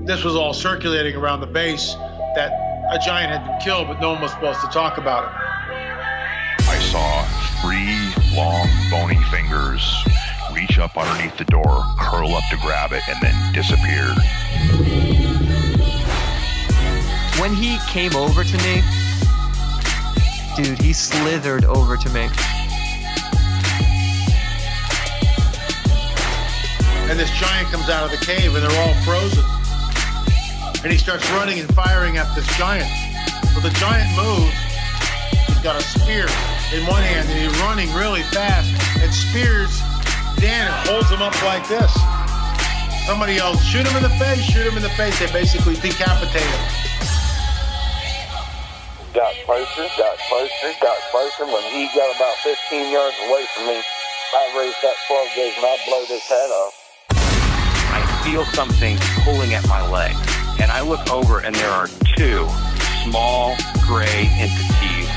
this was all circulating around the base, that a giant had been killed, but no one was supposed to talk about it. I saw 3 long, bony fingers reach up underneath the door, curl up to grab it, and then disappear. When he came over to me, dude, he slithered over to me. And this giant comes out of the cave, and they're all frozen. And he starts running and firing at this giant. Well, the giant moves. He's got a spear in one hand, and he's running really fast and spears Dan and holds him up like this. Somebody yells, shoot him in the face, shoot him in the face. They basically decapitate him. Got closer, got closer, got closer. When he got about 15 yards away from me, I raised that 12 gauge and I blowed his head off. I feel something pulling at my leg, and I look over and there are 2 small gray entities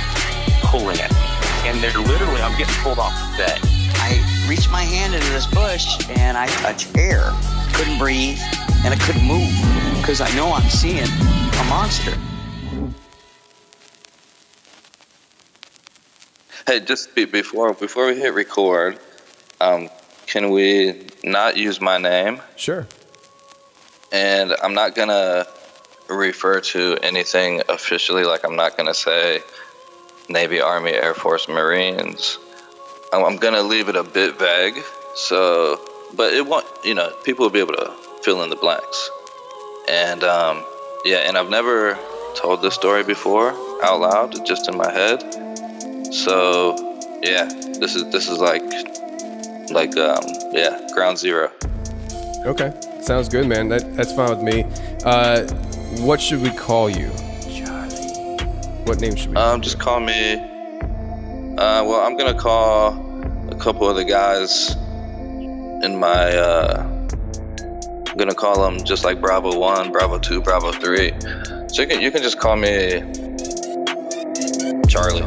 pulling at me. And they're literally, I'm getting pulled off the bed. I reached my hand into this bush and I touched air. Couldn't breathe and I couldn't move because I know I'm seeing a monster. Hey, just before we hit record, can we not use my name? Sure. And I'm not gonna refer to anything officially. Like, I'm not gonna say Navy, Army, Air Force, Marines. I'm gonna leave it a bit vague. So, but it won't. You know, people will be able to fill in the blanks. And yeah, and I've never told this story before out loud, just in my head. So yeah, this is like yeah, ground zero. Okay, sounds good, man. That's fine with me. What should we call you? Charlie. What name should we? Just call me. Well, I'm gonna call a couple of the guys in my. I'm gonna call them just like Bravo 1, Bravo 2, Bravo 3. So you can just call me Charlie.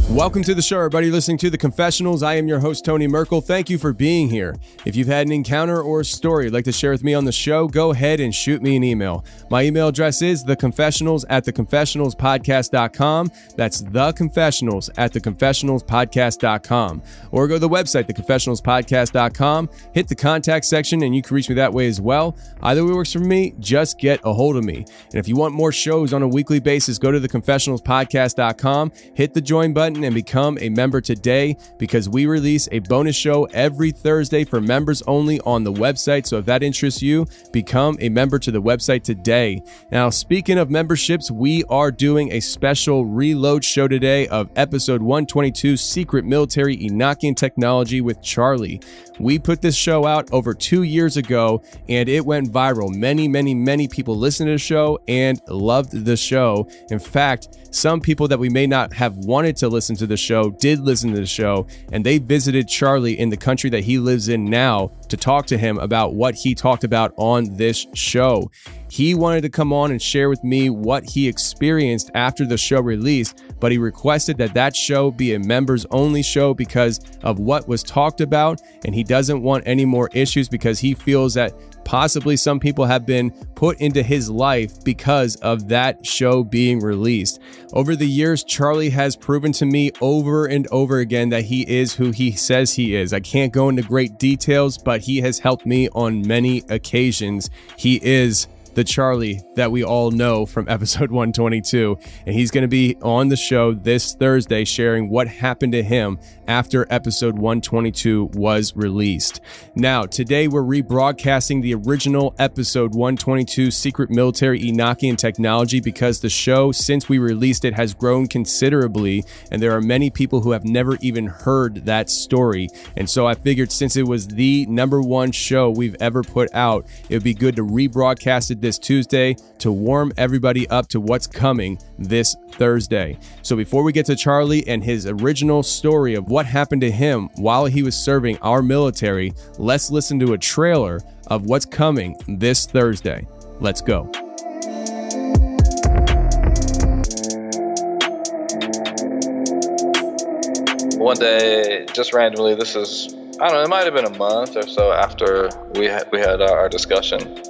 Welcome to the show, everybody listening to The Confessionals. I am your host, Tony Merkel. Thank you for being here. If you've had an encounter or a story you'd like to share with me on the show, go ahead and shoot me an email. My email address is theconfessionals@theconfessionalspodcast.com. That's theconfessionals@theconfessionalspodcast.com. Or go to the website, theconfessionalspodcast.com, hit the contact section, and you can reach me that way as well. Either way works for me, just get a hold of me. And if you want more shows on a weekly basis, go to theconfessionalspodcast.com, hit the join button, and become a member today, because we release a bonus show every Thursday for members only on the website. So if that interests you, become a member to the website today. Now, speaking of memberships, we are doing a special reload show today of episode 122, Secret Military Enochian Technology with Charlie. We put this show out over 2 years ago and it went viral. Many people listened to the show and loved the show. In fact, some people that we may not have wanted to listen to the show did listen to the show, and they visited Charlie in the country that he lives in now to talk to him about what he talked about on this show. He wanted to come on and share with me what he experienced after the show released, but he requested that that show be a members only show because of what was talked about, and he doesn't want any more issues because he feels that possibly some people have been put into his life because of that show being released. Over the years, Charlie has proven to me over and over again that he is who he says he is. I can't go into great details, but he has helped me on many occasions. He is the Charlie that we all know from episode 122, and he's going to be on the show this Thursday sharing what happened to him after episode 122 was released. Now, today we're rebroadcasting the original episode 122, Secret Military Enochian Technology, because the show, since we released it, has grown considerably, and there are many people who have never even heard that story. And so I figured, since it was the #1 show we've ever put out, it would be good to rebroadcast it this Tuesday to warm everybody up to what's coming this Thursday. So before we get to Charlie and his original story of what happened to him while he was serving our military, let's listen to a trailer of what's coming this Thursday. Let's go. one day, just randomly, this is, I don't know, it might have been a month or so after we had our discussion.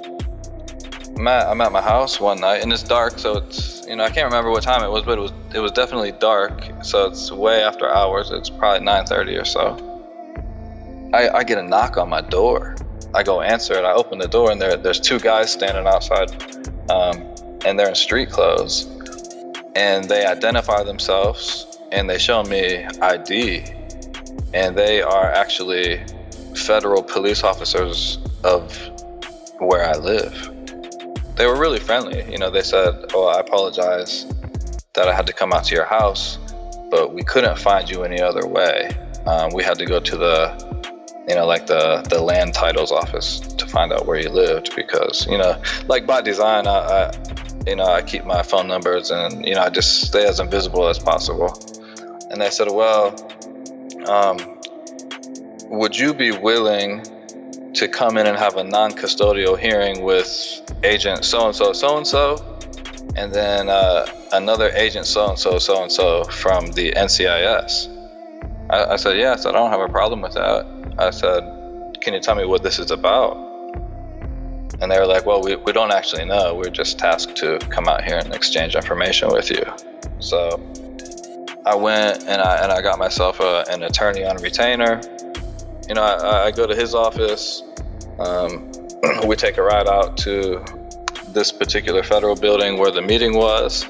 I'm at my house one night, and it's dark, so it's, I can't remember what time it was, but it was definitely dark, so it's way after hours. It's probably 9:30 or so. I get a knock on my door. I go answer it. I open the door, and there's two guys standing outside, and they're in street clothes, and they identify themselves, and they show me ID, and they are actually federal police officers of where I live. They were really friendly. They said, "Oh, I apologize that I had to come out to your house, but we couldn't find you any other way. We had to go to the land titles office to find out where you lived because, like by design, I keep my phone numbers and, I just stay as invisible as possible." And they said, "Well, would you be willing to come in and have a non-custodial hearing with agent so-and-so, so-and-so, and then another agent so-and-so, so-and-so from the NCIS?" I said, "Yeah." I said, "I don't have a problem with that." I said, "Can you tell me what this is about?" And they were like, "Well, we don't actually know. We're just tasked to come out here and exchange information with you." So I went and I got myself an attorney on retainer. I go to his office. We take a ride out to this particular federal building where the meeting was.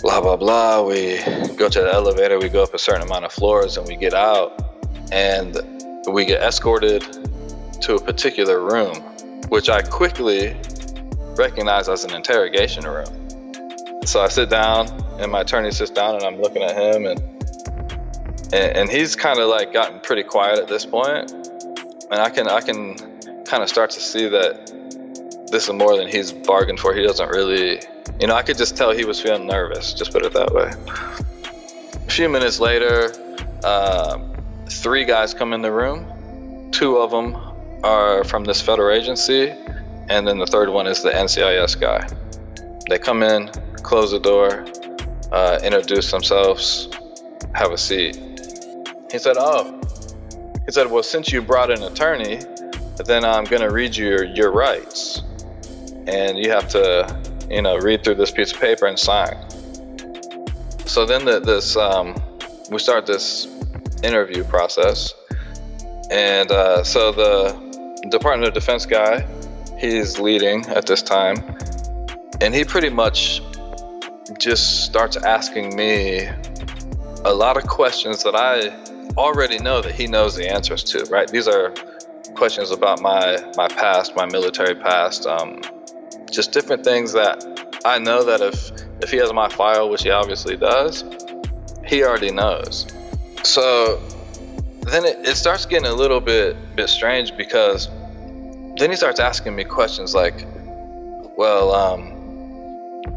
Blah, blah, blah. We go to the elevator. We go up a certain amount of floors and we get out. And we get escorted to a particular room, which I quickly recognize as an interrogation room. So I sit down, and my attorney sits down, and I'm looking at him, and he's kind of like gotten pretty quiet at this point, and I can kind of start to see that this is more than he's bargained for. He doesn't really, I could just tell he was feeling nervous. Just put it that way. A few minutes later, 3 guys come in the room. 2 of them are from this federal agency, and then the 3rd one is the NCIS guy. They come in, close the door, introduce themselves, have a seat. He said, "Well, since you brought an attorney, then I'm going to read you your rights. And you have to, read through this piece of paper and sign." So then we start this interview process. And so the Department of Defense guy, he's leading at this time. And he pretty much just starts asking me a lot of questions that I already know that he knows the answers to, right? These are questions about my past, my military past, just different things that I know that if he has my file, which he obviously does, he already knows. So then it starts getting a little bit strange, because then he starts asking me questions like, "Well,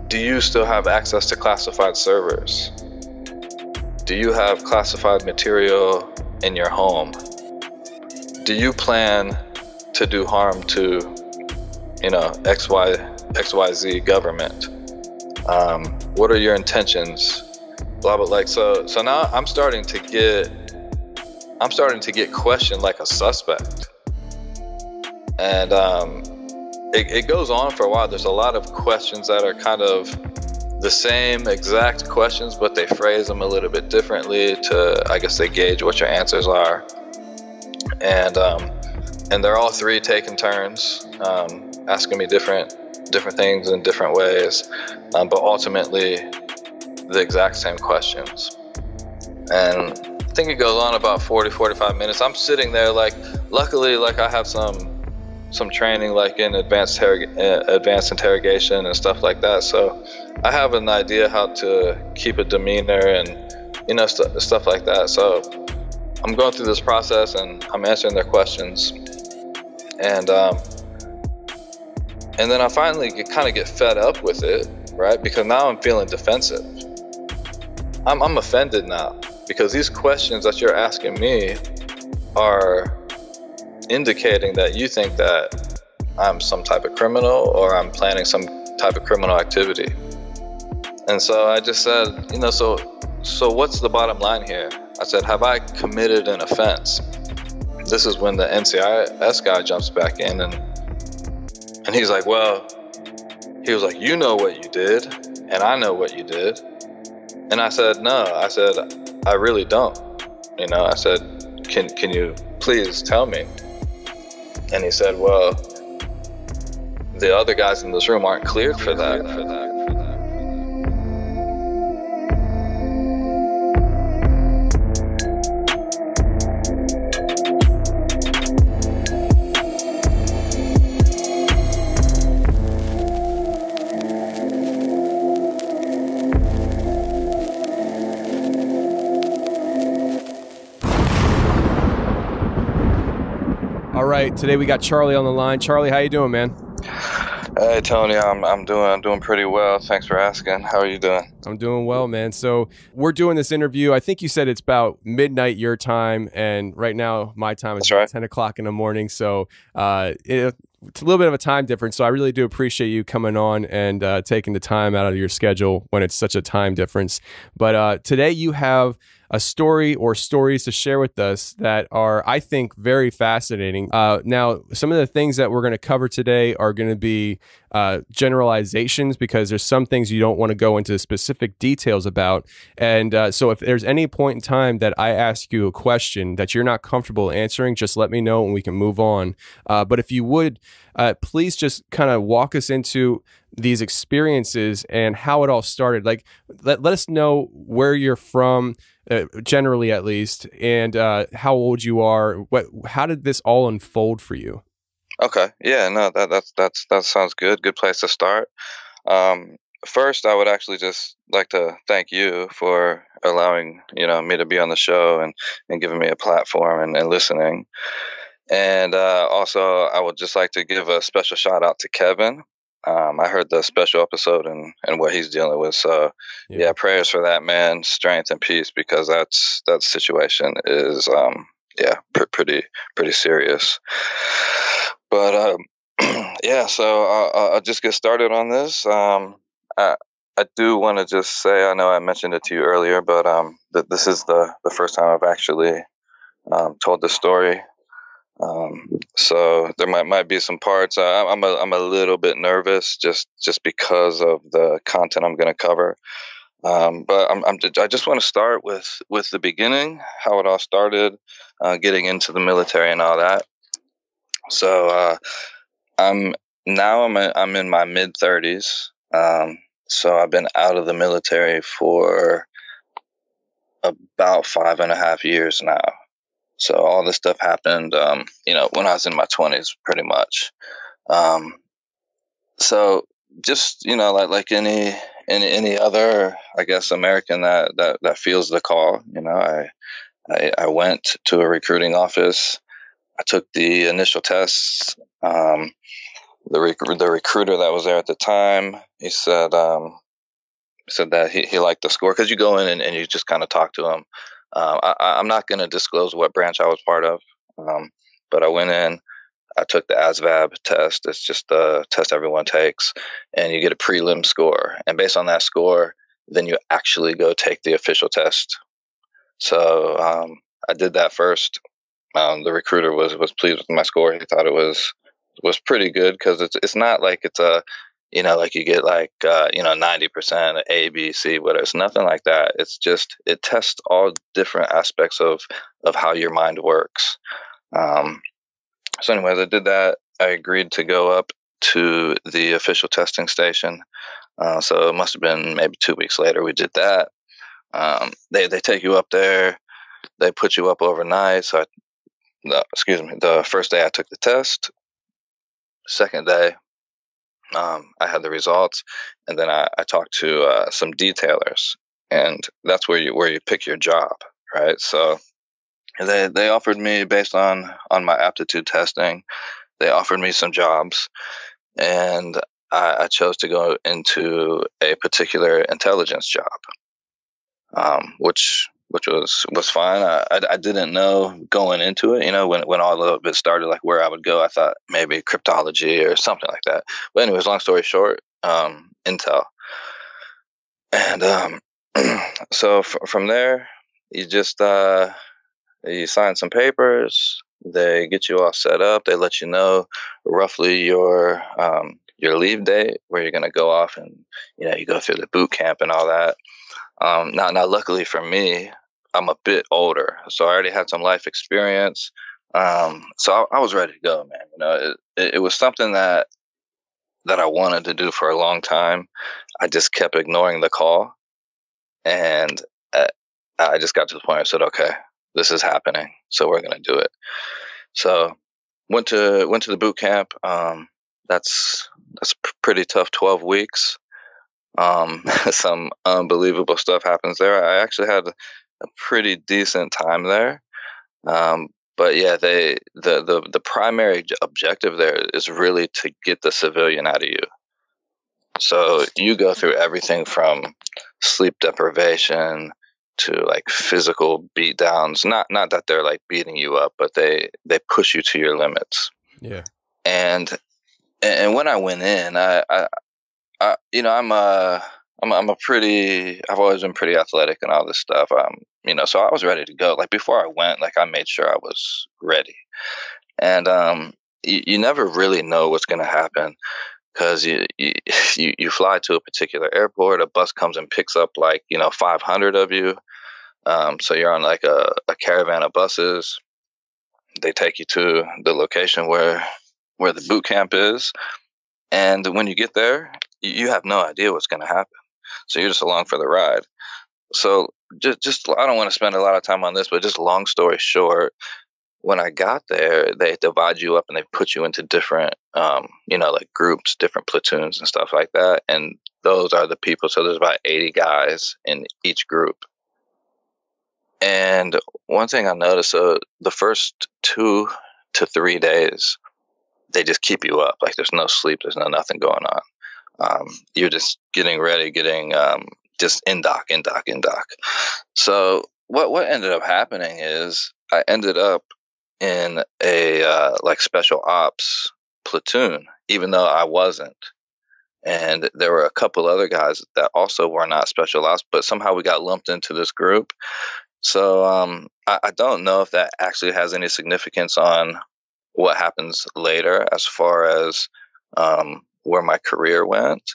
do you still have access to classified servers? Do you have classified material in your home? Do you plan to do harm to, XYZ government? What are your intentions?" Blah, blah, like, so now I'm starting to get questioned like a suspect. And it goes on for a while. There's a lot of questions that are kind of the same exact questions, but they phrase them a little bit differently to, I guess, they gauge what your answers are. And they're all 3 taking turns, asking me different things in different ways, but ultimately the exact same questions. And I think it goes on about 40-45 minutes. I'm sitting there, like, luckily, like, I have some training, like, in advanced interrogation and stuff like that, so I have an idea how to keep a demeanor and stuff like that. So I'm going through this process and I'm answering their questions, and then I finally get fed up with it, right? Because now I'm feeling defensive. I'm offended now, because these questions that you're asking me are indicating that you think that I'm some type of criminal, or I'm planning some type of criminal activity. And so I just said, so so what's the bottom line here? I said, have I committed an offense? This is when the NCIS guy jumps back in, and he's like, well, he was like, you know what you did, and I know what you did. And I said, no. I said, I really don't. You know, I said, can you please tell me? And he said, well, the other guys in this room aren't cleared for that. All right, today we got Charlie on the line. Charlie, how you doing, man? Hey Tony, I'm doing pretty well. Thanks for asking. How are you doing? I'm doing well, man. So we're doing this interview. I think you said it's about midnight your time, and right now my time is 10 o'clock in the morning. So it's a little bit of a time difference. So I really do appreciate you coming on and taking the time out of your schedule when it's such a time difference. But today you have a story or stories to share with us that are, I think, very fascinating. Now, some of the things that we're going to cover today are going to be generalizations, because there's some things you don't want to go into specific details about. And so if there's any point in time that I ask you a question that you're not comfortable answering, just let me know and we can move on. But if you would, please just kind of walk us into these experiences and how it all started. Like, let us know where you're from, generally at least, and how old you are. How did this all unfold for you? Okay, yeah, no, that sounds good. Good place to start. First, I would actually just like to thank you for allowing me to be on the show and giving me a platform and listening. And also, I would just like to give a special shout out to Kevin. I heard the special episode and what he's dealing with. So yeah, prayers for that man, strength and peace, because that situation is pretty serious. But yeah, so I'll just get started on this. I do want to just say, I know I mentioned it to you earlier, but that this is the first time I've actually told this story. So there might be some parts I'm a little bit nervous just because of the content I'm going to cover. But I just want to start with the beginning, how it all started, getting into the military and all that. So I'm in my mid-30s. So I've been out of the military for about 5.5 years now. So all this stuff happened, when I was in my 20s, pretty much. So just, like any other, I guess, American that feels the call, I went to a recruiting office. I took the initial tests. The recruiter that was there at the time, he said that he liked the score, because you go in and you just kind of talk to him. I'm not going to disclose what branch I was part of, but I went in, I took the ASVAB test. It's just a test everyone takes, and you get a prelim score. And based on that score, then you actually go take the official test. So I did that first. The recruiter was pleased with my score. He thought it was pretty good, because it's not like it's a like you get 90% A, B, C, whatever. It's nothing like that. It's just, it tests all different aspects of how your mind works. So anyways, I did that. I agreed to go up to the official testing station. So it must have been maybe 2 weeks later we did that. They take you up there. They put you up overnight. So the first day I took the test. Second day, I had the results, and then I talked to some detailers, and that's where you pick your job, right? So they offered me, based on my aptitude testing, they offered me some jobs, and I chose to go into a particular intelligence job, which was fine. I didn't know going into it, when all of it started, like where I would go. I thought maybe cryptology or something like that. But anyways, long story short, Intel. And So from there, you just you sign some papers. They get you all set up. They let you know roughly your leave date, where you're going to go off, and you go through the boot camp and all that. Now, luckily for me, I'm a bit older, so I already had some life experience. So I was ready to go, man. It was something that I wanted to do for a long time. I just kept ignoring the call, and I just got to the point where I said, okay, this is happening, so we're going to do it. So went to the boot camp. That's pretty tough. 12 weeks. Some unbelievable stuff happens there. I actually had a pretty decent time there. But yeah, the primary objective there is really to get the civilian out of you. So you go through everything from sleep deprivation to like physical beat downs. Not that they're like beating you up, but they push you to your limits. Yeah. And when I went in, I've always been pretty athletic and all this stuff. So I was ready to go. Like before I went, like I made sure I was ready. And you never really know what's going to happen, because you fly to a particular airport, a bus comes and picks up 500 of you. So you're on like a caravan of buses. They take you to the location where the boot camp is. And when you get there, you have no idea what's going to happen. So you're just along for the ride. So just I don't want to spend a lot of time on this, but just long story short, when I got there, they divide you up and they put you into different, like groups, different platoons and stuff like that. And those are the people. So there's about 80 guys in each group. And one thing I noticed, the first 2 to 3 days, they just keep you up. Like there's no sleep, there's nothing going on. You're just getting ready, just in dock. So what ended up happening is I ended up in a special ops platoon, even though I wasn't. And there were a couple other guys that also were not special ops, but somehow we got lumped into this group. So I don't know if that actually has any significance on what happens later as far as where my career went.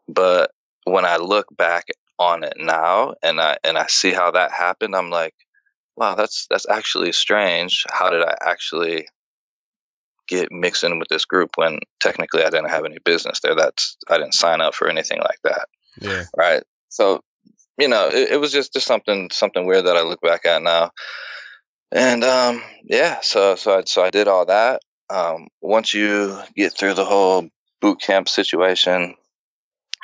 But when I look back on it now and I see how that happened, I'm like, wow, that's actually strange. How did I actually get mixed in with this group when technically I didn't have any business there? I didn't sign up for anything like that. Yeah. Right. So, it was just something weird that I look back at now. And so I did all that. Once you get through the whole boot camp situation,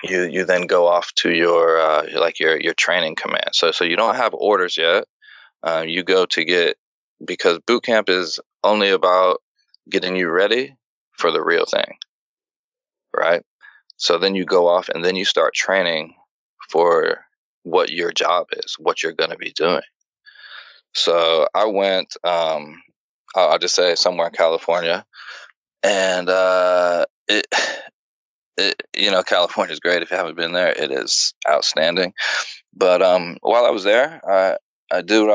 you then go off to your training command. So you don't have orders yet. You go because boot camp is only about getting you ready for the real thing, right? So then you go off and then you start training for what your job is, what you're going to be doing. So I went, I'll just say somewhere in California, and California is great. If you haven't been there, it is outstanding. But while I was there, I did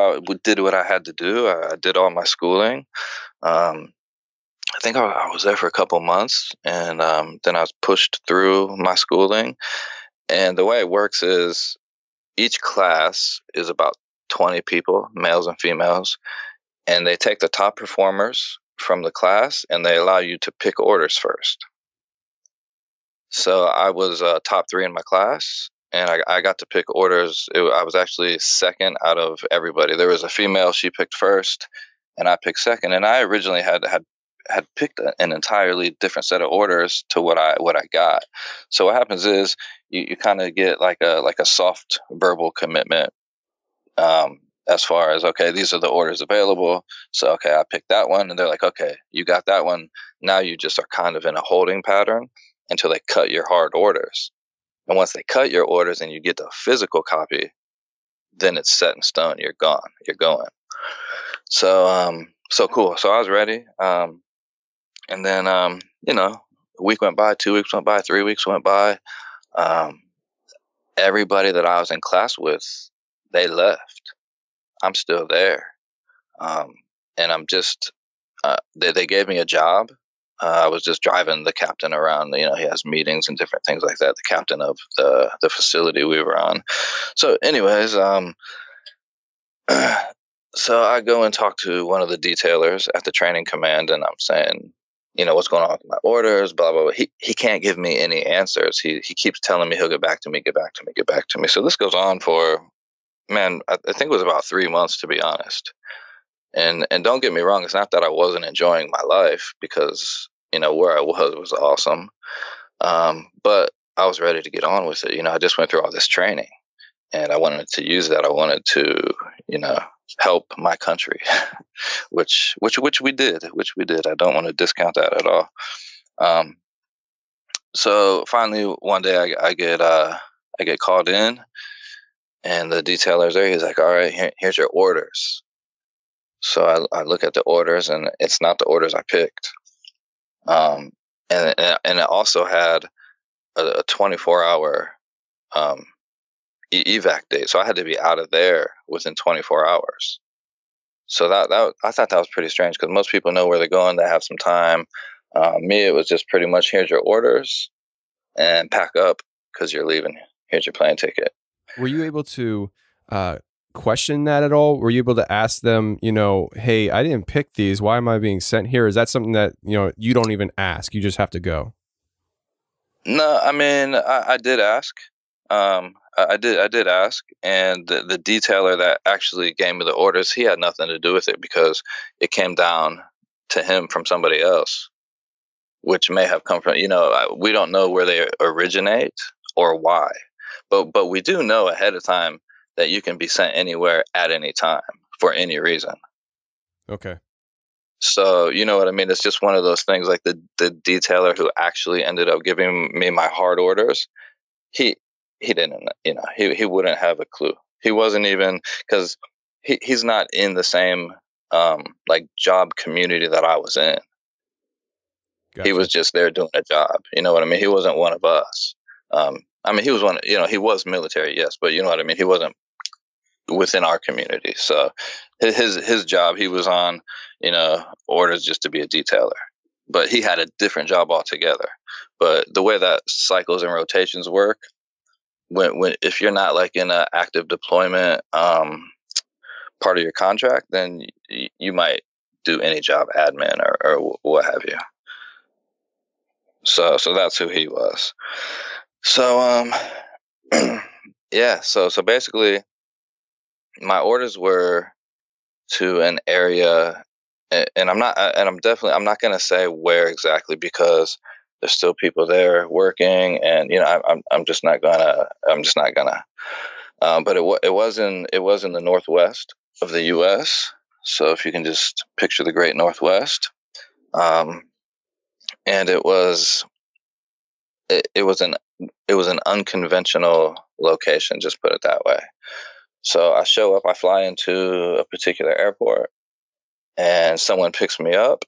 what I had to do. I did all my schooling. I think I was there for a couple months, and then I was pushed through my schooling. And the way it works is each class is about 20 people, males and females, and they take the top performers from the class and they allow you to pick orders first. So I was top 3 in my class, and I got to pick orders. I was actually second out of everybody. There was a female, she picked first, and I picked second. And I originally had picked an entirely different set of orders to what I got. So what happens is you kind of get like a soft verbal commitment, as far as, okay, these are the orders available. So, okay, I picked that one, and they're like, okay, you got that one. Now you just are kind of in a holding pattern until they cut your hard orders. And once they cut your orders and you get the physical copy, then it's set in stone. You're gone. You're going. So cool. So I was ready. And then, a week went by, 2 weeks went by, 3 weeks went by. everybody that I was in class with, they left. I'm still there. And I'm just, they gave me a job. I was just driving the captain around. He has meetings and different things like that. The captain of the facility we were on. So, anyways, so I go and talk to one of the detailers at the training command, and I'm saying, what's going on with my orders, blah, blah, blah. He can't give me any answers. He keeps telling me he'll get back to me. So this goes on for, man, I think it was about 3 months, to be honest. And don't get me wrong, it's not that I wasn't enjoying my life, because, where I was awesome. But I was ready to get on with it. I just went through all this training, and I wanted to use that. I wanted to, help my country, which we did. I don't want to discount that at all. So finally one day I get called in, and the detailer's there. He's like, "All right, here's your orders." So I look at the orders, and it's not the orders I picked. And it also had a 24-hour evac date, so I had to be out of there within 24 hours. So that I thought that was pretty strange, because most people know where they're going. They have some time. Me, it was just pretty much, here's your orders and pack up, because you're leaving. Here's your plane ticket. Were you able to question that at all? Were you able to ask them, hey, I didn't pick these. Why am I being sent here? Is that something that, you don't even ask? You just have to go? No, I mean, I did ask. I did ask, and the detailer that actually gave me the orders, he had nothing to do with it, because it came down to him from somebody else, which may have come from, we don't know where they originate or why, but we do know ahead of time that you can be sent anywhere at any time for any reason. Okay. So, you know what I mean? It's just one of those things, like the detailer who actually ended up giving me my hard orders, he didn't, he wouldn't have a clue. He wasn't even, because he's not in the same like job community that I was in. Gotcha. He was just there doing a job. You know what I mean? He wasn't one of us. I mean, he was one, he was military, yes, but you know what I mean? He wasn't within our community. So his job, he was on, orders just to be a detailer, but he had a different job altogether. But the way that cycles and rotations work, when if you're not like in an active deployment part of your contract, then you might do any job, admin or what have you. So that's who he was. So yeah, so basically my orders were to an area, and I'm not going to say where exactly, because there's still people there working, and I'm just not gonna. But it was in the northwest of the U.S. So if you can just picture the Great Northwest, and it was an unconventional location. Just put it that way. So I show up. I fly into a particular airport, and someone picks me up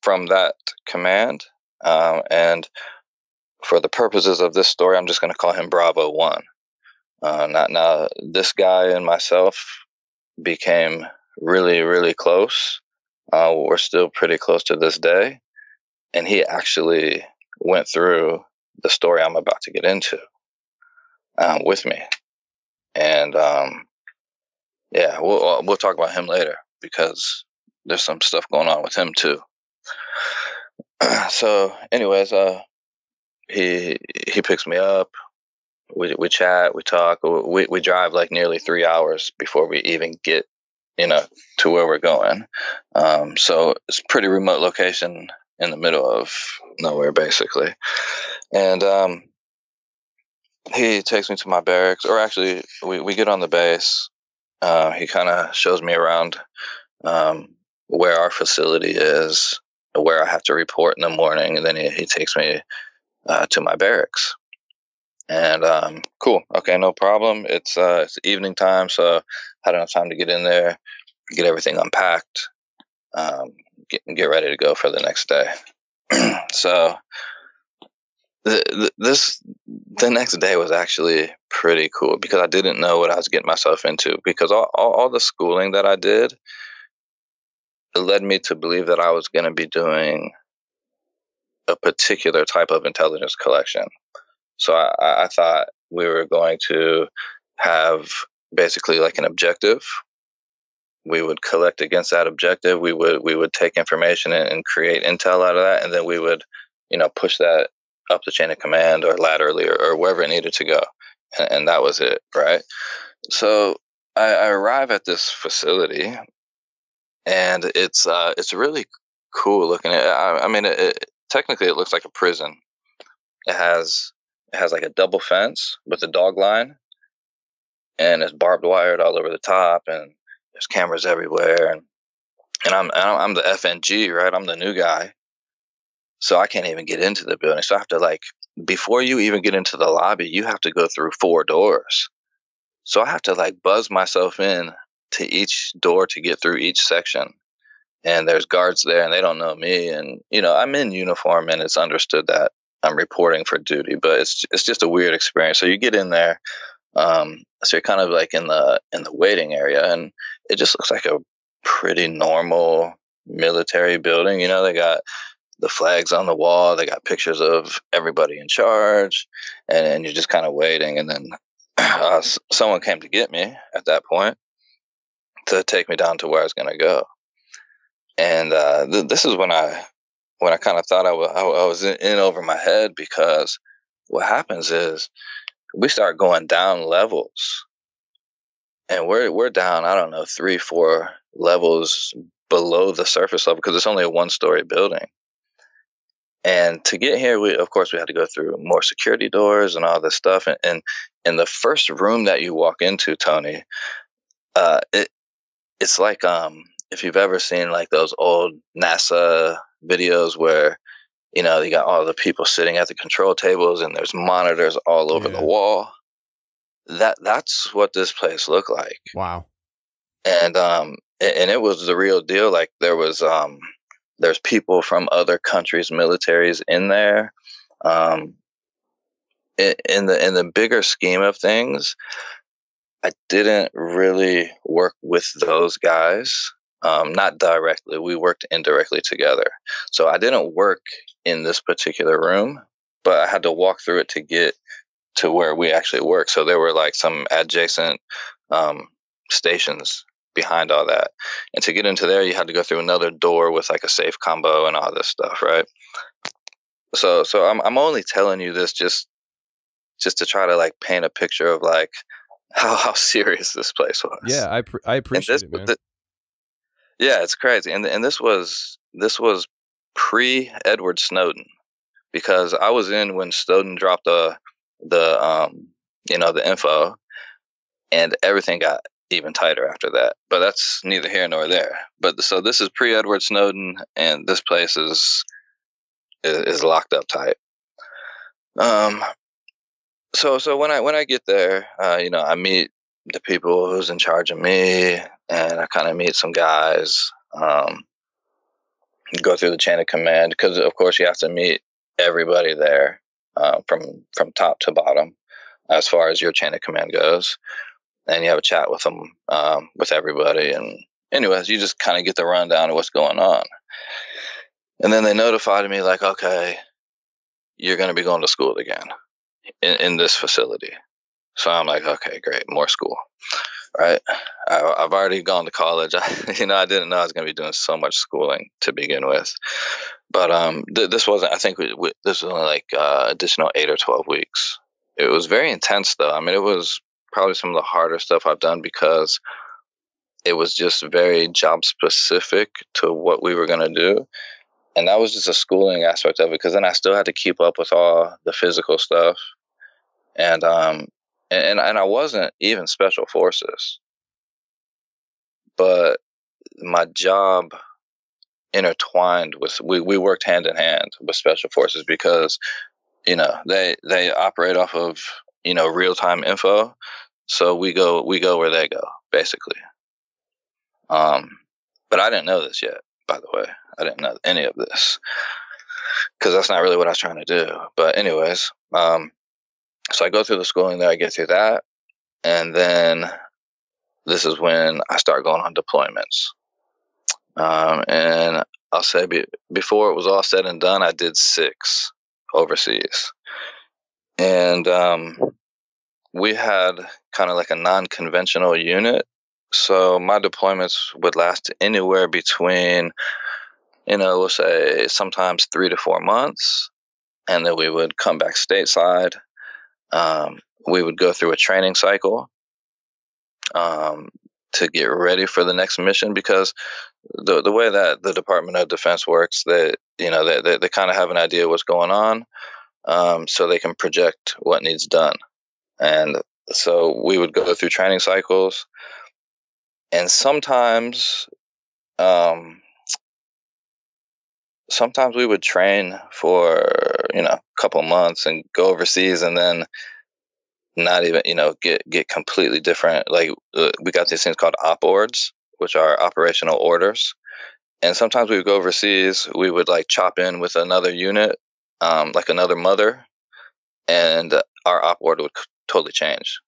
from that command. And for the purposes of this story, I'm just going to call him Bravo 1. Now, this guy and myself became really, really close. We're still pretty close to this day. And he actually went through the story I'm about to get into with me. And yeah, we'll talk about him later, because there's some stuff going on with him too. So anyways, he picks me up, we chat, we talk, we drive like nearly 3 hours before we even get to where we're going. So it's a pretty remote location in the middle of nowhere, basically. And he takes me to my barracks, or actually we get on the base. He kind of shows me around where our facility is, where I have to report in the morning, and then he takes me to my barracks. And cool, okay, no problem. It's evening time, so I had enough time to get in there, get everything unpacked, get ready to go for the next day. So The next day was actually pretty cool because I didn't know what I was getting myself into, because all the schooling that I did, it led me to believe that I was going to be doing a particular type of intelligence collection. So I thought we were going to have basically like an objective. We would collect against that objective. We would take information and create intel out of that, and then we would, push that up the chain of command or laterally or wherever it needed to go, and that was it, right? So I arrive at this facility, and it's really cool looking. I mean, technically it looks like a prison. It has like a double fence with a dog line, and it's barbed wired all over the top, and there's cameras everywhere, and I'm the FNG, right? I'm the new guy, so I can't even get into the building. So I have to, before you even get into the lobby, you have to go through 4 doors. So I have to buzz myself in to each door to get through each section. And there's guards there, and they don't know me. And I'm in uniform, and it's understood that I'm reporting for duty. But it's just a weird experience. So you get in there, so you're kind of in the waiting area, and it just looks like a pretty normal military building. They got the flags on the wall, they got pictures of everybody in charge, and you're just kind of waiting. And then someone came to get me at that point to take me down to where I was going to go. And this is when I kind of thought I was in over my head, because what happens is we start going down levels, and we're down, I don't know, 3-4 levels below the surface level, because it's only a 1-story building. And to get here, we had to go through more security doors and all this stuff. And in the first room that you walk into, Tony, it's like if you've ever seen those old NASA videos where you got all the people sitting at the control tables and there's monitors all over the wall. That's what this place looked like. Wow. And it was the real deal. There's people from other countries' militaries in there. In the bigger scheme of things, I didn't really work with those guys. Not directly. We worked indirectly together. So I didn't work in this particular room, but I had to walk through it to get to where we actually work. So there were some adjacent stations behind all that. And to get into there, you had to go through another door with a safe combo and all this stuff, right? So I'm only telling you this just to try to paint a picture of how serious this place was. Yeah, I appreciate it, man. Yeah, it's crazy. And this was pre-Edward Snowden, because I was in when Snowden dropped the info, and everything got even tighter after that. But that's neither here nor there. But so this is pre-Edward Snowden, and this place is locked up tight. So when I get there, I meet the people who's in charge of me, and I kind of meet some guys. Go through the chain of command, because of course you have to meet everybody there, from top to bottom, as far as your chain of command goes. And you have a chat with them, with everybody. And anyways, you just kind of get the rundown of what's going on. And then they notified me okay, you're going to be going to school again in this facility. So I'm okay, great, more school, right? I've already gone to college. I didn't know I was going to be doing so much schooling to begin with. But this wasn't, I think this was only additional 8 or 12 weeks. It was very intense though. I mean, it was probably some of the harder stuff I've done, because it was just very job specific to what we were going to do. And that was just a schooling aspect of it, because then I still had to keep up with all the physical stuff. And I wasn't even special forces, but my job intertwined with, we worked hand in hand with special forces, because, they operate off of, real-time info. So we go where they go, basically. But I didn't know this yet, by the way. I didn't know any of this. because that's not really what I was trying to do. But anyways, so I go through the schooling there, I get through that, and then this is when I start going on deployments. And I'll say before it was all said and done, I did 6 overseas. And we had kind of like a non-conventional unit. So my deployments would last anywhere between, we'll say sometimes 3 to 4 months. And then we would come back stateside. We would go through a training cycle to get ready for the next mission, because the way that the Department of Defense works, they kind of have an idea what's going on, so they can project what needs done. And so we would go through training cycles, and sometimes we would train for a couple months and go overseas, and then not even get completely different. Like we got these things called op ords, which are operational orders, and sometimes we would go overseas, we would like chop in with another unit, like another mother, and our op ord would totally change.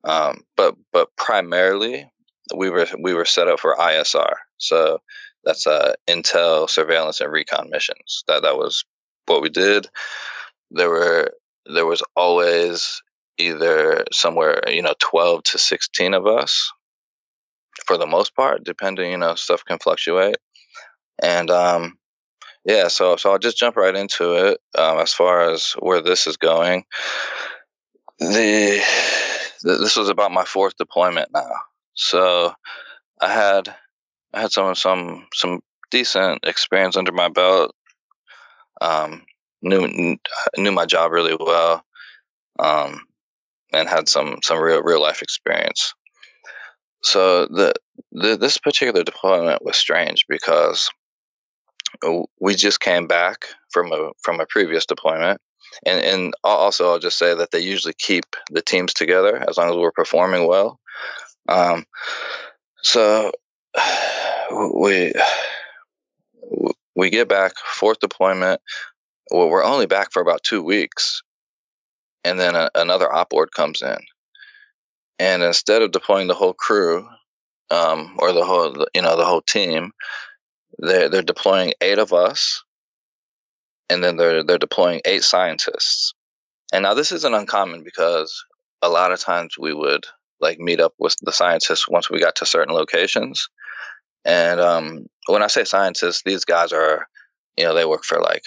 But primarily we were set up for ISR, so that's intel, surveillance, and recon missions. That was what we did. There was always either somewhere 12 to 16 of us for the most part, depending, stuff can fluctuate. And so I'll just jump right into it. As far as where this is going, this was about my 4th deployment now. So I had some decent experience under my belt. Knew my job really well, and had some real life experience. So this particular deployment was strange because we just came back from a previous deployment, and also I'll just say that they usually keep the teams together as long as we're performing well. So we get back, 4th deployment. Well, we're only back for about 2 weeks, and then another op ord comes in, and instead of deploying the whole crew, or the whole team, they're deploying 8 of us, and then they're deploying 8 scientists. And now this isn't uncommon, because a lot of times we would like meet up with the scientists once we got to certain locations. And when I say scientists, these guys are, they work for like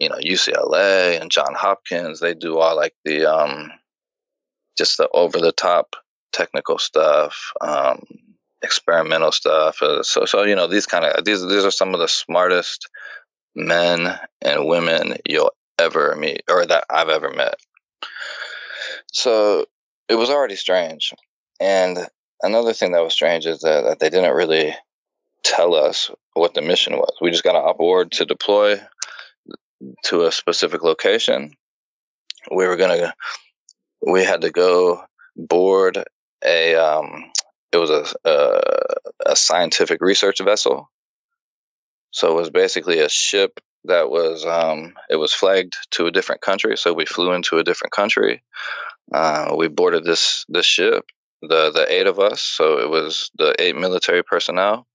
UCLA and Johns Hopkins. They do all like the just the over the top technical stuff, experimental stuff. So these are some of the smartest men and women you'll ever meet, or that I've ever met. So it was already strange. And another thing that was strange is that they didn't really tell us what the mission was. We just got an op ord to deploy to a specific location. We had to go board it was a scientific research vessel. So it was basically a ship that was it was flagged to a different country. So we flew into a different country. We boarded this ship, the 8 of us. So it was the 8 military personnel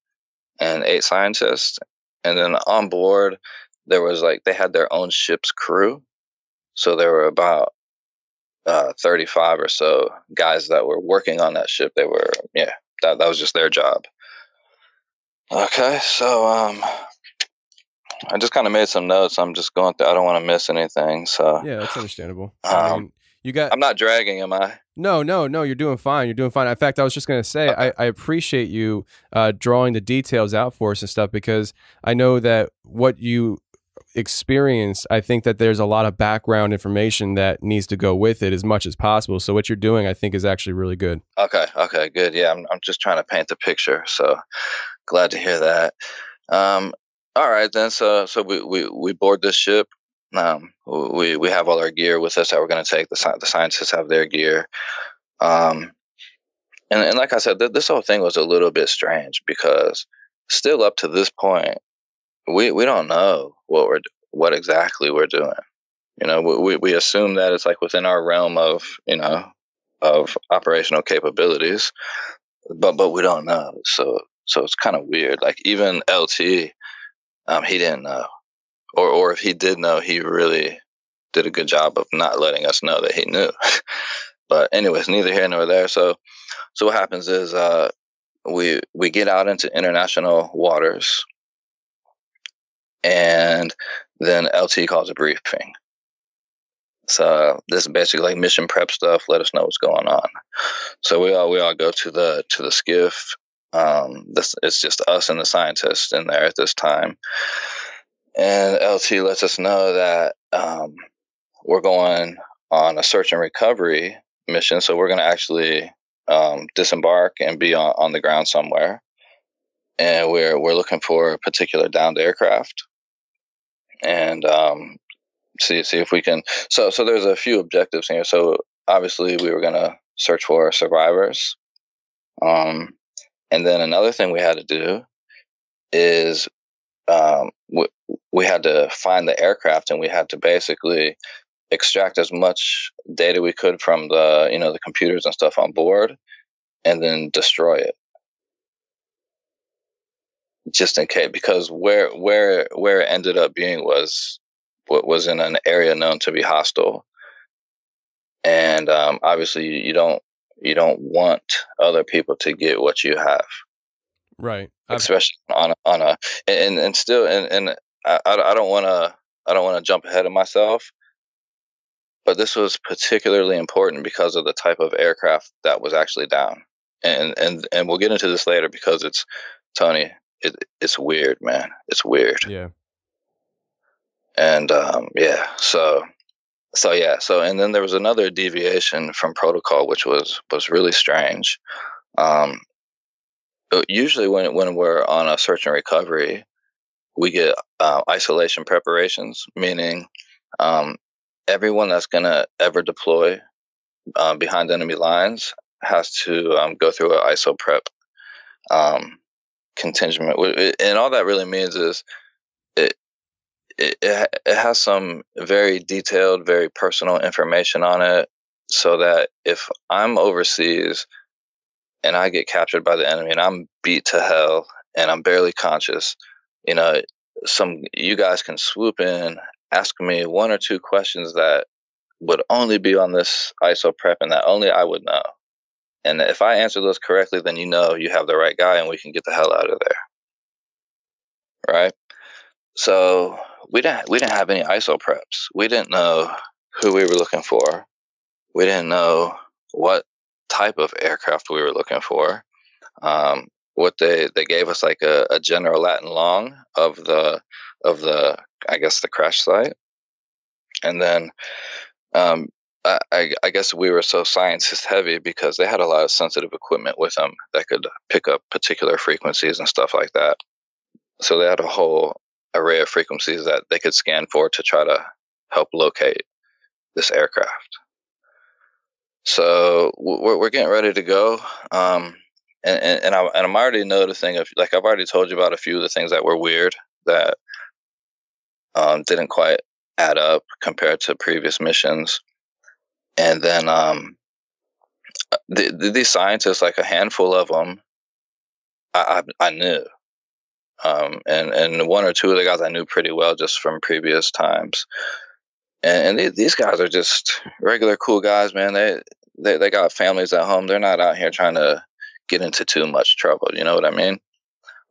and 8 scientists. And then on board, there was they had their own ship's crew. So there were about 35 or so guys that were working on that ship. They were, that was just their job. Okay, so I just kind of made some notes. I'm just going through. I don't want to miss anything. So yeah, that's understandable. I'm not dragging, am I? No, you're doing fine. You're doing fine. In fact, I was just going to say, okay. I appreciate you drawing the details out for us and stuff, because I know that what you experience, I think that there's a lot of background information that needs to go with it as much as possible. So what you're doing, I think, is actually really good. Okay, good. Yeah, I'm just trying to paint the picture. So glad to hear that. All right, then. So we board this ship. We have all our gear with us that we're going to take. The scientists have their gear. And like I said, this whole thing was a little bit strange, because still up to this point, we don't know what what exactly we're doing. You know, we assume that it's like within our realm of, you know, of operational capabilities, but we don't know. So it's kind of weird. Like even LT, he didn't know, or if he did know, he really did a good job of not letting us know that he knew. But anyways, neither here nor there. So what happens is we get out into international waters, and then LT calls a briefing. So this is basically like mission prep stuff. Let us know what's going on. So we all go to the skiff. It's just us and the scientists in there at this time. And LT lets us know that we're going on a search and recovery mission. So we're going to actually disembark and be on the ground somewhere. And we're looking for a particular downed aircraft. And see if we can. So there's a few objectives here. So obviously we were going to search for survivors. And then another thing we had to do is we had to find the aircraft, and we had to basically extract as much data we could from the, you know, the computers and stuff on board, and then destroy it, just in case, because where it ended up being was in an area known to be hostile, and obviously you don't want other people to get what you have, right? Especially on a and still, and I don't want to jump ahead of myself, but this was particularly important because of the type of aircraft that was actually down, and we'll get into this later because it's, Tony, it's weird, man. It's weird. Yeah. And so and then there was another deviation from protocol, which was really strange. Usually when we're on a search and recovery, we get isolation preparations, meaning everyone that's gonna ever deploy behind enemy lines has to go through an ISO prep contingent, and all that really means is it has some very detailed, very personal information on it, so that if I'm overseas and I get captured by the enemy and I'm beat to hell and I'm barely conscious, you know, you guys can swoop in, ask me one or two questions that would only be on this ISO prep and that only I would know. And if I answer those correctly, then you know you have the right guy and we can get the hell out of there. Right? So we didn't have any ISO preps. We didn't know who we were looking for. We didn't know what type of aircraft we were looking for. What they gave us like a general Latin long of the I guess the crash site, and then I guess we were so scientist heavy because they had a lot of sensitive equipment with them that could pick up particular frequencies and stuff like that. So they had a whole array of frequencies that they could scan for to try to help locate this aircraft. So we're getting ready to go, and I'm already noticing, like I've already told you about a few of the things that were weird that didn't quite add up compared to previous missions. And then these scientists, like a handful of them, I knew, and one or two of the guys I knew pretty well just from previous times. And these guys are just regular cool guys, man. They got families at home. They're not out here trying to get into too much trouble. You know what I mean?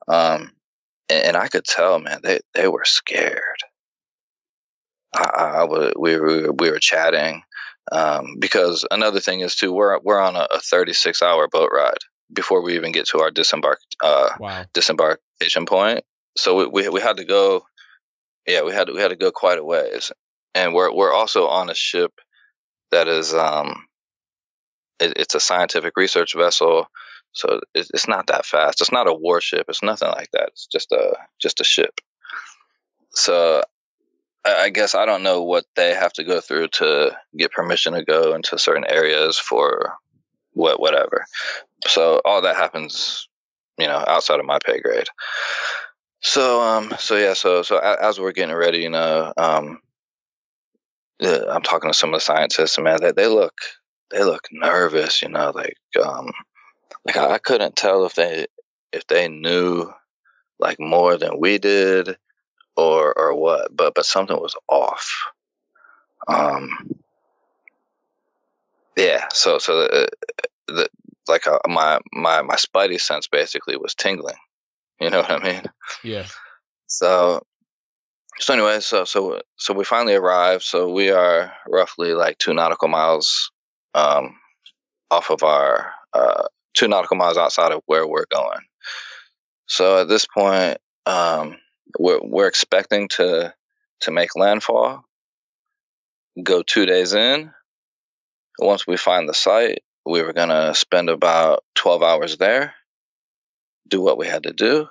And I could tell, man, they were scared. We were chatting, because another thing is too, we're on a 36-hour boat ride before we even get to our disembarkation point. So we had to go. Yeah, we had to go quite a ways, and we're also on a ship that is it's a scientific research vessel, so it's not that fast. It's not a warship. It's nothing like that. It's just a ship. So I guess I don't know what they have to go through to get permission to go into certain areas for whatever. So all that happens, outside of my pay grade. So as we're getting ready, you know, I'm talking to some of the scientists, and man, they look nervous, you know, like I couldn't tell if they knew like more than we did or what, but something was off. Yeah, so the like my spidey sense basically was tingling. You know what I mean? Yeah. So anyway, so we finally arrived. So we are roughly like 2 nautical miles off of our 2 nautical miles outside of where we're going. So at this point, we're expecting to make landfall, go 2 days in. Once we find the site, we were gonna spend about 12 hours there, do what we had to do,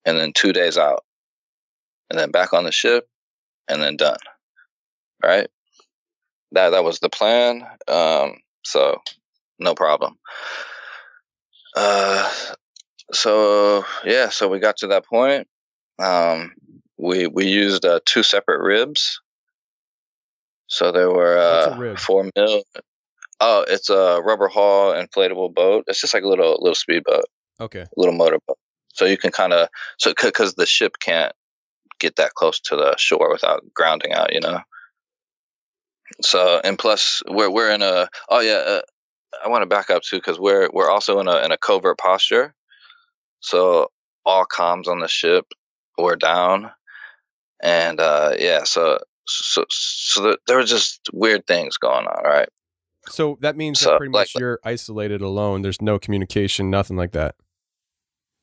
and then 2 days out, and then back on the ship, and then done. Right? That was the plan. So no problem. So we got to that point. We used 2 separate ribs. So there were What's a rib? 4 mil. Oh, it's a rubber hull inflatable boat. It's just like a little speedboat. Okay. A little motorboat. So you can kind of because the ship can't get that close to the shore without grounding out, you know. So and plus we're in a I want to back up too because we're also in a covert posture. So all comms on the ship were down, and so there were just weird things going on, right? So that means that pretty much you're isolated alone. There's no communication, nothing like that.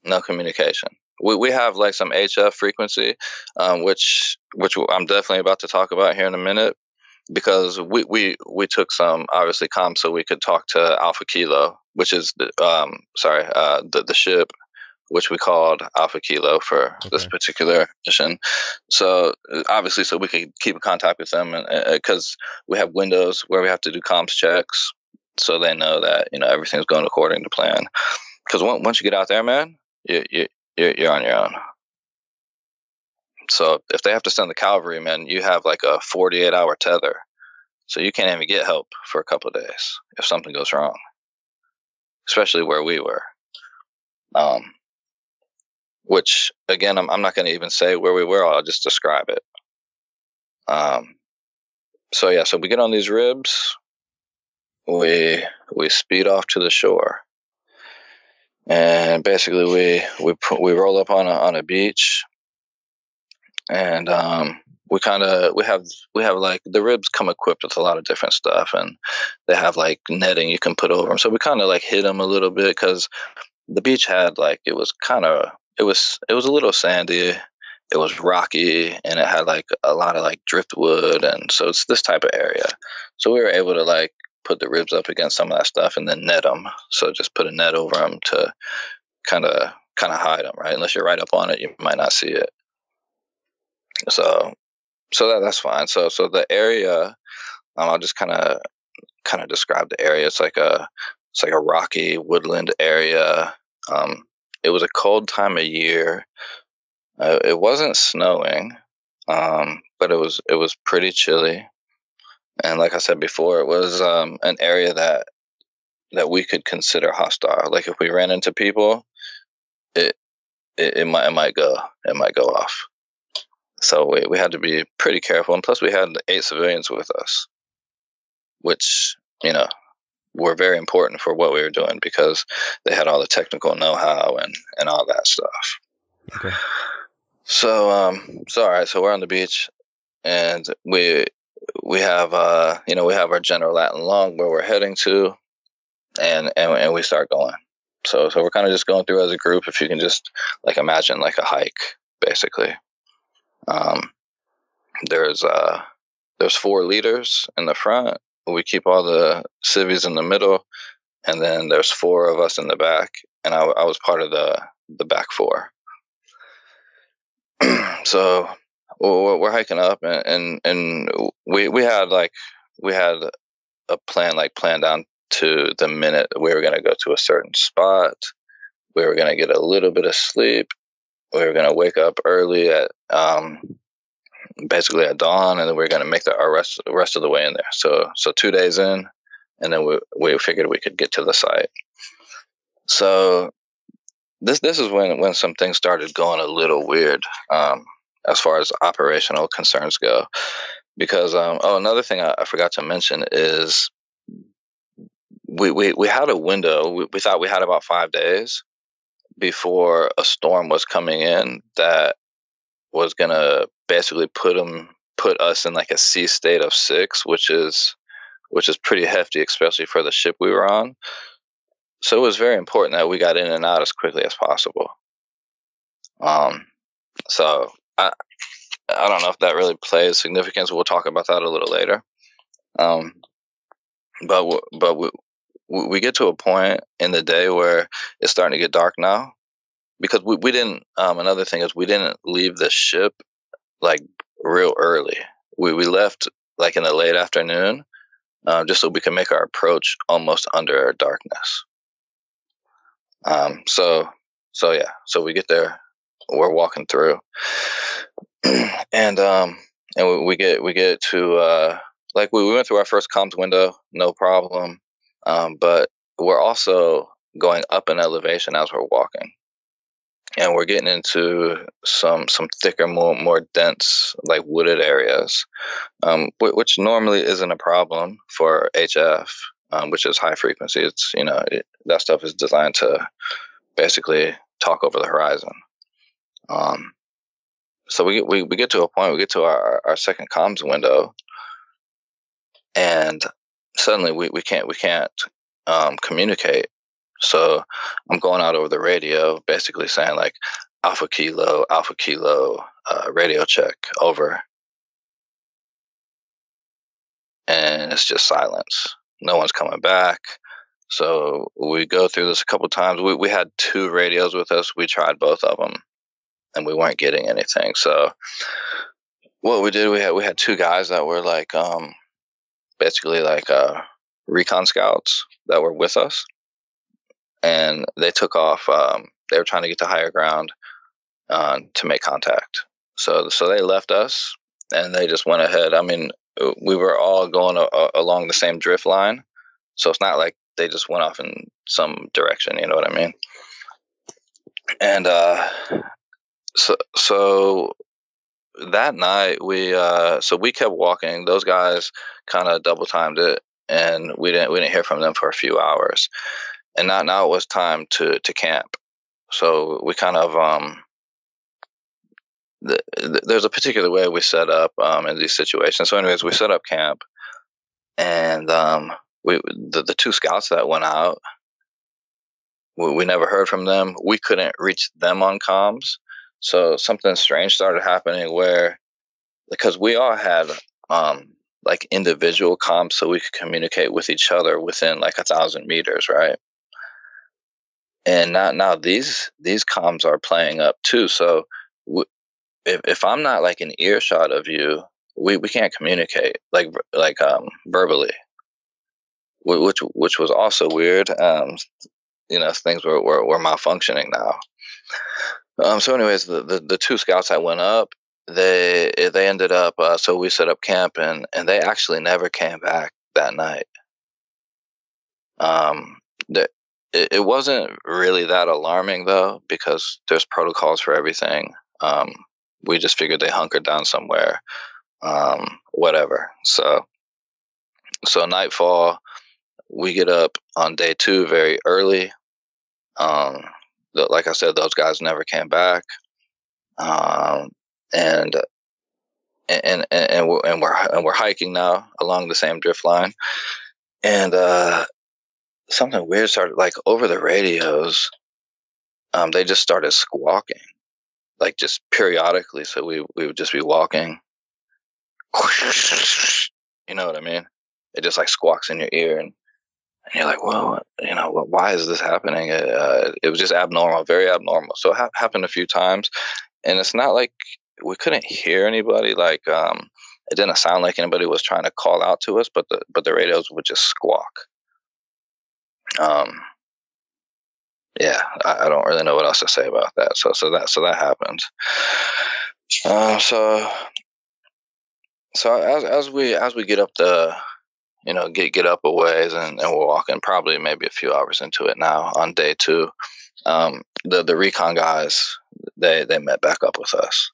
No communication. We have like some HF frequency, which I'm definitely about to talk about here in a minute, because we took some obviously comms so we could talk to Alpha Kilo, which is the ship, which we called Alpha Kilo for this particular mission. So obviously, so we could keep in contact with them, and because we have windows where we have to do comms checks, so they know that, you know, everything's going according to plan. Because once you get out there, man, you're on your own. So if they have to send the cavalry, man, you have like a 48-hour tether, so you can't even get help for a couple of days if something goes wrong, especially where we were. Which again, I'm not going to even say where we were. I'll just describe it. So we get on these ribs. We speed off to the shore, and basically we roll up on a beach, and we have like the ribs come equipped with a lot of different stuff, and they have like netting you can put over them. So we kind of like hit them a little bit because the beach had like it was a little sandy, it was rocky, and it had like a lot of like driftwood, and so it's this type of area. So we were able to like put the ribs up against some of that stuff and then net them. So just put a net over them to kind of hide them, right? Unless you're right up on it, you might not see it. So that's fine. So the area, I'll just kind of describe the area. It's like a rocky woodland area. It was a cold time of year. It wasn't snowing, but it was pretty chilly. And like I said before, it was an area that we could consider hostile. Like if we ran into people, it might go off. So we had to be pretty careful. And plus we had 8 civilians with us, which, you know, were very important for what we were doing because they had all the technical know-how and all that stuff. Okay. So all right, so we're on the beach, and we have we have our general Latin long where we're heading to, and we start going. So we're kind of just going through as a group. If you can just like imagine like a hike, basically. There's 4 leaders in the front. We keep all the civvies in the middle, and then there's 4 of us in the back, and I was part of the back 4. So we're hiking up, and we had a plan planned down to the minute. We were going to go to a certain spot. We were going to get a little bit of sleep, we were gonna wake up early at basically at dawn, and then we were gonna make our rest of the way in there. So 2 days in, and then we figured we could get to the site. So this is when some things started going a little weird, as far as operational concerns go, because another thing I forgot to mention is we had a window. We thought we had about 5 days before a storm was coming in that was gonna basically put us in like a sea state of 6, which is pretty hefty, especially for the ship we were on. So it was very important that we got in and out as quickly as possible. So I don't know if that really plays significance. We'll talk about that a little later. But we get to a point in the day where it's starting to get dark now, because we didn't. Another thing is we didn't leave the ship like real early. We left like in the late afternoon, just so we can make our approach almost under darkness. So we get there, we're walking through, and we get to like we went through our first comms window, no problem, but we're also going up in elevation as we're walking, and we're getting into some thicker, more dense, like wooded areas, which normally isn't a problem for HF, which is high frequency. It's that stuff is designed to basically talk over the horizon. So we get to a point. We get to our second comms window, and suddenly we can't communicate. So I'm going out over the radio, basically saying like Alpha Kilo, radio check, over. And it's just silence. No one's coming back. So we go through this a couple times. We had 2 radios with us. We tried both of them, and we weren't getting anything. So what we did, we had 2 guys that were like basically like recon scouts that were with us, and they took off. They were trying to get to higher ground to make contact. So they left us, and they just went ahead. I mean, we were all going along the same drift line, so it's not like they just went off in some direction. You know what I mean? And so that night we kept walking. Those guys kind of double timed it, and we didn't hear from them for a few hours. And now it was time to camp. So we kind of there's a particular way we set up in these situations. So anyways, we set up camp, and the 2 scouts that went out, we never heard from them. We couldn't reach them on comms. So something strange started happening where, because we all had like individual comms, so we could communicate with each other within like 1,000 meters, right? And now these comms are playing up too. So if I'm not like in earshot of you, we can't communicate like verbally, which was also weird. Things were malfunctioning now. So anyways, the 2 scouts that went up, they ended up. So we set up camp, and they actually never came back that night. It wasn't really that alarming though, because there's protocols for everything. We just figured they hunkered down somewhere, whatever. So nightfall, we get up on day 2 very early. Like I said, those guys never came back, and we're hiking now along the same drift line, and something weird started, like over the radios. They just started squawking, like just periodically. So we would just be walking, you know what I mean? It just like squawks in your ear, and you're like, well, why is this happening? It was just abnormal, very abnormal. So it happened a few times, and it's not like we couldn't hear anybody. Like it didn't sound like anybody was trying to call out to us, but the radios would just squawk. yeah, I don't really know what else to say about that. So that happened. So as we get up the, get up a ways, and we're walking probably maybe a few hours into it now on day 2. The recon guys, they met back up with us.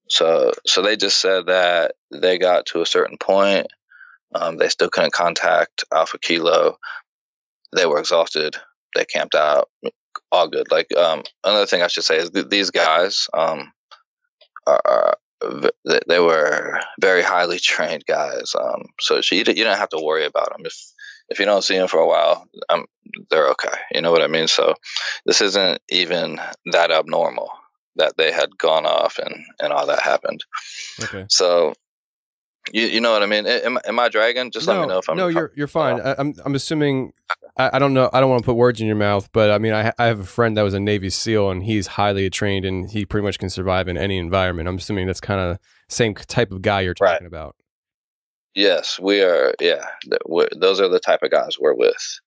So they just said that they got to a certain point. They still couldn't contact Alpha Kilo. They were exhausted. They camped out. All good. Like, another thing I should say is these guys they were very highly trained guys. So you don't have to worry about them. If you don't see them for a while, they're okay. You know what I mean? So this isn't even that abnormal that they had gone off and all that happened. Okay. So you know what I mean? Am I dragging? Just let me know if I'm. No, you're fine. I'm assuming. I don't know. I don't want to put words in your mouth, but I mean, I have a friend that was a Navy SEAL, and he's highly trained, and he pretty much can survive in any environment. I'm assuming that's kind of same type of guy you're talking about. Yes, we are. Yeah, those are the type of guys we're with.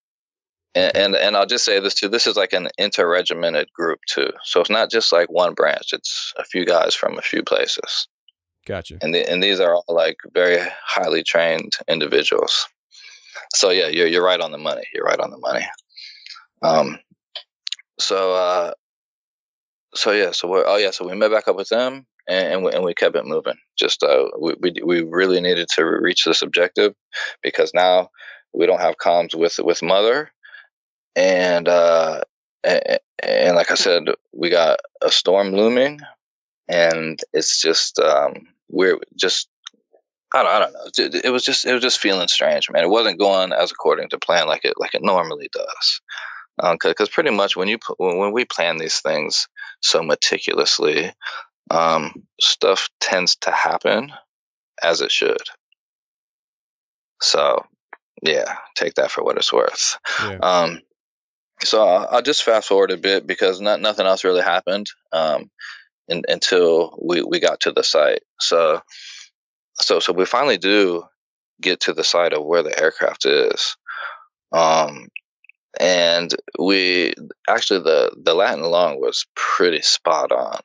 And I'll just say this too. This is like an interregimented group too. So it's not just like one branch. It's a few guys from a few places. Gotcha. And these are all like very highly trained individuals. So yeah, you're right on the money. You're right on the money. So we met back up with them, and we kept it moving. Just we really needed to reach this objective, because now we don't have comms with Mother, and like I said, we got a storm looming, and it's just we're just. I don't know. It was just feeling strange, man. It wasn't going as according to plan like it normally does. Because pretty much when we plan these things so meticulously, stuff tends to happen as it should. So yeah, take that for what it's worth. Yeah. So I'll just fast forward a bit, because nothing else really happened until we got to the site. So we finally do get to the site of where the aircraft is. And we actually, the Latin lung was pretty spot on.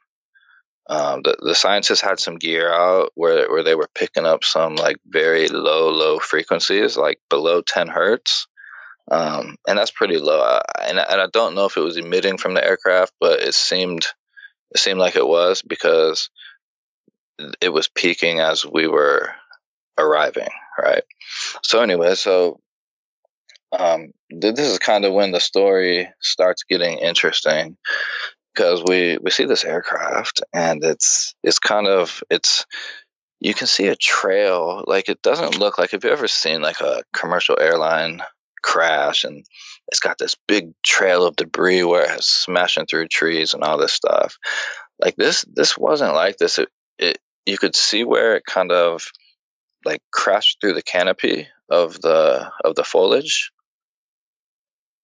The scientists had some gear out where they were picking up some like very low frequencies, like below 10 hertz. And that's pretty low. And I don't know if it was emitting from the aircraft, but it seemed like it was, because it was peaking as we were arriving, right? So anyway, this is kind of when the story starts getting interesting, because we see this aircraft, and it's you can see a trail. Like, it doesn't look like, have you ever seen like a commercial airline crash, and it's got this big trail of debris where it's smashing through trees and all this stuff. Like, this wasn't like this. You could see where it kind of like crashed through the canopy of the foliage,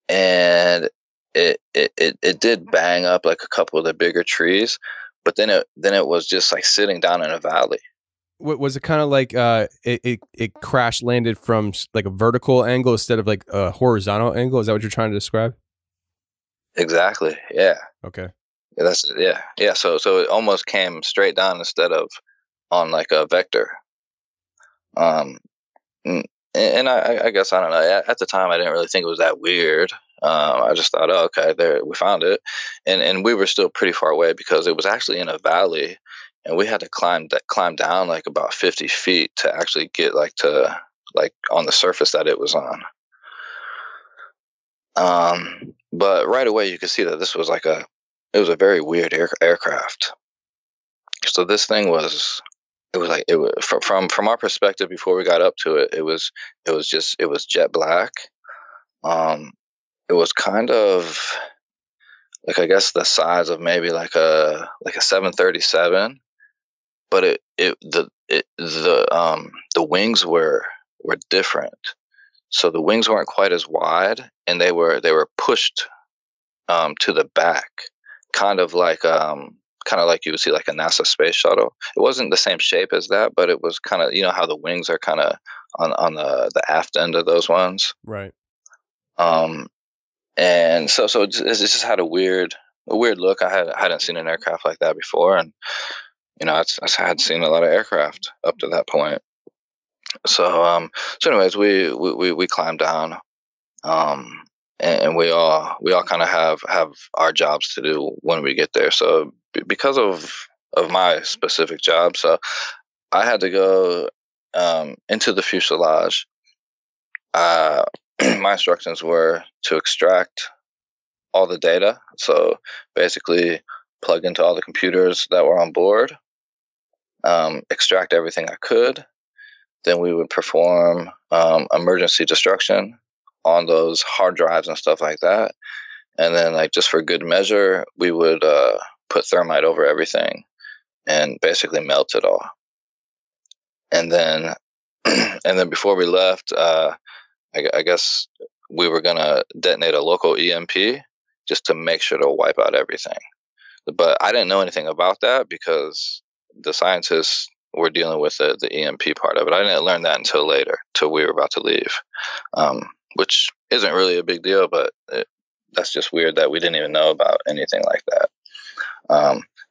and it did bang up like a couple of the bigger trees, but then it was just like sitting down in a valley. Was it kind of like it crash landed from like a vertical angle instead of like a horizontal angle? Is that what you're trying to describe? Exactly. Yeah. Okay. Yeah, yeah. So it almost came straight down instead of on like a vector. And I guess, I don't know. At the time, I didn't really think it was that weird. I just thought, oh, okay, there, we found it, and we were still pretty far away, because it was actually in a valley, and we had to climb down like about 50 feet to actually get like on the surface that it was on. But right away you could see that this was it was a very weird aircraft. So this thing was from our perspective before we got up to it, it was jet black. It was kind of like, I guess, the size of maybe like a 737, but the wings were different. So the wings weren't quite as wide, and they were pushed to the back, kind of like you would see like a NASA space shuttle. It wasn't the same shape as that, but it was kind of, how the wings are kind of on the aft end of those ones. Right. And so it just had a weird look. I hadn't seen an aircraft like that before, and I had seen a lot of aircraft up to that point. So anyways, we climbed down, and we all kind of have our jobs to do when we get there. So because of my specific job, so I had to go into the fuselage. My instructions were to extract all the data. So basically plug into all the computers that were on board, extract everything I could. Then we would perform emergency destruction on those hard drives and stuff like that. And then, like, just for good measure, we would put thermite over everything and basically melt it all. And then before we left, I guess we were going to detonate a local EMP just to make sure to wipe out everything. But I didn't know anything about that because the scientists were dealing with the EMP part of it. I didn't learn that until later, till we were about to leave, which isn't really a big deal, but that's just weird that we didn't even know about anything like that.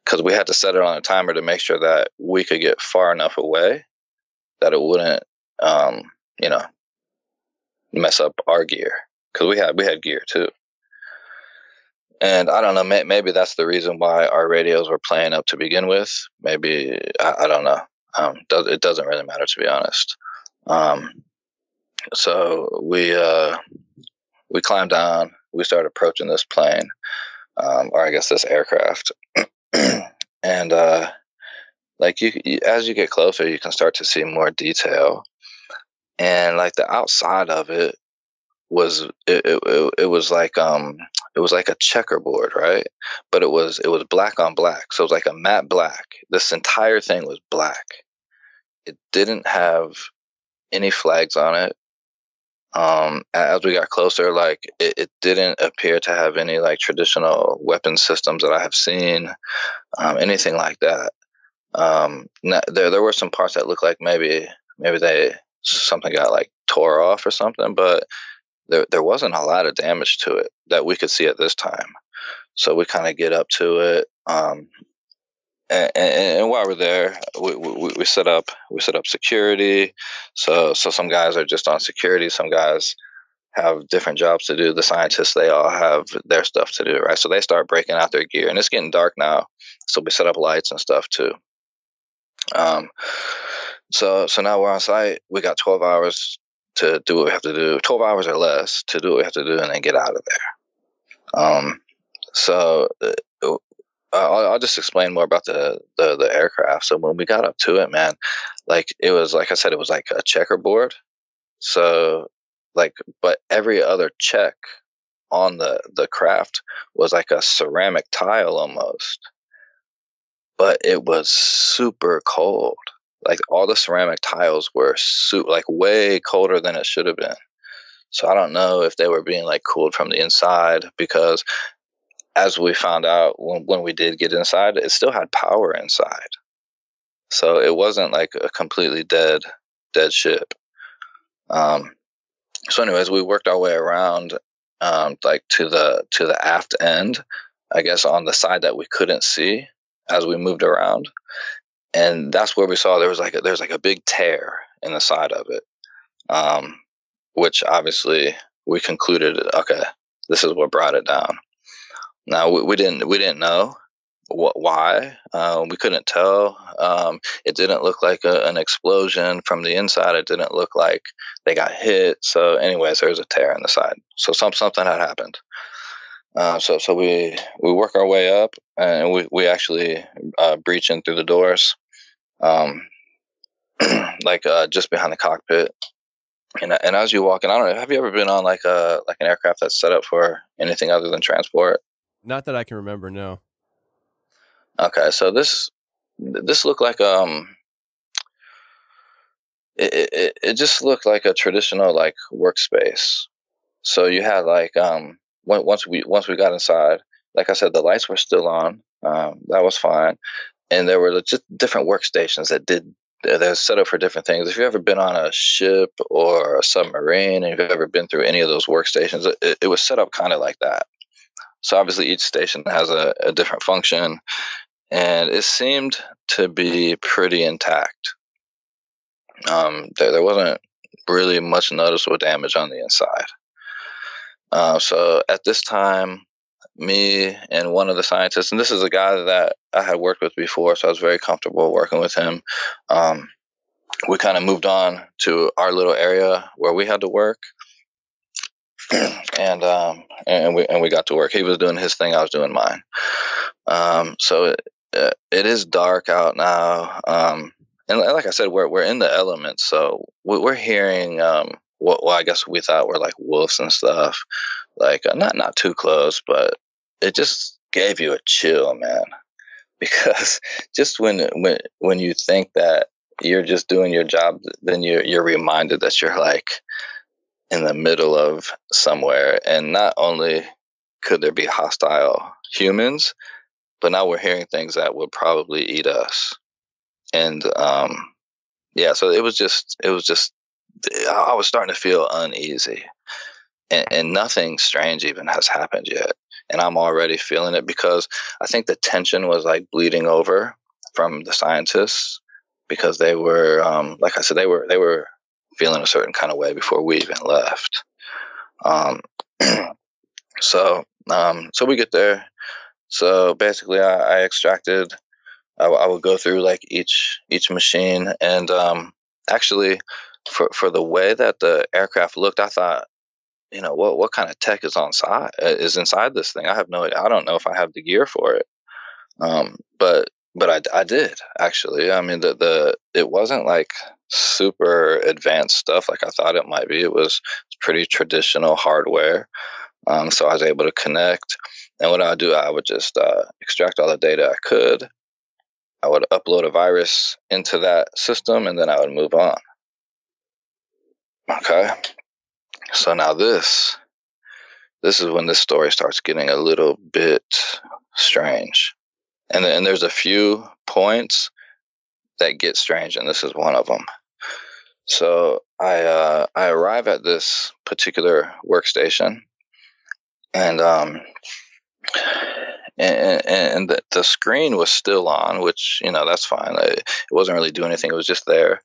Because we had to set it on a timer to make sure that we could get far enough away that it wouldn't, mess up our gear. Because we had gear too. And I don't know, maybe that's the reason why our radios were playing up to begin with. Maybe, I don't know. It doesn't really matter, to be honest. So we climbed down. We started approaching this plane, or I guess this aircraft. And like as you get closer, you can start to see more detail. And like the outside of it was it was like a checkerboard, right? But it was black on black, so it was like a matte black. This entire thing was black. It didn't have any flags on it. As we got closer, like it didn't appear to have any like traditional weapon systems that I have seen, anything like that. There were some parts that looked like maybe something got like tore off or something, but there wasn't a lot of damage to it that we could see at this time. So we kind of get up to it, and while we're there, we set up security. So some guys are just on security. Some guys have different jobs to do. The scientists, they all have their stuff to do, right? So they start breaking out their gear, and it's getting dark now. So we set up lights and stuff too. So now we're on site. We got 12 hours to do what we have to do, 12 hours or less to do what we have to do, and then get out of there. So I'll just explain more about the aircraft. So when we got up to it, man, like it was, like I said, it was like a checkerboard. So like, but every other check on the craft was like a ceramic tile almost, but it was super cold. Like all the ceramic tiles were like way colder than it should have been. So I don't know if they were being like cooled from the inside, because as we found out when we did get inside, it still had power inside. So it wasn't like a completely dead ship. So anyways, we worked our way around, like to the aft end, I guess on the side that we couldn't see as we moved around. And that's where we saw there's like a big tear in the side of it, which obviously we concluded, okay, this is what brought it down. Now we didn't know why. We couldn't tell. It didn't look like an explosion from the inside. It didn't look like they got hit. So anyways, there was a tear in the side. So something had happened. So we work our way up, and we actually breach in through the doors, like just behind the cockpit. And as you walk in, I don't know, have you ever been on like an aircraft that's set up for anything other than transport? Not that I can remember, no. Okay, so this looked like it just looked like a traditional like workspace. So you had like once we got inside, like I said, the lights were still on. That was fine, and there were just different workstations that did they're set up for different things. If you've ever been on a ship or a submarine, and you've ever been through any of those workstations, it was set up kind of like that. So obviously each station has a different function, and it seemed to be pretty intact. There wasn't really much noticeable damage on the inside. So at this time, me and one of the scientists, and this is a guy that I had worked with before, so I was very comfortable working with him. We kind of moved on to our little area where we had to work, and we got to work. He was doing his thing, I was doing mine. So it is dark out now, and like I said, we're in the elements, so we're hearing what I guess we thought were like wolves and stuff, like not too close, but it just gave you a chill, man, because just when you think that you're just doing your job, then you're reminded that you're like in the middle of somewhere, and not only could there be hostile humans, but now we're hearing things that would probably eat us. And so it was just I was starting to feel uneasy, and nothing strange even has happened yet, and I'm already feeling it, because I think the tension was like bleeding over from the scientists, because they were like I said, they were feeling a certain kind of way before we even left. So we get there. So basically I extracted, I would go through like each machine, and actually for the way that the aircraft looked, I thought, what kind of tech is inside this thing? I have no idea. I don't know if I have the gear for it. But I did, actually. I mean, it wasn't like super advanced stuff like I thought it might be. It was pretty traditional hardware. So I was able to connect, and what I would do, I would just extract all the data I could. I would upload a virus into that system, and then I would move on. Okay. So now this is when this story starts getting a little bit strange. And there's a few points that get strange, and this is one of them. So I arrive at this particular workstation, and the screen was still on, which, that's fine. It wasn't really doing anything. It was just there.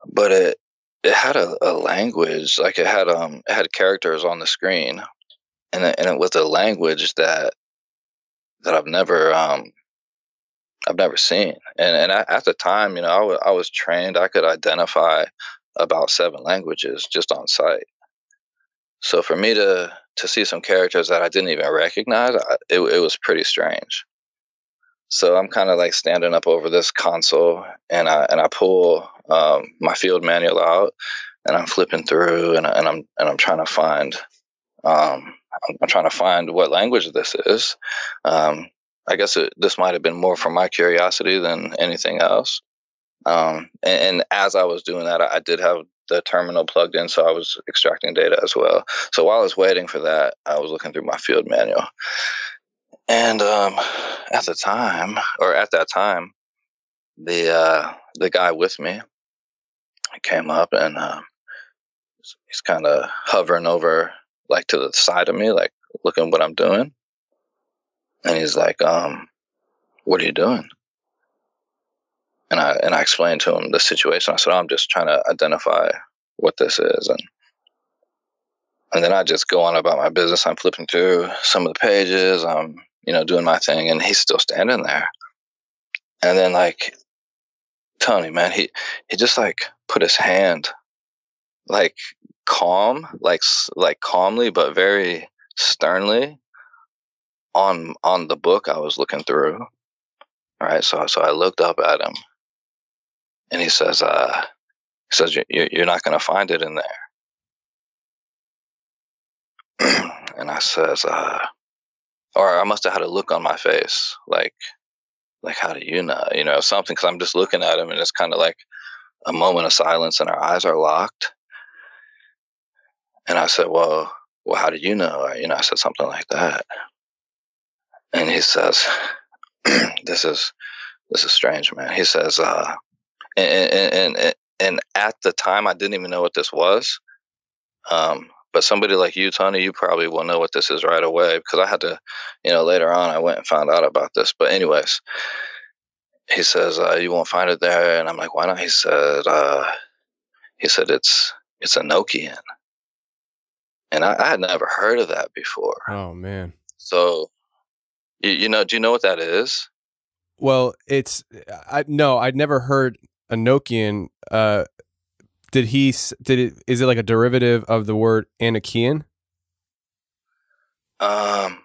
But it had a language, like it had characters on the screen, and it was a language that I've never seen. And at the time, I was trained. I could identify about 7 languages just on sight. So for me to see some characters that I didn't even recognize, it was pretty strange. So I'm kind of like standing up over this console, and I pull my field manual out, and I'm flipping through, and I'm trying to find what language this is. I guess this might have been more for my curiosity than anything else. And as I was doing that, I did have the terminal plugged in, so I was extracting data as well. So while I was waiting for that, I was looking through my field manual. And at that time, the guy with me came up, and he's kind of hovering over, like, to the side of me, like looking what I'm doing. And he's like, "What are you doing?" And I explained to him the situation. I said, "I'm just trying to identify what this is." And then I just go on about my business. I'm flipping through some of the pages. I'm, doing my thing, and he's still standing there. And then, like, Tony, man, he just like put his hand, like calmly, but very sternly, on the book I was looking through. All right, so I looked up at him, and he says, "You're not going to find it in there." And I says, or I must have had a look on my face, like how do you know, something, because I'm just looking at him, and it's kind of like a moment of silence, and our eyes are locked. And I said, well, how did you know? I said something like that. And he says, this is strange, man. He says, And at the time, I didn't even know what this was. But somebody like you, Tony, you probably will know what this is right away, because I had to, later on I went and found out about this. But anyways, he says, you won't find it there. And I'm like, why not? He said it's Enochian. And I had never heard of that before. Oh, man. So, do you know what that is? Well, I'd never heard Enochian. Is it like a derivative of the word Enochian? I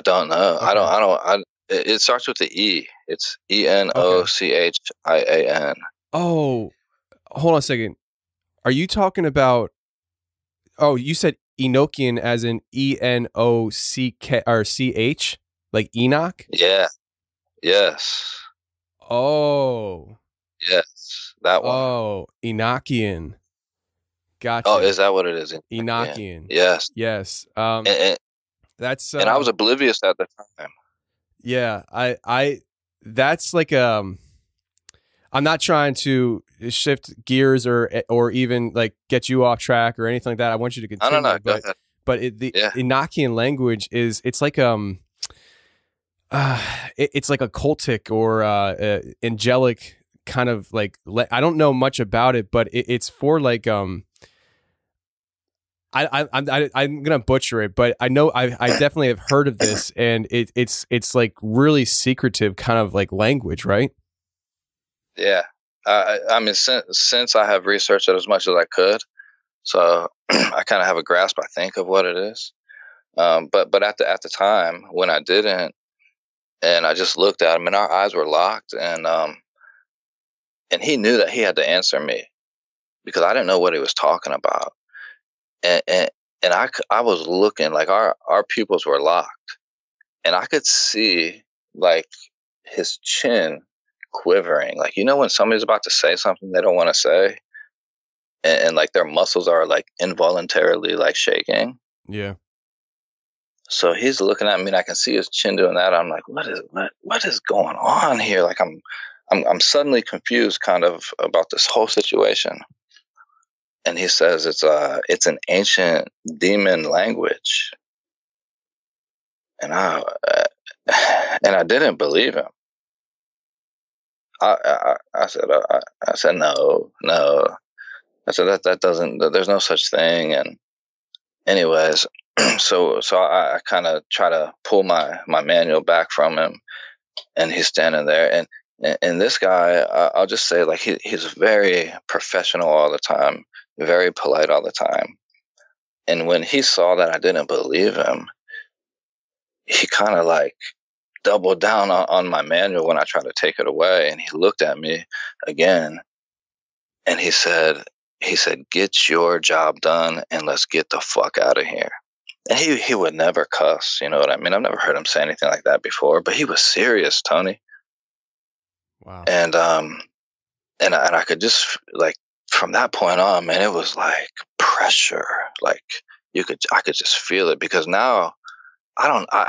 don't know. Okay. It starts with the E. It's Enochian. Oh, hold on a second. Are you talking about? Oh, you said Enochian as in ENOCK or CH, like Enoch? Yeah. Yes. Oh. Yes, that one. Oh, Enochian. Gotcha. Oh, is that what it is? Enochian. Yes. Yes. That's and I was oblivious at the time. Yeah, I that's like I'm not trying to shift gears or even like get you off track or anything like that. I want you to continue. No, go ahead. But the Enochian language it's like it's like a cultic or angelic kind of like I don't know much about it, but it's for like I'm gonna butcher it, but I know I definitely have heard of this, and it's like really secretive kind of like language, right? Yeah, I mean, since I have researched it as much as I could, so I kind of have a grasp, I think, of what it is. But at the time when I didn't, and I just looked at him, and our eyes were locked, and he knew that he had to answer me because I didn't know what he was talking about. And I was looking, like our pupils were locked, and I could see like his chin quivering, like when somebody's about to say something they don't want to say, and like their muscles are like involuntarily like shaking. Yeah. So he's looking at me, and I can see his chin doing that. I'm like, what is going on here? Like I'm suddenly confused, kind of, about this whole situation. And he says it's an ancient demon language, and I didn't believe him. I said no. I said that doesn't. There's no such thing. And anyways, so I kind of try to pull my manual back from him, and he's standing there, and this guy, I'll just say, like, he's very professional all the time. Very polite all the time. And when he saw that I didn't believe him, he kind of like doubled down on my manual when I tried to take it away. And he looked at me again, and he said, get your job done and let's get the fuck out of here. And he would never cuss, you know what I mean? I've never heard him say anything like that before, but he was serious, Tony. Wow. And I could just, like, from that point on, man, it was like pressure. Like I could just feel it, because now I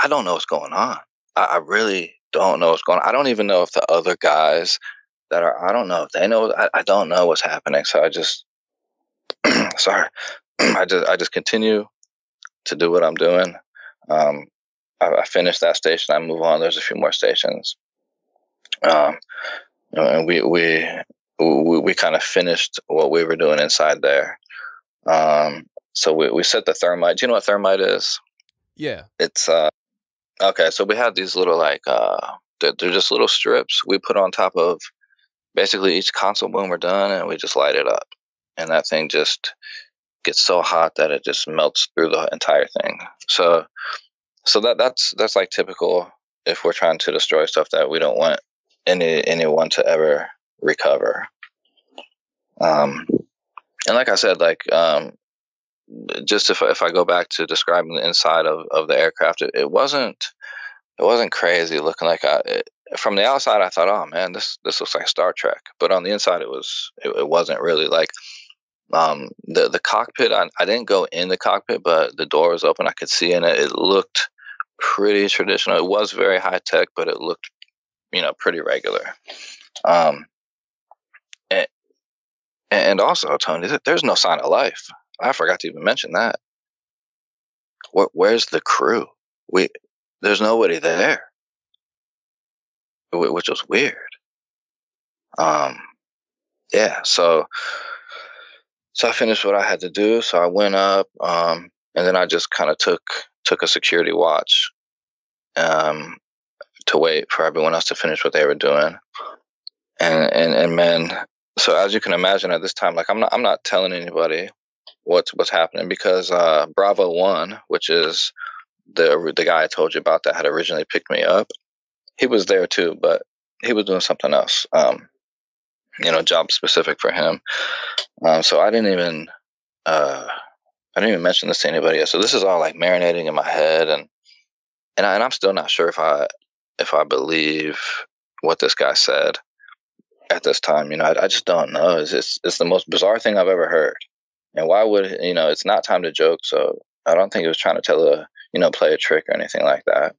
don't know what's going on. I really don't know what's going on. I don't even know if the other guys I don't know if they know. I don't know what's happening. So I just, sorry, I just continue to do what I'm doing. I finish that station. I move on. There's a few more stations. And we kind of finished what we were doing inside there. So we set the thermite. Do you know what thermite is? Yeah. It's okay. So we had these little, like, they're just little strips we put on top of basically each console when we're done, and we just light it up, and that thing just gets so hot that it just melts through the entire thing. So that's like typical if we're trying to destroy stuff that we don't want anyone to ever recover. And like I said, like, just if I go back to describing the inside of the aircraft, it wasn't crazy looking. Like, from the outside I thought, oh man, this looks like Star Trek, but on the inside it wasn't really. Like, the cockpit, I didn't go in the cockpit, but the door was open. I could see in it. It looked pretty traditional. It was very high tech, but it looked, pretty regular. And also, Tony, there's no sign of life. I forgot to even mention that. Where's the crew? There's nobody there, which was weird. Yeah, so I finished what I had to do. So I went up, and then I just kind of took a security watch, to wait for everyone else to finish what they were doing. And man, so as you can imagine at this time, like I'm not telling anybody what's happening, because Bravo 1, which is the guy I told you about that had originally picked me up, he was there too, but he was doing something else, job specific for him. So I didn't even mention this to anybody else. So this is all like marinating in my head, and I'm still not sure if I believe what this guy said at this time. I just don't know. It's the most bizarre thing I've ever heard. And why would, it's not time to joke. So I don't think he was trying to play a trick or anything like that.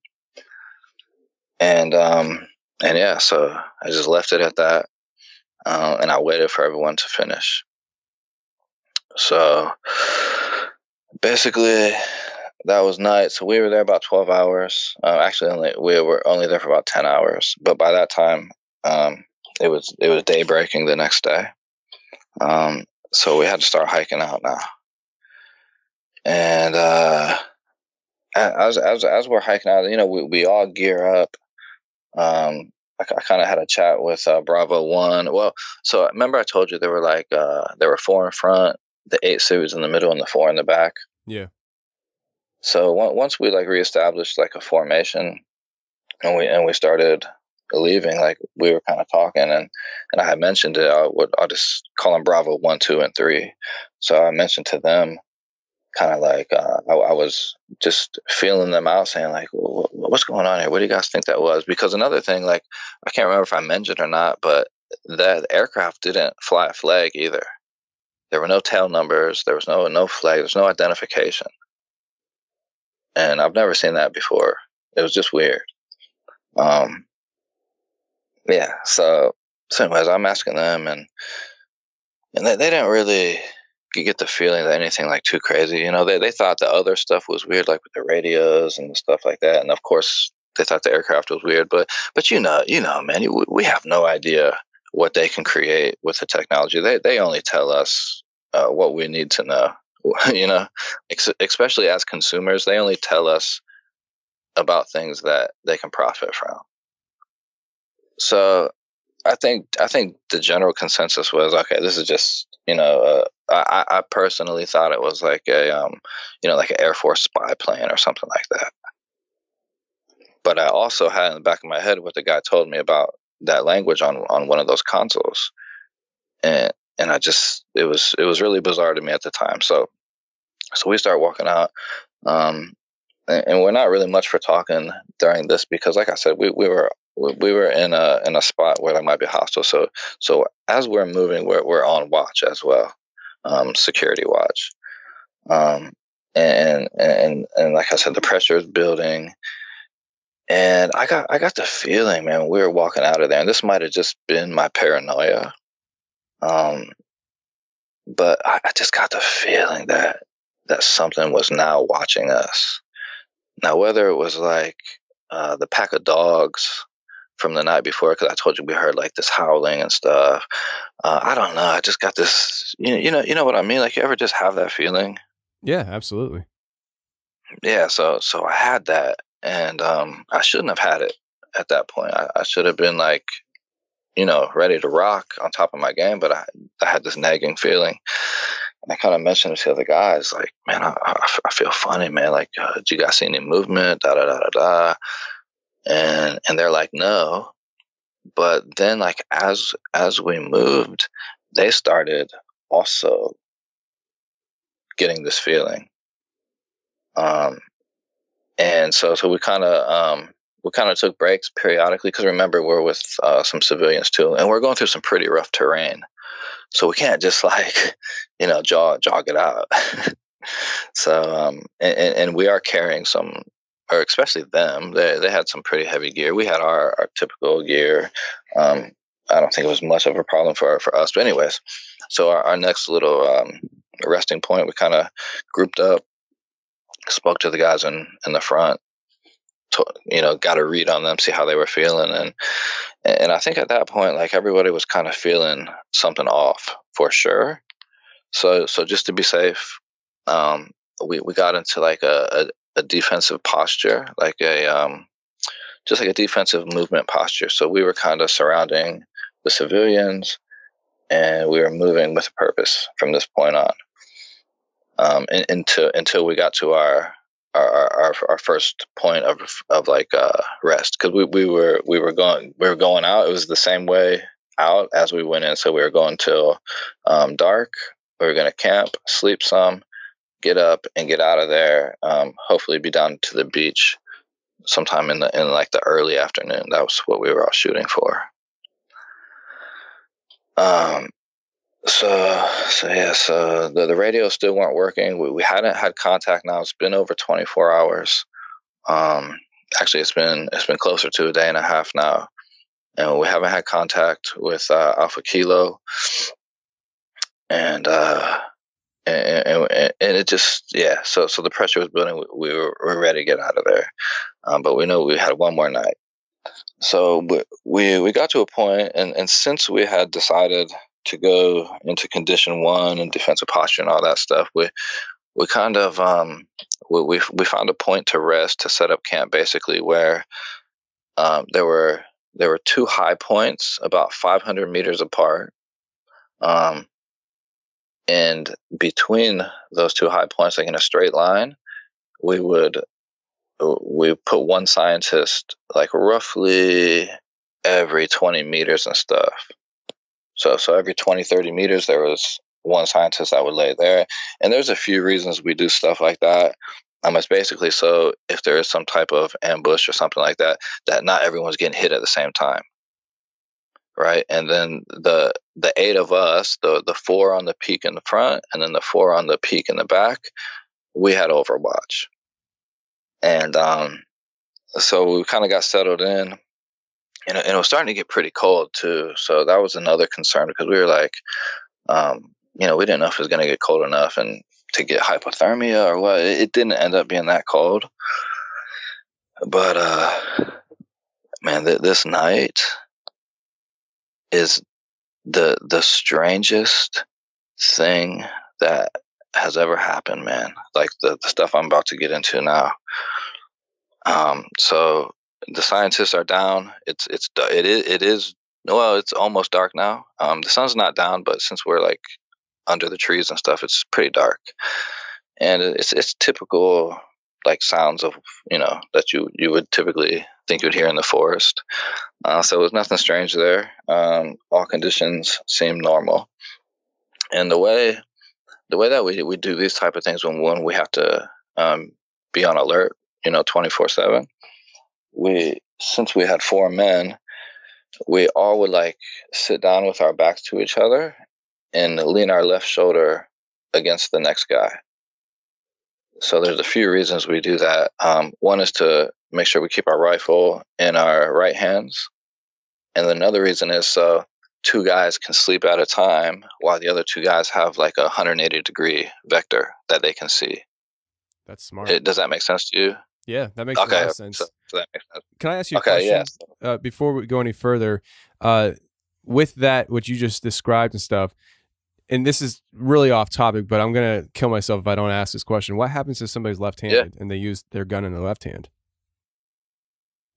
And yeah, so I just left it at that. And I waited for everyone to finish. So basically that was night. So we were there about 12 hours. Actually, we were only there for about 10 hours. But by that time, it was day breaking the next day. So we had to start hiking out now. And as we're hiking out, we all gear up. I kind of had a chat with Bravo 1. Well, so remember I told you there were 4 in front, the 8 series in the middle, and the 4 in the back. Yeah. So once we reestablished a formation, and we started leaving, we were kind of talking, and I had mentioned it. I'll just call them Bravo 1, 2, and 3. So I mentioned to them, kind of I was just feeling them out, saying what's going on here? What do you guys think that was? Because another thing, I can't remember if I mentioned or not, but that aircraft didn't fly a flag either. There were no tail numbers. There was no flag. There's no identification. And I've never seen that before. It was just weird. Yeah. So anyways, I'm asking them, and they didn't really get the feeling that anything too crazy. They thought the other stuff was weird, with the radios and stuff like that. And of course, they thought the aircraft was weird. But man, we have no idea what they can create with the technology. They only tell us what we need to know. Especially as consumers, they only tell us about things that they can profit from. So I think the general consensus was, okay, this is just, I personally thought it was like an Air Force spy plane or something like that. But I also had in the back of my head what the guy told me about that language on one of those consoles. And I just, it was really bizarre to me at the time. So we start walking out, and we're not really much for talking during this, because like I said, we were in a spot where there might be hostile. So as we're moving, we're on watch as well, security watch. And like I said, the pressure is building, and I got the feeling, man, we were walking out of there, and this might have just been my paranoia. But I just got the feeling that something was now watching us. Now, whether it was the pack of dogs from the night before, because I told you we heard this howling and stuff. I don't know. I just got this, you know what I mean? You ever just have that feeling? Yeah, absolutely. Yeah. So I had that, and I shouldn't have had it at that point. I should have been ready to rock on top of my game, but I had this nagging feeling. And I kind of mentioned it to the other guys, man, I feel funny, man. Did you guys see any movement? Da da da da da. And they're like, no. But then, as we moved, they started also getting this feeling. And so we kind of took breaks periodically, because remember, we're with some civilians too, and we're going through some pretty rough terrain. So we can't just jog it out. So and we are carrying some, or especially them, they had some pretty heavy gear. We had our typical gear, I don't think it was much of a problem for us. But anyways, so our next little resting point, we kind of grouped up, spoke to the guys in the front, got a read on them, see how they were feeling, and I think at that point, like, everybody was kind of feeling something off for sure. So just to be safe, we got into like a defensive posture, like just like a defensive movement posture. So we were kind of surrounding the civilians, and we were moving with a purpose from this point on, until we got to our first point of like rest, because we were going out. It was the same way out as we went in, so we were going till dark. We were going to camp, sleep some, get up and get out of there. Hopefully be down to the beach sometime in like the early afternoon. That was what we were all shooting for. So the radios still weren't working. We hadn't had contact now. It's been over 24 hours. Actually, it's been closer to a day and a half now, and we haven't had contact with Alpha Kilo. And it just, yeah. So the pressure was building. We were ready to get out of there, but we know we had one more night. So we got to a point, and since we had decided to go into condition 1 and defensive posture and all that stuff, we kind of we found a point to rest, to set up camp, basically, where there were 2 high points about 500 meters apart, and between those 2 high points, like in a straight line, we put one scientist like roughly every 20 meters and stuff. So every 20, 30 meters, there was one scientist that would lay there. And there's a few reasons we do stuff like that. It's basically so if there is some type of ambush or something like that, that not everyone's getting hit at the same time. Right. And then the 8 of us, the 4 on the peak in the front, and then the 4 on the peak in the back, we had Overwatch. And so we kind of got settled in, and it was starting to get pretty cold too. So that was another concern, because we were like, we didn't know if it was going to get cold enough and to get hypothermia or what. It didn't end up being that cold. But, man, this night is the strangest thing that has ever happened, man. Like the stuff I'm about to get into now. So the scientists are down. It is it's almost dark now. The sun's not down, but since we're like under the trees and stuff, it's pretty dark. And it's typical like sounds of, that you would typically think you'd hear in the forest. So it was nothing strange there. All conditions seem normal. And the way that we do these type of things, when we have to be on alert, 24/7, since we had 4 men, we all would like sit down with our backs to each other and lean our left shoulder against the next guy. So there's a few reasons we do that. One is to make sure we keep our rifle in our right hands. And another reason is so 2 guys can sleep at a time while the other 2 guys have like a 180-degree vector that they can see. That's smart. Does that make sense to you? Yeah, that makes a lot of sense. So that makes sense. Can I ask you a question? Yeah. Before we go any further, with that, what you just described and stuff, and this is really off topic, but I'm going to kill myself if I don't ask this question. What happens if somebody's left-handed and they use their gun in the left hand?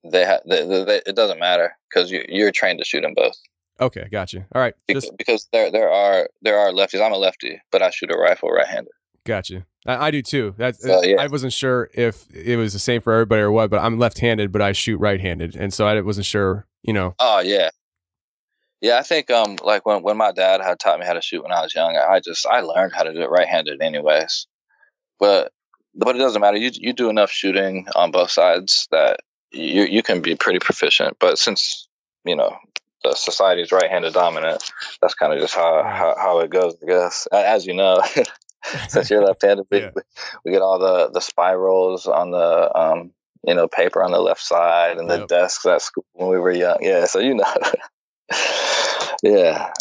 It doesn't matter, because you're trained to shoot them both. Okay, gotcha. All right. Because there are lefties. I'm a lefty, but I shoot a rifle right-handed. Gotcha. I do too. Yeah. I wasn't sure if it was the same for everybody or what, but I'm left-handed, but I shoot right-handed, and so I wasn't sure. Oh yeah, yeah. I think like when my dad had taught me how to shoot when I was young, I learned how to do it right-handed anyways. But it doesn't matter. You do enough shooting on both sides that you can be pretty proficient. But since the society is right-handed dominant, that's kind of just how it goes, I guess. As you know. Since you're left-handed, we get all the spirals on the paper on the left side, and the desks at school when we were young. Yeah, so Yeah.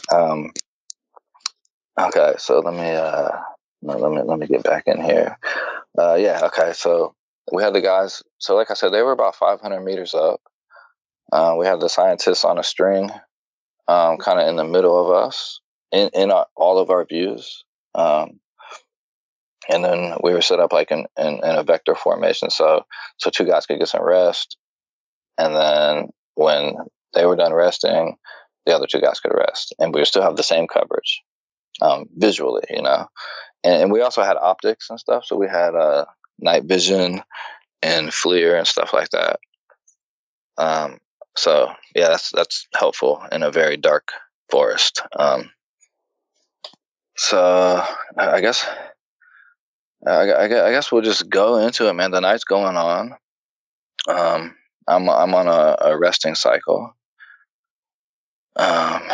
Okay, so let me get back in here. Yeah. Okay, so we had the guys. So like I said, they were about 500 meters up. We had the scientists on a string, kind of in the middle of us, in all of our views. And then we were set up like in a vector formation, so two guys could get some rest, and then when they were done resting, the other two guys could rest, and we would still have the same coverage, visually, and we also had optics and stuff, so we had night vision and FLIR and stuff like that. So yeah, that's helpful in a very dark forest. So I guess we'll just go into it, man. The night's going on. I'm on a resting cycle. And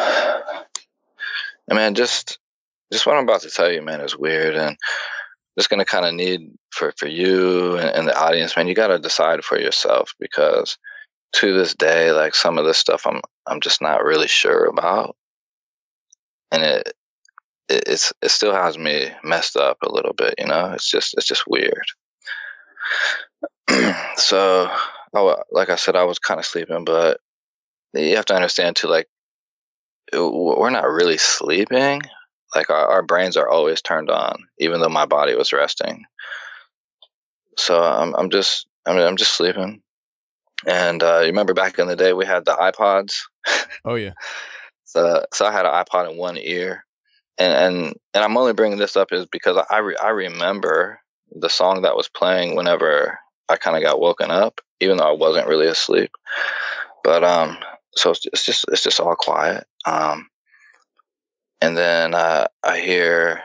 man, just what I'm about to tell you, man, is weird, and just gonna kind of need for you and the audience, man. You got to decide for yourself, because to this day, like, some of this stuff I'm just not really sure about, and it still has me messed up a little bit, It's just weird. So, like I said, I was kind of sleeping, but you have to understand too, like, we're not really sleeping. Like, our brains are always turned on, even though my body was resting. So I'm just sleeping. And you remember back in the day we had the iPods? Oh yeah. So I had an iPod in one ear. And I'm only bringing this up is because I remember the song that was playing whenever I kind of got woken up, even though I wasn't really asleep. But so it's just all quiet. And then I hear,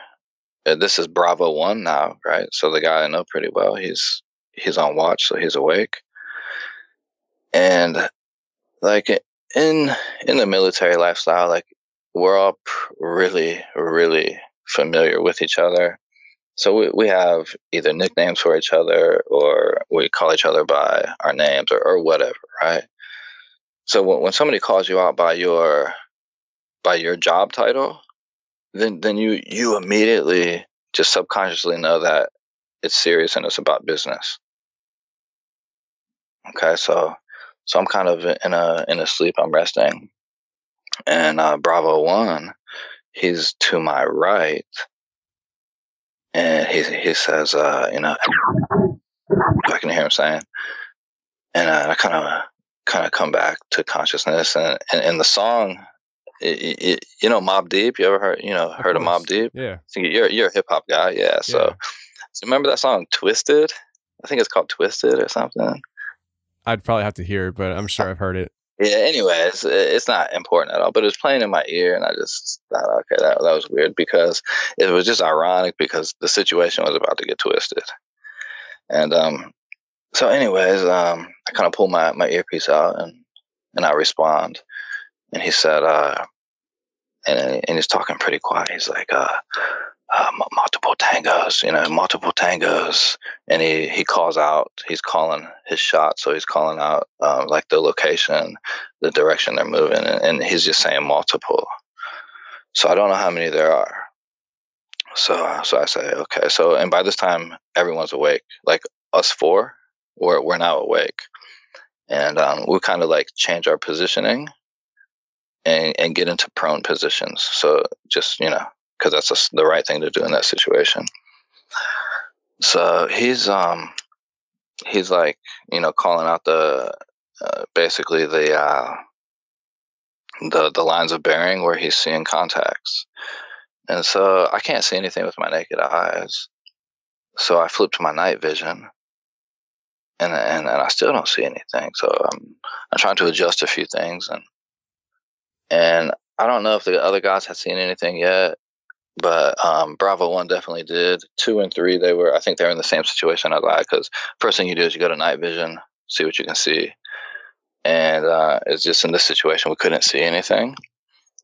this is Bravo 1 now, right? So the guy I know pretty well, he's on watch, so he's awake. And like in the military lifestyle, like, we're all really, really familiar with each other. So we have either nicknames for each other, or we call each other by our names, or whatever, right? So when somebody calls you out by your job title, then you immediately just subconsciously know that it's serious and it's about business. Okay, so I'm kind of in a sleep. I'm resting. And Bravo 1, he's to my right, and he says, I can hear him saying, and I kind of come back to consciousness, and in the song, Mobb Deep. You ever heard of Mobb Deep? Yeah. So you're a hip hop guy, yeah. So remember that song Twisted? I think it's called Twisted or something. I'd probably have to hear it, but I'm sure I've heard it. Yeah, anyways, it's not important at all, but it was playing in my ear, and I just thought, okay, that was weird, because it was just ironic, because the situation was about to get twisted. And so anyways, I kind of pull my earpiece out, and I respond, and he said, and he's talking pretty quiet. He's like, multiple tangos. And he calls out, he's calling his shot. So he's calling out, like, the location, the direction they're moving. And he's just saying multiple. So I don't know how many there are. So I say, okay. So, and by this time, everyone's awake. Like, us four, we're now awake. And we kind of like change our positioning and get into prone positions. So just, because that's the right thing to do in that situation. So he's like, calling out basically the lines of bearing where he's seeing contacts. And so I can't see anything with my naked eyes. So I flip to my night vision, and I still don't see anything. So I'm trying to adjust a few things, and I don't know if the other guys had seen anything yet, but Bravo 1 definitely did. 2 and 3, I think they're in the same situation as I, because first thing you do is you go to night vision, see what you can see. And it's just in this situation, we couldn't see anything.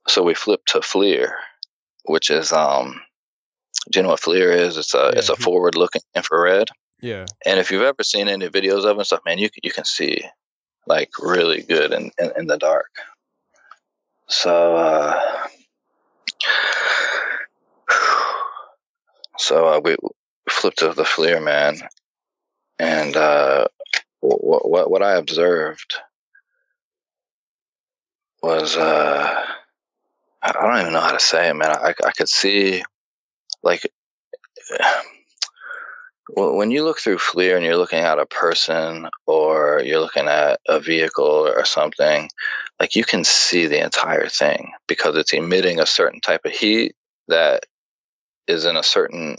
So we flipped to FLIR, which is, do you know what FLIR is? It's a forward-looking infrared. Yeah. And if you've ever seen any videos of it and stuff, man, you can see, like, really good in the dark. We flipped to the FLIR, man, and what I observed was I don't even know how to say it, man. I could see, like, when you look through FLIR and you're looking at a person or you're looking at a vehicle or something, like, you can see the entire thing because it's emitting a certain type of heat that is in a certain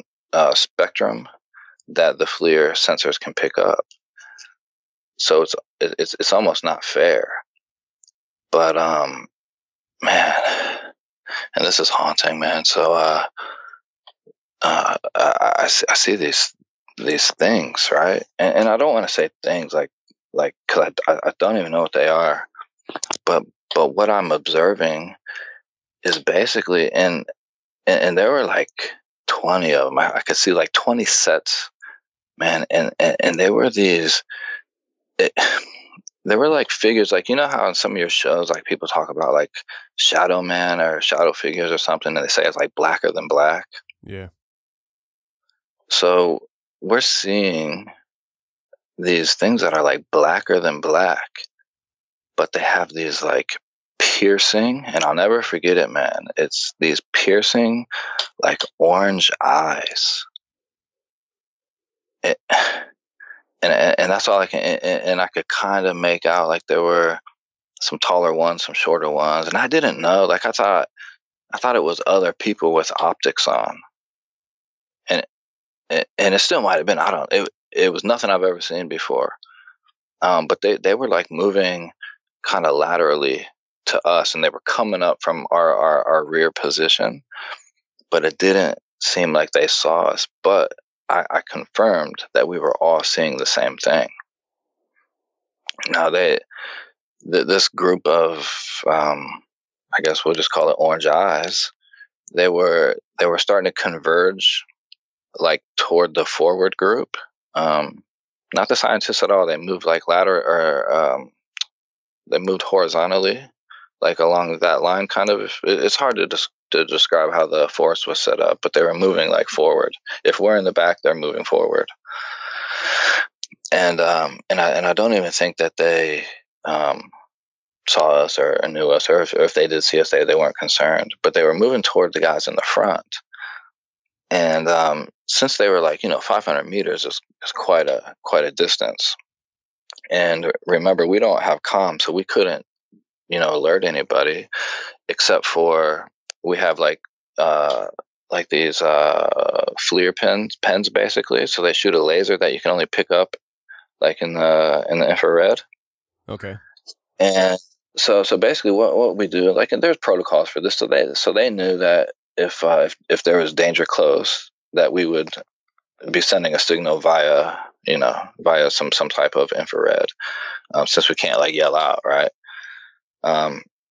spectrum that the FLIR sensors can pick up. So it's almost not fair. But man, and this is haunting, man. So I see these things, right? And I don't want to say things like because I don't even know what they are. But what I'm observing is basically, and there were like 20 of them. I could see like 20 sets, man, and they were these. They were like figures, like, you know how in some of your shows, like, people talk about like shadow man or shadow figures or something, and they say it's like blacker than black. Yeah. So we're seeing these things that are like blacker than black, but they have these like piercing, and I'll never forget it, man. It's these piercing, like, orange eyes. And that's all I can, and I could kind of make out, like, there were some taller ones, some shorter ones, and I didn't know. Like, I thought it was other people with optics on, and it still might have been. It was nothing I've ever seen before. But they were like moving kind of laterally to us, and they were coming up from our rear position, but it didn't seem like they saw us. But I confirmed that we were all seeing the same thing. Now this group of, I guess we'll just call it orange eyes, they were starting to converge, like, toward the forward group. Not the scientists at all. They moved like lateral, or they moved horizontally, like along that line. Kind of, it's hard to describe how the force was set up, but they were moving like forward. If we're in the back, they're moving forward. And I don't even think that they saw us or knew us, or if they did see us, they weren't concerned. But they were moving toward the guys in the front. And since they were like, 500 meters is quite a distance. And remember, we don't have comms, so we couldn't, alert anybody, except for we have like these FLIR pens basically. So they shoot a laser that you can only pick up like in the infrared. Okay. And so basically what we do, like, and there's protocols for this, so they knew that if there was danger close, that we would be sending a signal via some type of infrared, since we can't like yell out, right?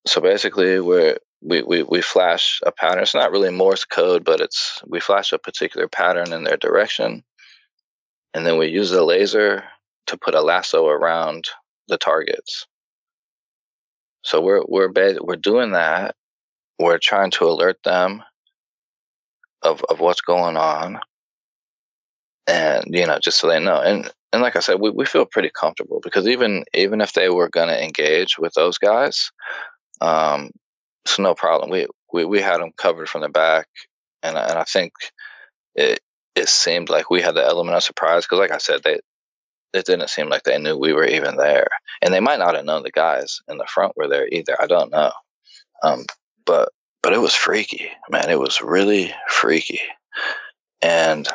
So basically we flash a pattern. It's not really Morse code, but we flash a particular pattern in their direction, and then we use the laser to put a lasso around the targets. So we're doing that. We're trying to alert them of what's going on, and just so they know. And like I said, we feel pretty comfortable, because even if they were going to engage with those guys, it's no problem. We had them covered from the back, and I think it seemed like we had the element of surprise, because, like I said, it didn't seem like they knew we were even there, and they might not have known the guys in the front were there either. I don't know, but it was freaky, man. It was really freaky, and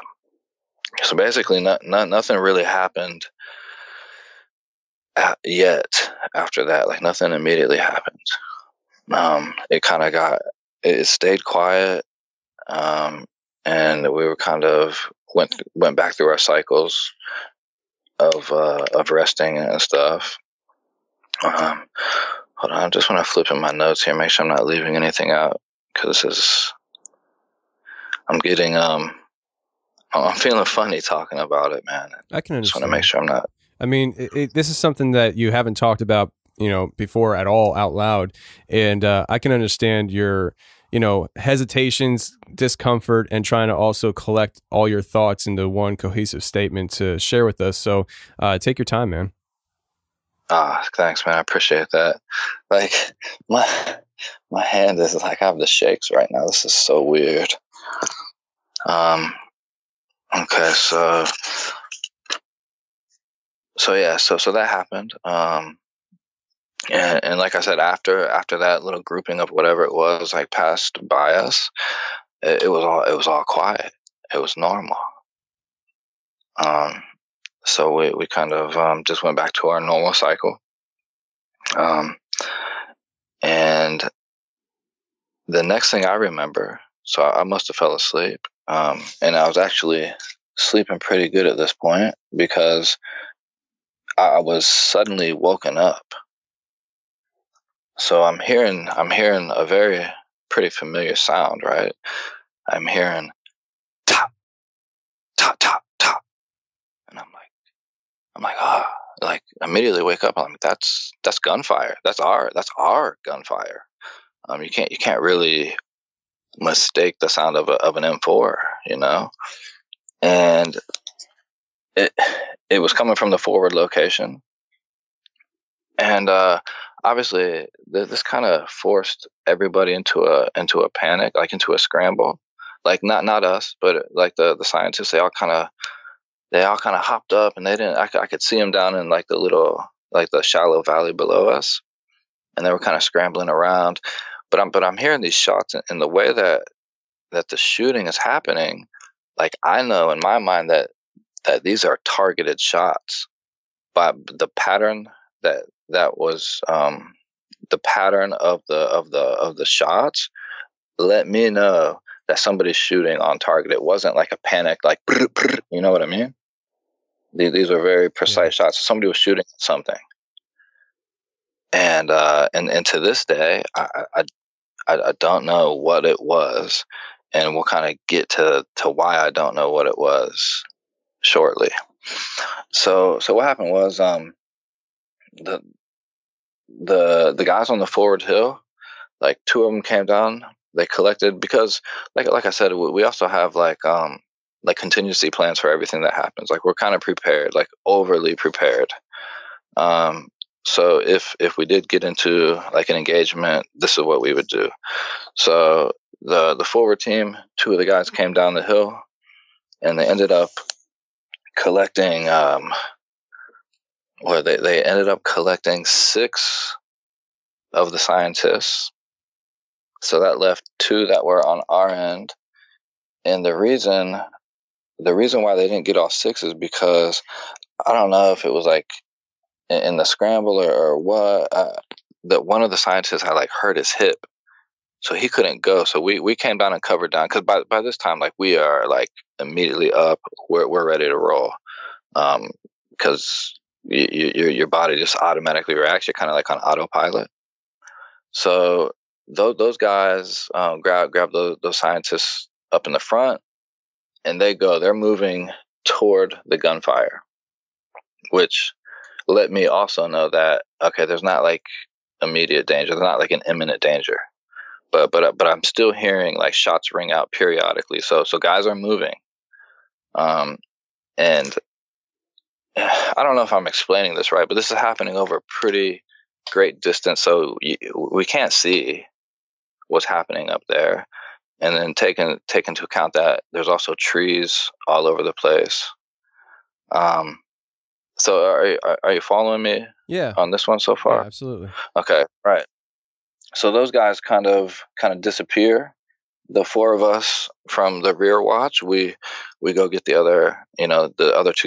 so basically, nothing really happened yet after that. Like, nothing immediately happened. It kind of it stayed quiet, and we were kind of went back through our cycles of resting and stuff. Hold on, I just want to flip in my notes here, make sure I'm not leaving anything out, because I'm getting I'm feeling funny talking about it, man. I can understand. Just want to make sure I'm not. I mean, this is something that you haven't talked about before at all out loud. And I can understand your, hesitations, discomfort, and trying to also collect all your thoughts into one cohesive statement to share with us. So take your time, man. Thanks, man. I appreciate that. Like my hand is like, I have the shakes right now. This is so weird. Okay, so that happened. And like I said, after that little grouping of whatever it was like passed by us, it was all quiet. It was normal. So we kind of just went back to our normal cycle. And the next thing I remember, so I must have fell asleep. And I was actually sleeping pretty good at this point because I was suddenly woken up. So I'm hearing a very pretty familiar sound, right? I'm hearing top, top, top, top, and I'm like, like immediately wake up. I'm like, that's gunfire. That's our gunfire. You can't really mistake the sound of an M4, and it was coming from the forward location, and obviously this kind of forced everybody into a panic, like into a scramble, like not us, but like the scientists, they all kind of hopped up, and I could see them down in like the shallow valley below us, and they were kind of scrambling around. But I'm hearing these shots, and the way that the shooting is happening, like I know in my mind that these are targeted shots, but the pattern that was the pattern of the shots let me know that somebody's shooting on target. It wasn't like a panic, like you know what I mean? These are very precise shots. Somebody was shooting at something, and to this day, I don't know what it was, and we'll kind of get to why I don't know what it was shortly. So what happened was the guys on the forward hill, like two of them came down. They collected, because like I said, we also have like contingency plans for everything that happens. Like we're kind of prepared, like overly prepared. So if we did get into like an engagement, this is what we would do. So the forward team, two of the guys came down the hill, and they ended up collecting they ended up collecting 6 of the scientists. So that left 2 that were on our end. And the reason why they didn't get all 6 is because I don't know if it was like in the scramble or what, that one of the scientists had like hurt his hip, so he couldn't go. So we came down and covered down, because by this time, like, we are like immediately up. We're ready to roll, because your body just automatically reacts. You're kind of like on autopilot. So those guys grab those scientists up in the front, and they're moving toward the gunfire, which let me also know that, okay, there's not like immediate danger. There's not like an imminent danger, but I'm still hearing like shots ring out periodically. So guys are moving, and I don't know if I'm explaining this right, but this is happening over a pretty great distance, so we can't see what's happening up there. And then take into account that there's also trees all over the place. So are you following me? Yeah. On this one so far? Yeah, absolutely. Okay, right. So those guys kind of disappear. The 4 of us from the rear watch, we go get the other 2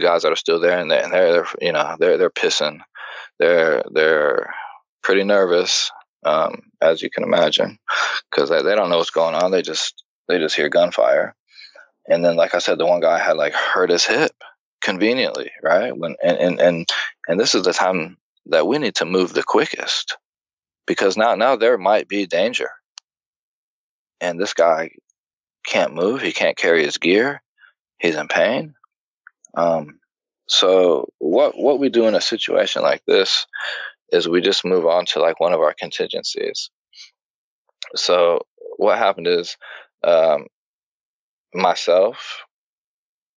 guys that are still there, and they're pissing. They're pretty nervous, as you can imagine, because they don't know what's going on. They just hear gunfire. And then, like I said, the one guy had like hurt his hip conveniently, right? And this is the time that we need to move the quickest, because now there might be danger, and this guy can't move. He can't carry his gear. He's in pain. So what we do in a situation like this is we just move on to like one of our contingencies. So what happened is myself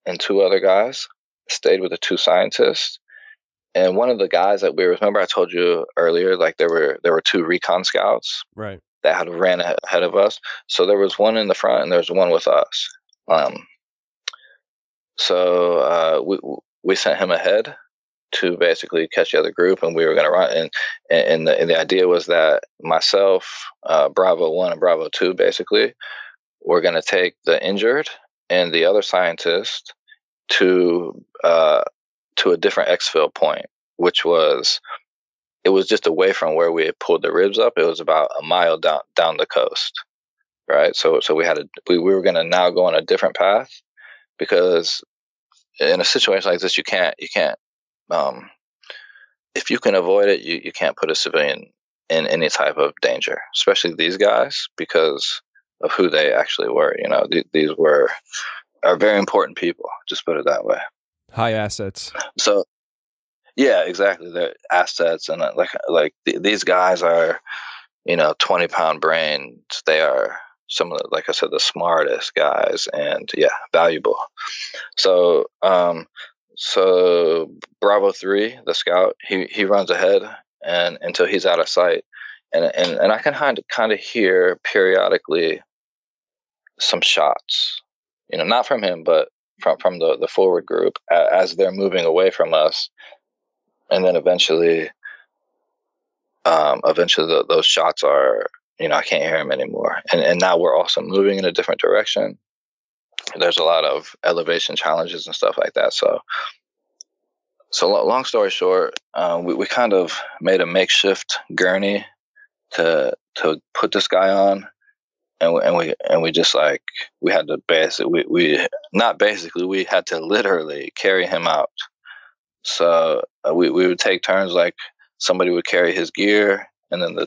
and two other guys stayed with the two scientists. And one of the guys that remember I told you earlier, like there were two recon scouts, right, that had ran ahead of us. So there was one in the front and there was one with us. So we sent him ahead to basically catch the other group, and we were going to run. And the idea was that myself, Bravo 1 and Bravo 2, basically, were going to take the injured and the other scientist to a different exfil point, which was just away from where we had pulled the ribs up. It was about a mile down the coast, right? So we were going to now go on a different path, because in a situation like this, you can't if you can avoid it, you can't put a civilian in any type of danger, especially these guys, because of who they actually were. You know, these are very important people, just put it that way. High assets. So yeah, exactly. They're assets, and these guys are, 20-pound brains. They are some of the, like I said, the smartest guys, and valuable. So Bravo 3, the scout, he runs ahead and until he's out of sight, and I can kind of hear periodically some shots, not from him, but from the forward group as they're moving away from us. And then eventually those shots are, I can't hear him anymore. And now we're also moving in a different direction. There's a lot of elevation challenges and stuff like that. So long story short, we kind of made a makeshift gurney to put this guy on. And we just we had to we had to literally carry him out. So we would take turns, like somebody would carry his gear, and then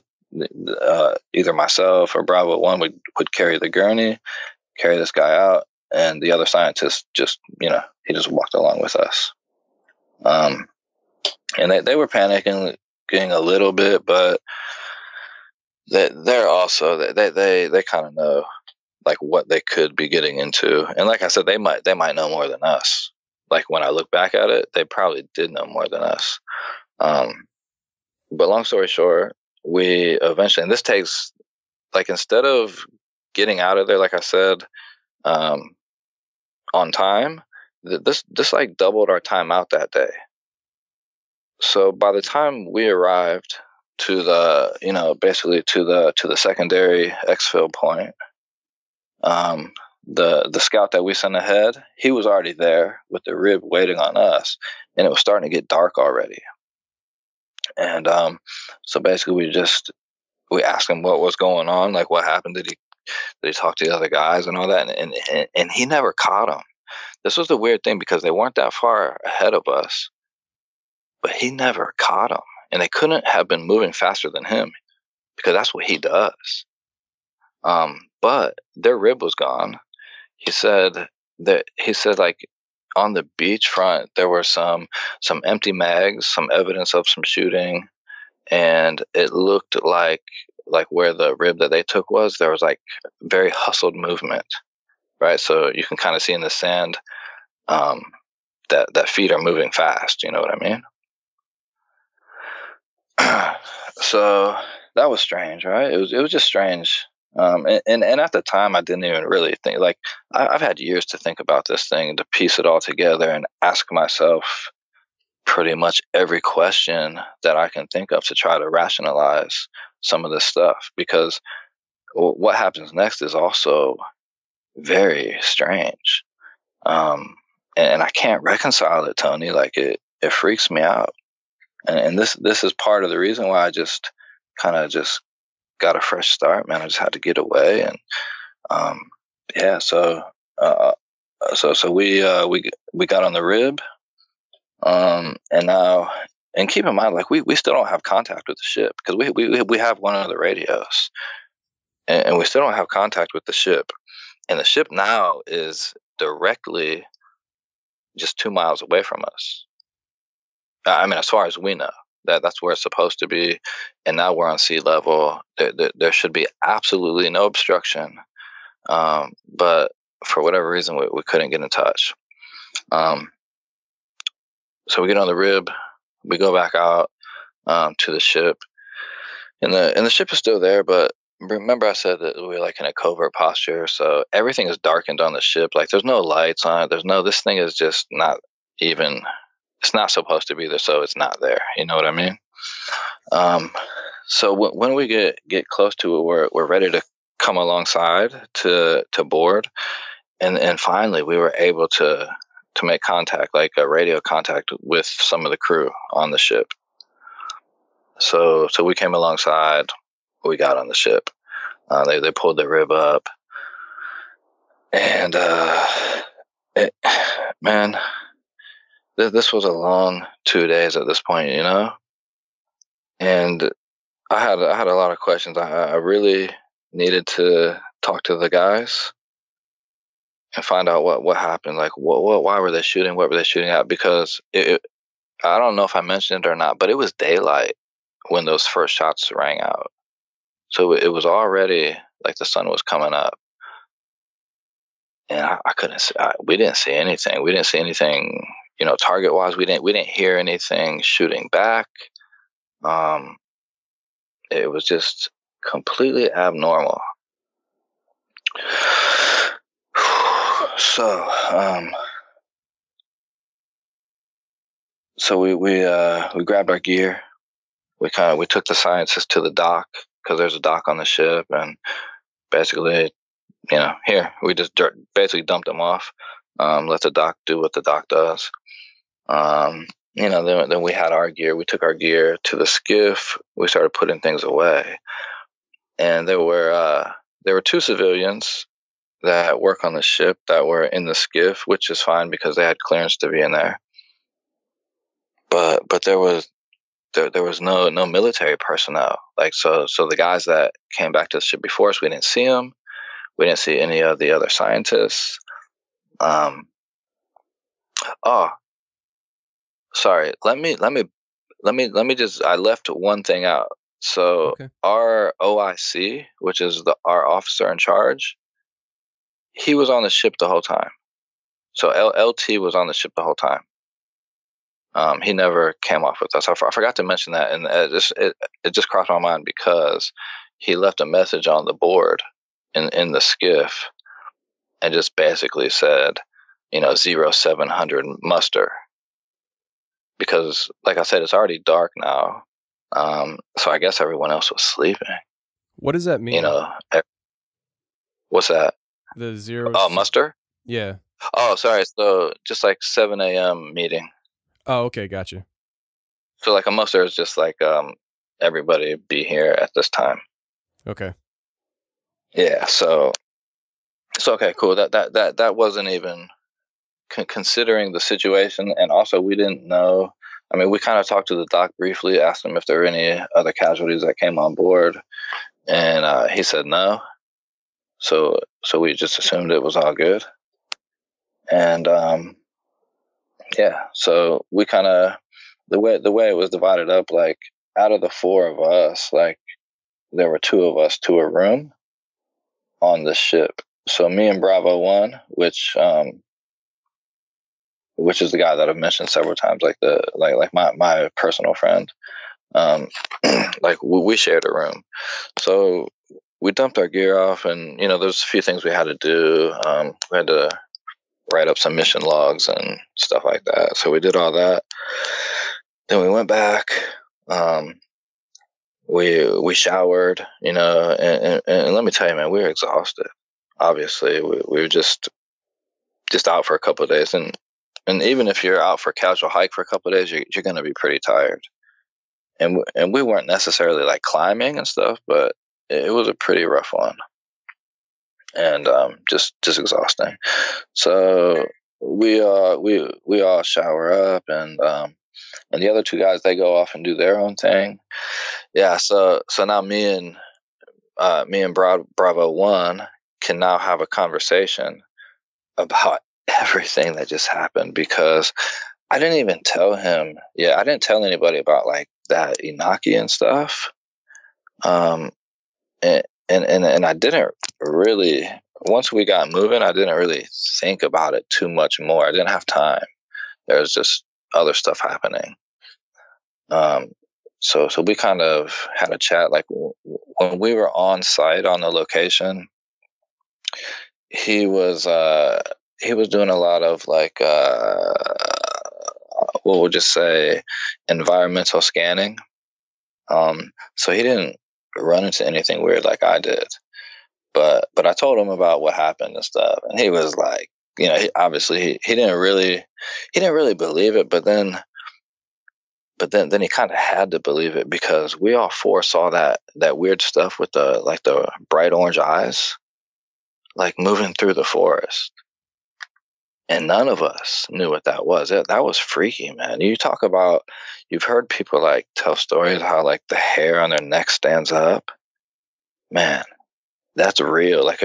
either myself or Bravo 1 would carry the gurney, carry this guy out, and the other scientist just, he just walked along with us. And they were panicking a little bit, but they're also they kind of know like what they could be getting into, and like I said, they might know more than us. Like when I look back at it, they probably did know more than us. But long story short, we eventually, and this takes, like, instead of getting out of there, like I said, on time, this like doubled our time out that day. So by the time we arrived to the, basically to the secondary exfil point, the scout that we sent ahead, he was already there with the rib waiting on us, and it was starting to get dark already. And so basically we asked him what was going on, like what happened. Did he talk to the other guys and all that? And he never caught them. This was the weird thing, because they weren't that far ahead of us, but he never caught them, and they couldn't have been moving faster than him, because that's what he does. But their rib was gone. He said like on the beach front there were some empty mags, some evidence of some shooting, and it looked like where the rib that they took was, there was like very hustled movement, right? So you can kind of see in the sand that feet are moving fast. You know what I mean? So that was strange, right? It was just strange. And at the time, I didn't even really think, like, I've had years to think about this thing, to piece it all together and ask myself pretty much every question that I can think of to try to rationalize some of this stuff, because what happens next is also very strange. And I can't reconcile it, Tony. Like it freaks me out. And this is part of the reason why I just kind of just got a fresh start, man. I just had to get away, and so we got on the rib, and now, and keep in mind, like we still don't have contact with the ship, because we have one of the radios, and we still don't have contact with the ship, and the ship now is directly just 2 miles away from us. I mean, as far as we know, That's where it's supposed to be, and now we're on sea level. There should be absolutely no obstruction, but for whatever reason, we couldn't get in touch. So we get on the rib, we go back out to the ship, and the ship is still there, but remember I said that we were like in a covert posture, so everything is darkened on the ship. Like there's no lights on it. This thing is just not even, it's not supposed to be there, so it's not there. You know what I mean? So when we get close to it, we're ready to come alongside to board, and finally we were able to make contact, like a radio contact with some of the crew on the ship. So we came alongside, we got on the ship. They pulled the rib up, and man, this was a long 2 days at this point, you know. And I had a lot of questions. I really needed to talk to the guys and find out what happened. Like, why were they shooting? What were they shooting at? Because I don't know if I mentioned it or not, but it was daylight when those first shots rang out. So it was already like the sun was coming up, and I couldn't see. We didn't see anything. We didn't see anything, you know, target wise. We didn't hear anything shooting back. It was just completely abnormal. So we grabbed our gear. We took the scientists to the dock, because there's a dock on the ship, and basically, you know, we just basically dumped them off. Let the dock do what the dock does. You know, then we had our gear. We took our gear to the skiff. We started putting things away, and there were 2 civilians that work on the ship that were in the skiff, which is fine because they had clearance to be in there. But there was no military personnel. Like so the guys that came back to the ship before us, we didn't see them. We didn't see any of the other scientists. Sorry. Let me just. I left one thing out. So okay. Our OIC, which is our officer in charge, he was on the ship the whole time. So LT was on the ship the whole time. He never came off with us. I forgot to mention that, and it just crossed my mind because he left a message on the board in the skiff, and just basically said, you know, 0700 muster. Because, like I said, it's already dark now. So I guess everyone else was sleeping. What does that mean? You know, what's that? The 0. Oh, muster? Yeah. Oh, sorry. So just like 7 a.m. meeting. Oh, okay. Gotcha. So like a muster is just like everybody be here at this time. Okay. Yeah. So okay, cool. That wasn't even considering the situation, and also we didn't know. I mean, we kind of talked to the doc briefly, asked him if there were any other casualties that came on board, and he said no. So we just assumed it was all good, and yeah. So we kind of the way it was divided up, like out of the 4 of us, like there were 2 of us to a room on the ship. So me and Bravo 1, which is the guy that I've mentioned several times, like my personal friend. Like we shared a room. So we dumped our gear off, and you know, there's a few things we had to do. We had to write up some mission logs and stuff like that. So we did all that. Then we went back. We showered, you know, and let me tell you, man, we were exhausted. Obviously, we were just out for a couple of days, and even if you're out for a casual hike for a couple of days, you're going to be pretty tired. And we weren't necessarily like climbing and stuff, but it was a pretty rough one, and just exhausting. So we all shower up, and the other 2 guys, they go off and do their own thing. Yeah. So now me and Bravo 1 can now have a conversation about everything that just happened, because I didn't even tell him. Yeah, I didn't tell anybody about like that Enochian stuff. And I didn't really. Once we got moving, I didn't really think about it too much more. I didn't have time. There was just other stuff happening. So we kind of had a chat. Like when we were on site on the location, he was doing a lot of like what would you say, environmental scanning. So he didn't run into anything weird like I did. But I told him about what happened and stuff, and he was like, you know, he didn't really believe it, but then he kind of had to believe it because we all four saw that weird stuff with the bright orange eyes, like moving through the forest, and none of us knew what that was. That was freaky, man. You've heard people like tell stories how like the hair on their neck stands up, man. That's real. Like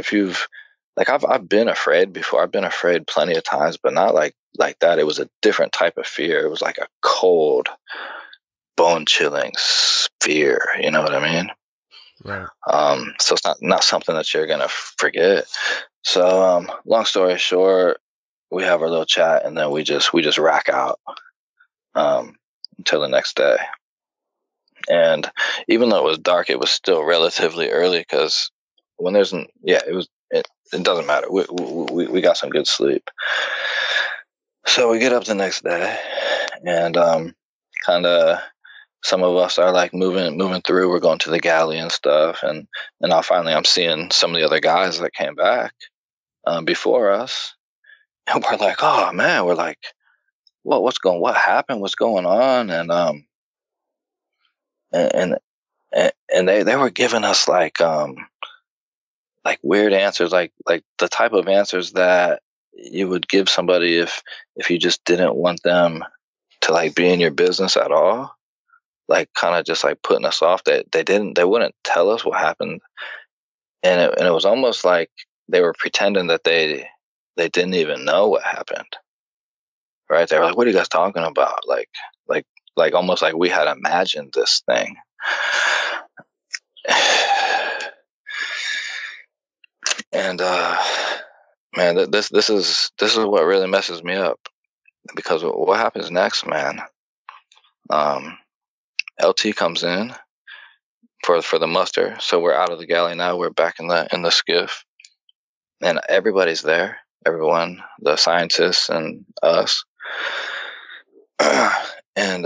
I've been afraid before. I've been afraid plenty of times, but not like that. It was a different type of fear. It was like a cold, bone-chilling fear. You know what I mean? Right. So it's not something that you're gonna forget. So, long story short, we have our little chat, and then we just rack out until the next day. And even though it was dark, it was still relatively early because when there's it doesn't matter. We got some good sleep. So we get up the next day, and kind of some of us are like moving through. We're going to the galley and stuff, and now finally I'm seeing some of the other guys that came back before us, and we're like, oh man, we're like, what happened? What's going on? And they were giving us like weird answers, like the type of answers that you would give somebody if you just didn't want them to like be in your business at all, like kind of just like putting us off. They wouldn't tell us what happened, and it was almost like they were pretending that they didn't even know what happened. Right? They were like, "What are you guys talking about?" Like almost like we had imagined this thing. And man, this is what really messes me up, because what happens next, man? LT comes in for the muster, so we're out of the galley now. We're back in the skiff, and everybody's there. Everyone, the scientists and us, and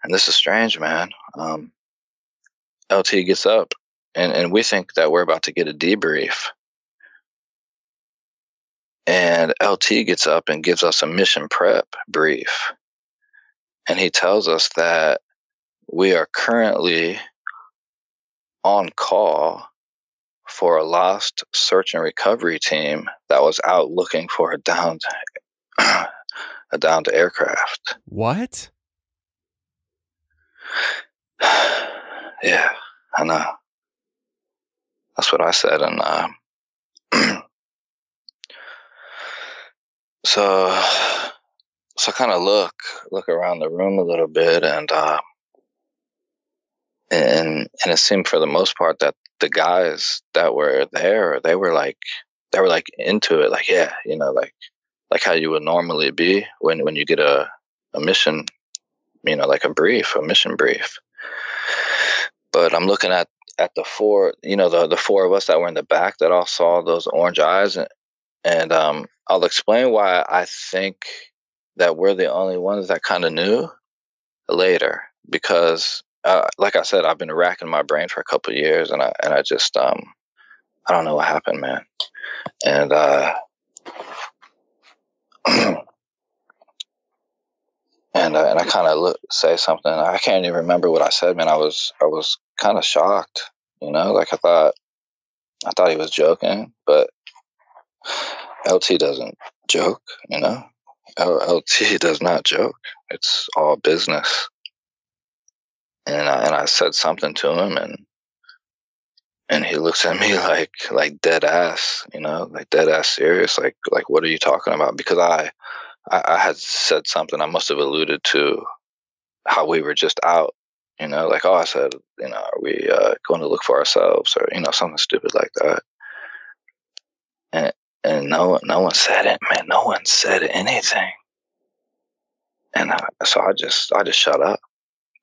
this is strange, man. LT gets up, and we think that we're about to get a debrief. And LT gets up and gives us a mission prep brief. And he tells us that we are currently on call for a lost search and recovery team that was out looking for a downed aircraft. What? Yeah, I know. That's what I said. And so kind of look around the room a little bit, and it seemed for the most part that the guys that were there, they were like into it, like, yeah, you know, like how you would normally be when you get a mission, you know, like a mission brief. But I'm looking at the four, you know, the four of us that were in the back that all saw those orange eyes, and I'll explain why I think that we're the only ones that kind of knew later, because like I said, I've been racking my brain for a couple of years, and I just I don't know what happened, man. And and I kind of say something. I can't even remember what I said, man. I was kind of shocked, you know, like I thought he was joking, but LT doesn't joke, you know. LT does not joke. It's all business. And I said something to him, and he looks at me like dead ass, you know, like dead ass serious, like what are you talking about? Because I had said something. I must have alluded to how we were just out, like, oh, I said, are we going to look for ourselves, or something stupid like that. And no one said it, man. No one said anything. And so I just shut up,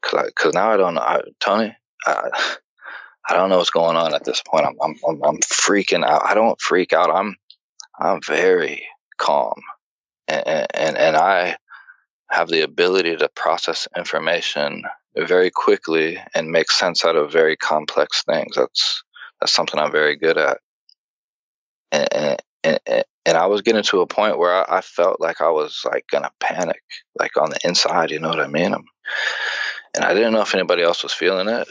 cause now I don't know, Tony. I don't know what's going on at this point. I'm freaking out. I don't freak out. I'm very calm, and I have the ability to process information very quickly and make sense out of very complex things. That's something I'm very good at. And I was getting to a point where I felt like I was like gonna panic, like on the inside. You know what I mean? And I didn't know if anybody else was feeling it.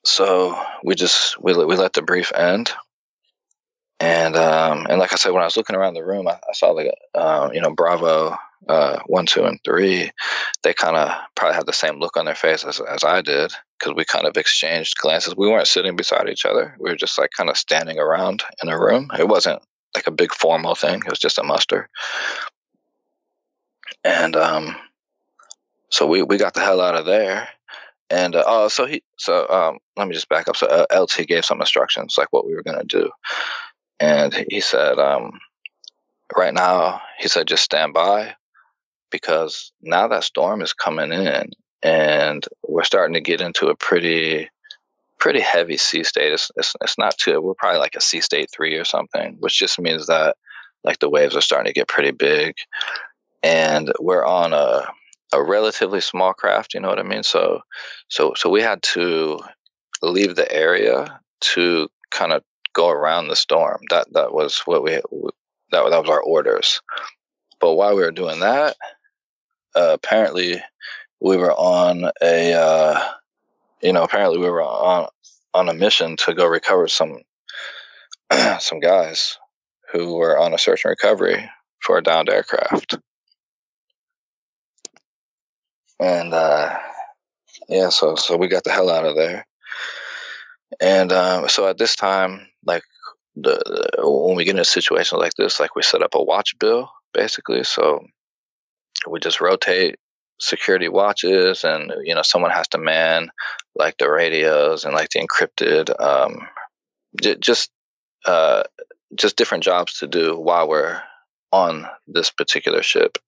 So we let the brief end. And like I said, when I was looking around the room, I saw like Bravo 1, 2, and 3. They kind of probably had the same look on their face as I did, because we kind of exchanged glances. We weren't sitting beside each other. We were just like kind of standing around in a room. It wasn't like a big formal thing. It was just a muster. And so we got the hell out of there. And let me just back up. So LT gave some instructions, like what we were gonna do. And he said, right now, he said, just stand by, because now that storm is coming in and we're starting to get into a pretty heavy sea state. It's not too, we're probably like a sea state 3 or something, which just means that like the waves are starting to get pretty big, and we're on a relatively small craft. You know what I mean? So we had to leave the area to kind of go around the storm. That was what that was our orders. But while we were doing that, apparently we were on a mission to go recover some guys who were on a search and recovery for a downed aircraft. And so we got the hell out of there. And so at this time, like when we get in a situation like this, like we set up a watch bill basically. So we just rotate security watches, and someone has to man like the radios and like the encrypted, just different jobs to do while we're on this particular ship.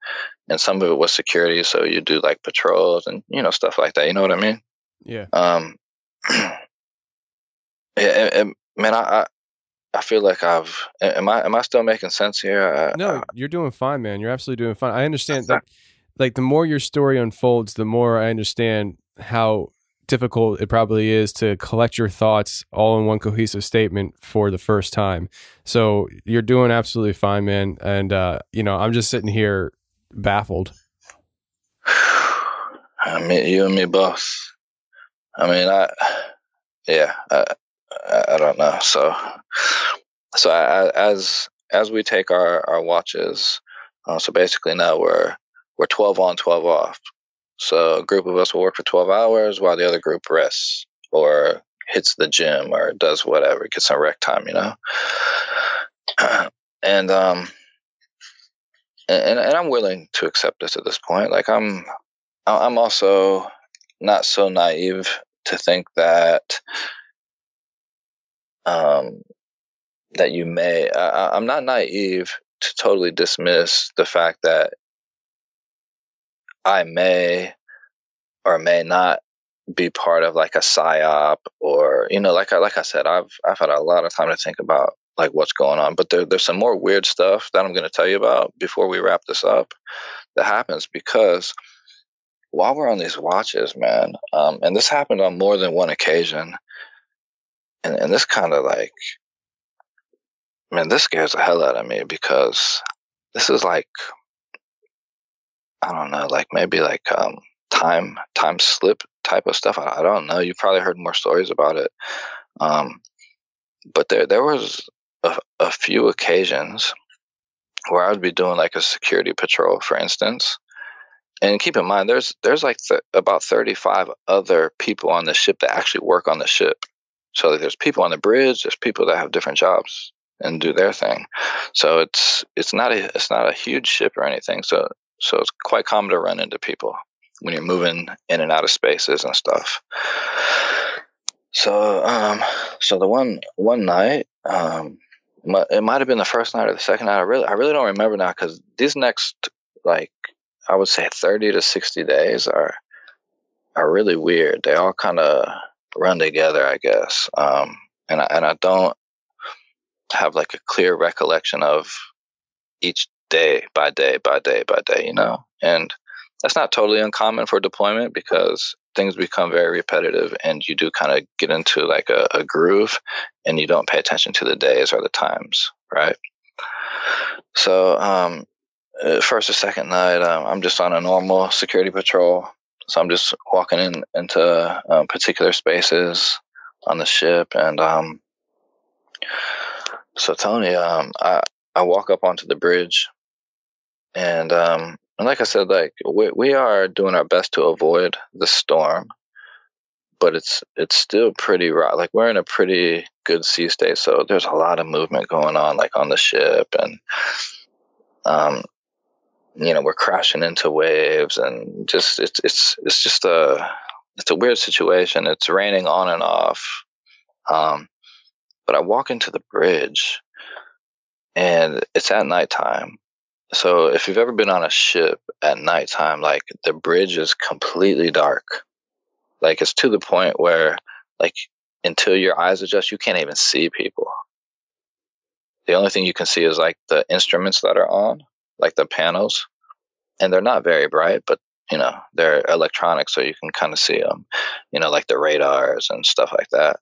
And some of it was security, so you do like patrols and stuff like that. You know what I mean? Yeah. Man, I feel like am I still making sense here? No, you're doing fine, man. You're absolutely doing fine. I understand that. Like, the more your story unfolds, the more I understand how difficult it probably is to collect your thoughts all in one cohesive statement for the first time. So you're doing absolutely fine, man. And I'm just sitting here baffled. I mean, you and me both. I mean, I don't know. So as we take our watches, so basically now we're 12 on, 12 off. So a group of us will work for 12 hours while the other group rests or hits the gym or does whatever, gets some rec time, And I'm willing to accept this at this point. Like I'm also not so naive to think that that you may. I'm not naive to totally dismiss the fact that I may or may not be part of like a psyop, or like I said, I've had a lot of time to think about like what's going on. But there's some more weird stuff that I'm going to tell you about before we wrap this up that happens, because while we're on these watches, man, and this happened on more than one occasion, and this kind of like, man, this scares the hell out of me, because this is like, I don't know, like maybe like time slip type of stuff. I don't know. You've probably heard more stories about it. But there was a few occasions where I would be doing like a security patrol, for instance. And keep in mind, there's like about 35 other people on the ship that actually work on the ship. So there's people on the bridge, there's people that have different jobs and do their thing. So it's not a huge ship or anything. So it's quite common to run into people when you're moving in and out of spaces and stuff. So the one night, it might have been the first night or the second night. I really don't remember now, because these next, like, I would say 30 to 60 days are really weird. They all kind of run together, I guess. And I don't have like a clear recollection of each day by day by day by day, and that's not totally uncommon for deployment, because things become very repetitive and you do kind of get into like a groove, and you don't pay attention to the days or the times, right? So first or second night, I'm just on a normal security patrol. So I'm just walking into particular spaces on the ship, and so Tony, I walk up onto the bridge, and like I said, like we are doing our best to avoid the storm, but it's still pretty rough. Like, we're in a pretty good sea state, so there's a lot of movement going on, like on the ship, and we're crashing into waves, and just it's just a weird situation. It's raining on and off, but I walk into the bridge, and it's at nighttime. So if you've ever been on a ship at nighttime, like, the bridge is completely dark. Like, it's to the point where, like, until your eyes adjust, you can't even see people. The only thing you can see is like the instruments that are on, like the panels, and they're not very bright, but they're electronic, so you can kind of see them, like the radars and stuff like that.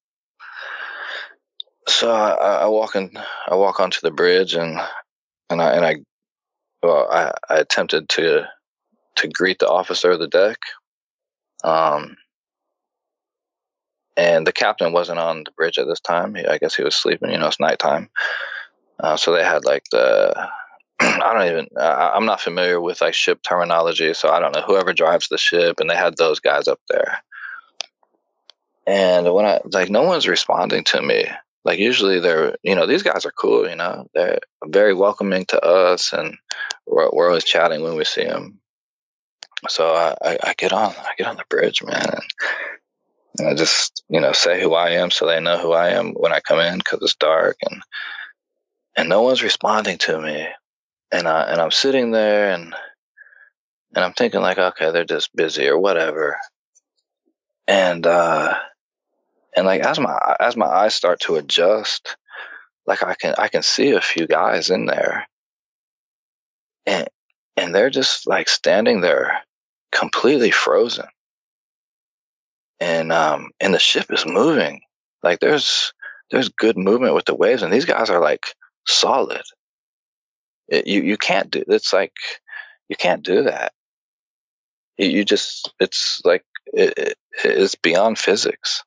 So I walk onto the bridge, and I attempted to greet the officer of the deck, and the captain wasn't on the bridge at this time. I guess he was sleeping. It's nighttime, so they had like I'm not familiar with like ship terminology, so I don't know, whoever drives the ship, and they had those guys up there. And when no one's responding to me. Like, usually they're, these guys are cool, they're very welcoming to us, and we're always chatting when we see them. So I get on the bridge, man, and I just, say who I am, so they know who I am when I come in, because it's dark, and no one's responding to me, and I'm sitting there, and I'm thinking like, okay, they're just busy or whatever, and like, as my eyes start to adjust, like, I can see a few guys in there, and they're just like standing there completely frozen, and the ship is moving. Like, there's good movement with the waves, and these guys are like solid. You can't do, it's like, you can't do that. You just, it's like, it's beyond physics.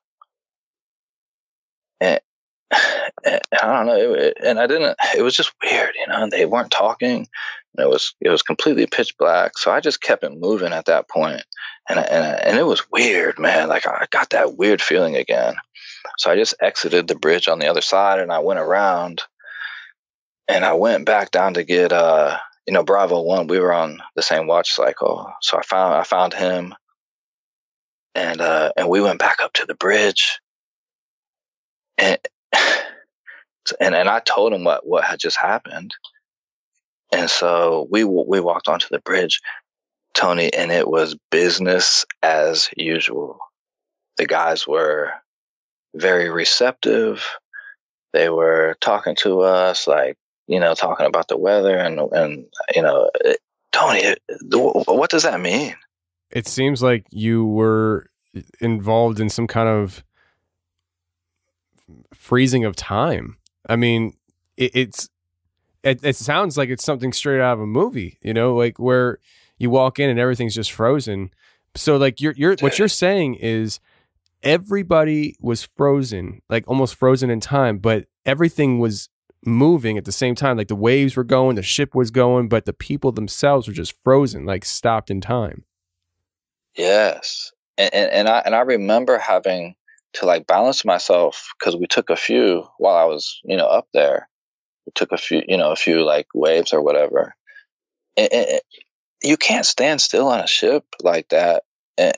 And I don't know, it was just weird, they weren't talking, and it was completely pitch black, so I just kept it moving at that point, and it was weird, man. Like, I got that weird feeling again, so I just exited the bridge on the other side, and I went around, and I went back down to get Bravo 1. We were on the same watch cycle, so I found him, and we went back up to the bridge. And I told him what had just happened, and so we walked onto the bridge, Tony, and it was business as usual. The guys were very receptive. They were talking to us, like, talking about the weather, and Tony, what does that mean? It seems like you were involved in some kind of freezing of time. I mean, it sounds like it's something straight out of a movie, like where you walk in and everything's just frozen. So like what you're saying is everybody was frozen, like almost frozen in time, but everything was moving at the same time. Like, the waves were going, the ship was going, but the people themselves were just frozen, like stopped in time. Yes. And I remember having to like balance myself, because we took a few while I was, up there, took a few like waves or whatever. And you can't stand still on a ship like that. And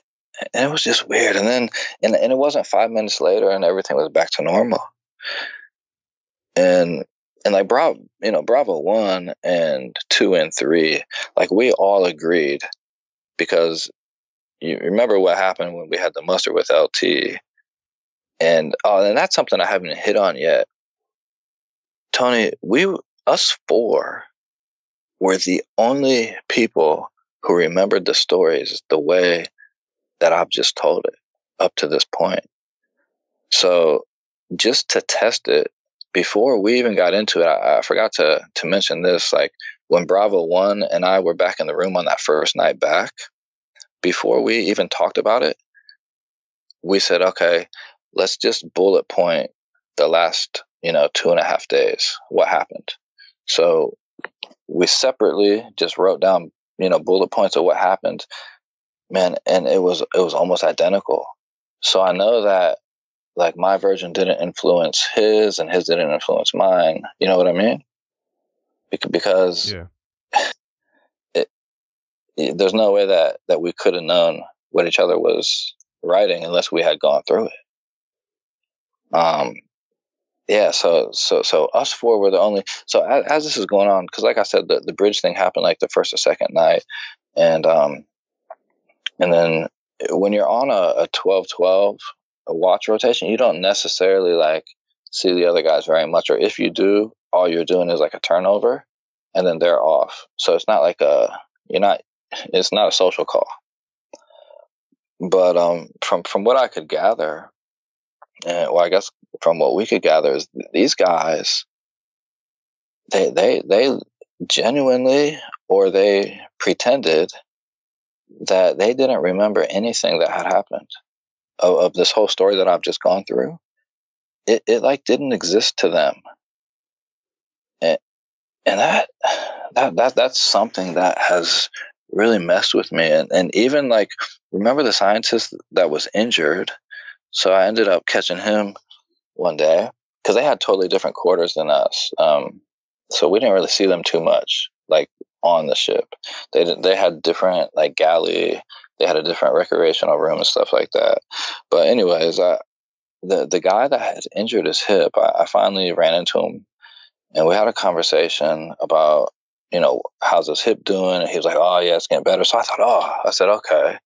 it was just weird. And then, and it wasn't 5 minutes later and everything was back to normal. And like Bravo 1 and 2 and 3, like we all agreed, because you remember what happened when we had the muster with LT. And that's something I haven't hit on yet. Tony, us four were the only people who remembered the stories the way that I've just told it up to this point. So just to test it, before we even got into it, I forgot to mention this. Like when Bravo 1 and I were back in the room on that first night back, before we even talked about it, we said, okay, let's just bullet point the last, 2.5 days, what happened. So we separately just wrote down, bullet points of what happened, man. And it was almost identical. So I know that like my version didn't influence his and his didn't influence mine. You know what I mean? Because there's no way that we could have known what each other was writing unless we had gone through it. So us four were the only. So as this is going on, because like I said, the bridge thing happened like the first or second night, and then when you're on a 12-12 watch rotation, you don't necessarily like see the other guys very much, or if you do, all you're doing is like a turnover, and then they're off. So it's not like it's not a social call. But from what I could gather, I guess from what we could gather, is these guys, they genuinely, or they pretended that they didn't remember anything that had happened of this whole story that I've just gone through. It like didn't exist to them, and that's something that has really messed with me. And even like, remember the scientist that was injured? So I ended up catching him one day because they had totally different quarters than us. So we didn't really see them too much, like on the ship. They had different like galley. They had a different recreational room and stuff like that. But anyways, the guy that had injured his hip, I finally ran into him, and we had a conversation about, how's his hip doing? And he was like, oh yeah, it's getting better. So I said, okay.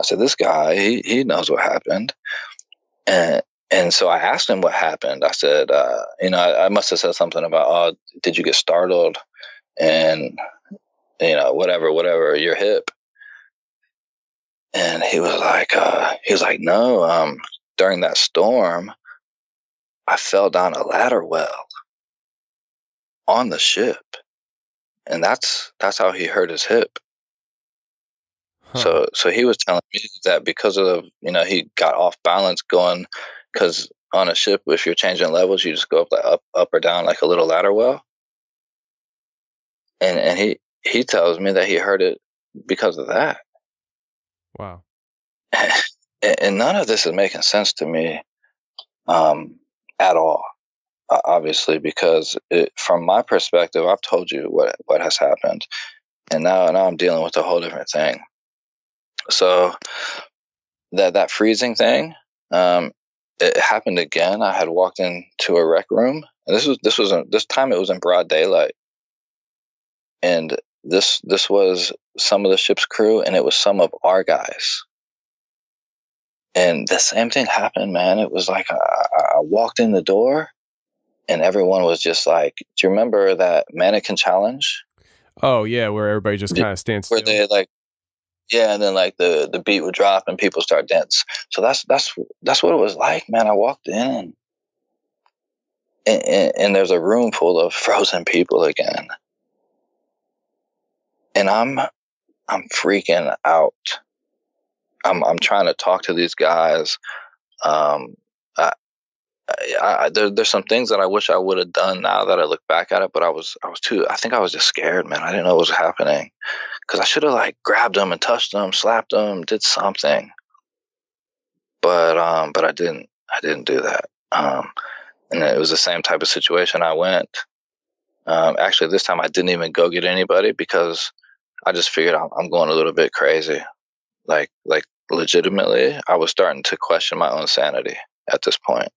I said, this guy, he knows what happened. And so I asked him what happened. I said, I must have said something about, oh, did you get startled? And, whatever, your hip. And he was like, no, during that storm, I fell down a ladder well on the ship. And that's how he hurt his hip. Huh. So he was telling me that because of, he got off balance going, because on a ship, if you're changing levels, you just go up or down like a little ladder well. And he tells me that he heard it because of that. Wow. And none of this is making sense to me at all, obviously, because from my perspective, I've told you what has happened. And now I'm dealing with a whole different thing. So that freezing thing, it happened again. I had walked into a rec room, and this time it was in broad daylight, and this was some of the ship's crew, and it was some of our guys, and the same thing happened, man. It was like I walked in the door, and everyone was just like, "Do you remember that mannequin challenge?" Oh yeah, where everybody just kind of stands still. Where they like. Yeah, and then like the beat would drop and people start dancing. So that's what it was like, man. I walked in and there's a room full of frozen people again, and I'm freaking out. I'm trying to talk to these guys. There's some things that I wish I would have done now that I look back at it, but I think I was just scared, man. I didn't know what was happening. Because I should have like grabbed them and touched them, slapped them, did something, but I didn't do that. And it was the same type of situation. I went, Actually, this time I didn't even go get anybody because I just figured I'm going a little bit crazy. Like legitimately, I was starting to question my own sanity at this point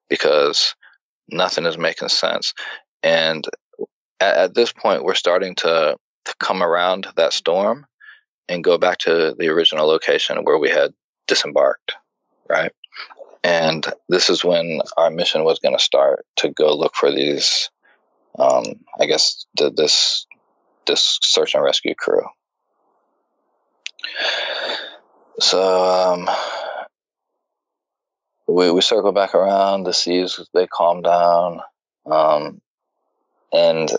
because nothing is making sense. And at this point, we're starting to come around that storm and go back to the original location where we had disembarked, right? And this is when our mission was going to start, to go look for these, I guess, this search and rescue crew. So we circle back around. The seas, they calm down, and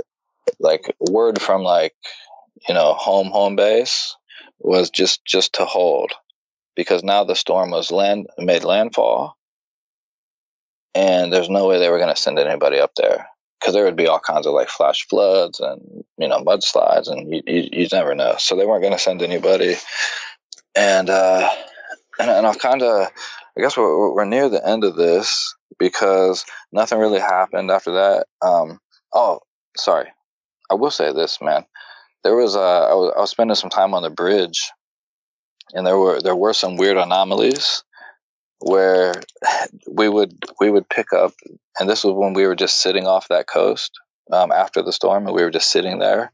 like word from like, you know, home base was just to hold, because now the storm was made landfall, and there's no way they were going to send anybody up there, because there would be all kinds of like flash floods and, you know, mudslides, and you never know. So they weren't going to send anybody. And I've kind of, I guess we're near the end of this because nothing really happened after that. Oh, sorry. I will say this, man. There was I was spending some time on the bridge, and there were some weird anomalies where we would pick up, and this was when we were just sitting off that coast after the storm, and we were just sitting there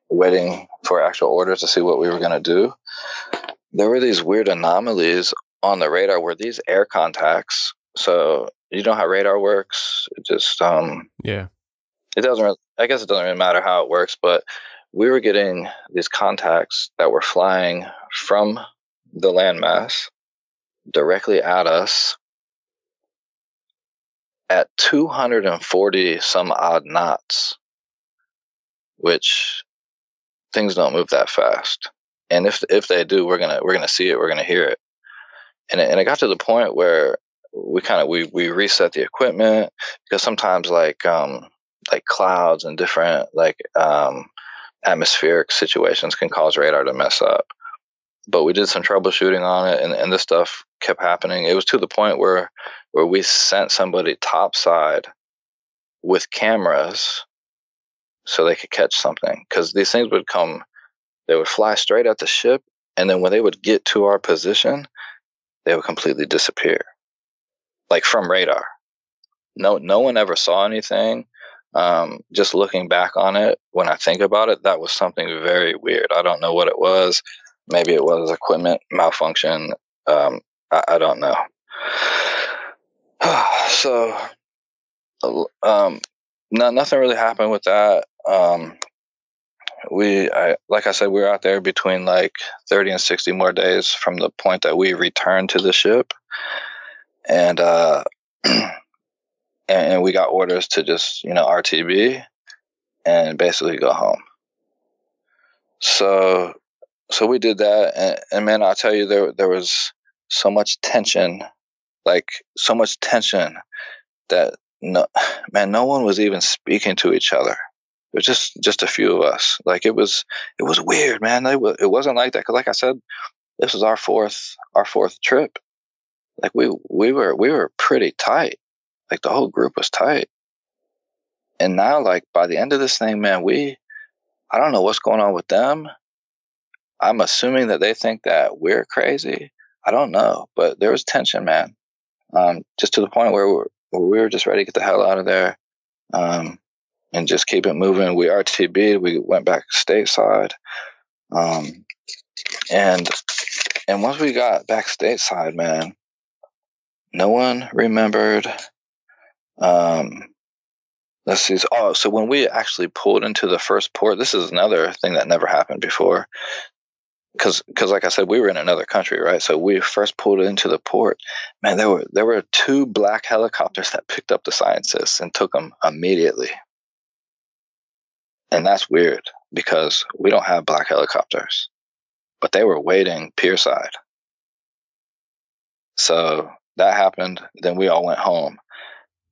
waiting for actual orders to see what we were going to do. There were these weird anomalies on the radar where these air contacts, so you know how radar works, it just yeah, it doesn't really, I guess it doesn't really matter how it works, but we were getting these contacts that were flying from the landmass directly at us at 240 some odd knots, which things don't move that fast. And if they do, we're gonna see it, we're gonna hear it. And it got to the point where we reset the equipment, because sometimes like clouds and different like atmospheric situations can cause radar to mess up. But we did some troubleshooting on it, and this stuff kept happening. It was to the point where we sent somebody topside with cameras so they could catch something, because these things would come, they would fly straight at the ship, and then when they would get to our position, they would completely disappear, like from radar. No one ever saw anything. Just looking back on it, when I think about it, that was something very weird. I don't know what it was. Maybe it was equipment malfunction. I don't know. So, nothing really happened with that. Like I said, we were out there between like 30 and 60 more days from the point that we returned to the ship, and and we got orders to just, you know, RTB and basically go home. So we did that, and man, I'll tell you, there was so much tension, that no one was even speaking to each other. It was just a few of us. Like it was weird, man. It wasn't like that, because like I said, this was our fourth trip. Like we were pretty tight. Like the whole group was tight. And now, like by the end of this thing, man, I don't know what's going on with them. I'm assuming that they think that we're crazy. I don't know, but there was tension, man. Just to the point where we were just ready to get the hell out of there, and just keep it moving. We RTB'd. We went back stateside, and once we got back stateside, man, no one remembered. Let's see. Oh, so when we actually pulled into the first port, this is another thing that never happened before. Because like I said, we were in another country, right? So we first pulled into the port. Man, there were 2 black helicopters that picked up the scientists and took them immediately. And that's weird, because we don't have black helicopters, but they were waiting pierside. So that happened. Then we all went home.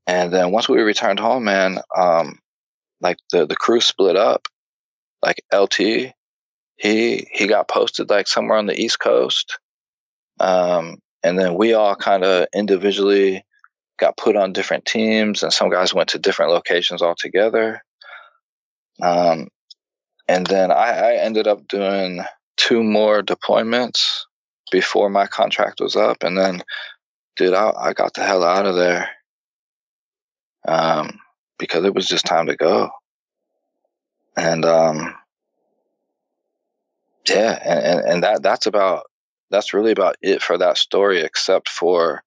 And then once we returned home, man, like the crew split up. Like LT, he got posted like somewhere on the East Coast. And then we all kind of individually got put on different teams, and some guys went to different locations altogether. And then I ended up doing 2 more deployments before my contract was up, and then, dude, I got the hell out of there because it was just time to go. And that's really about it for that story, except for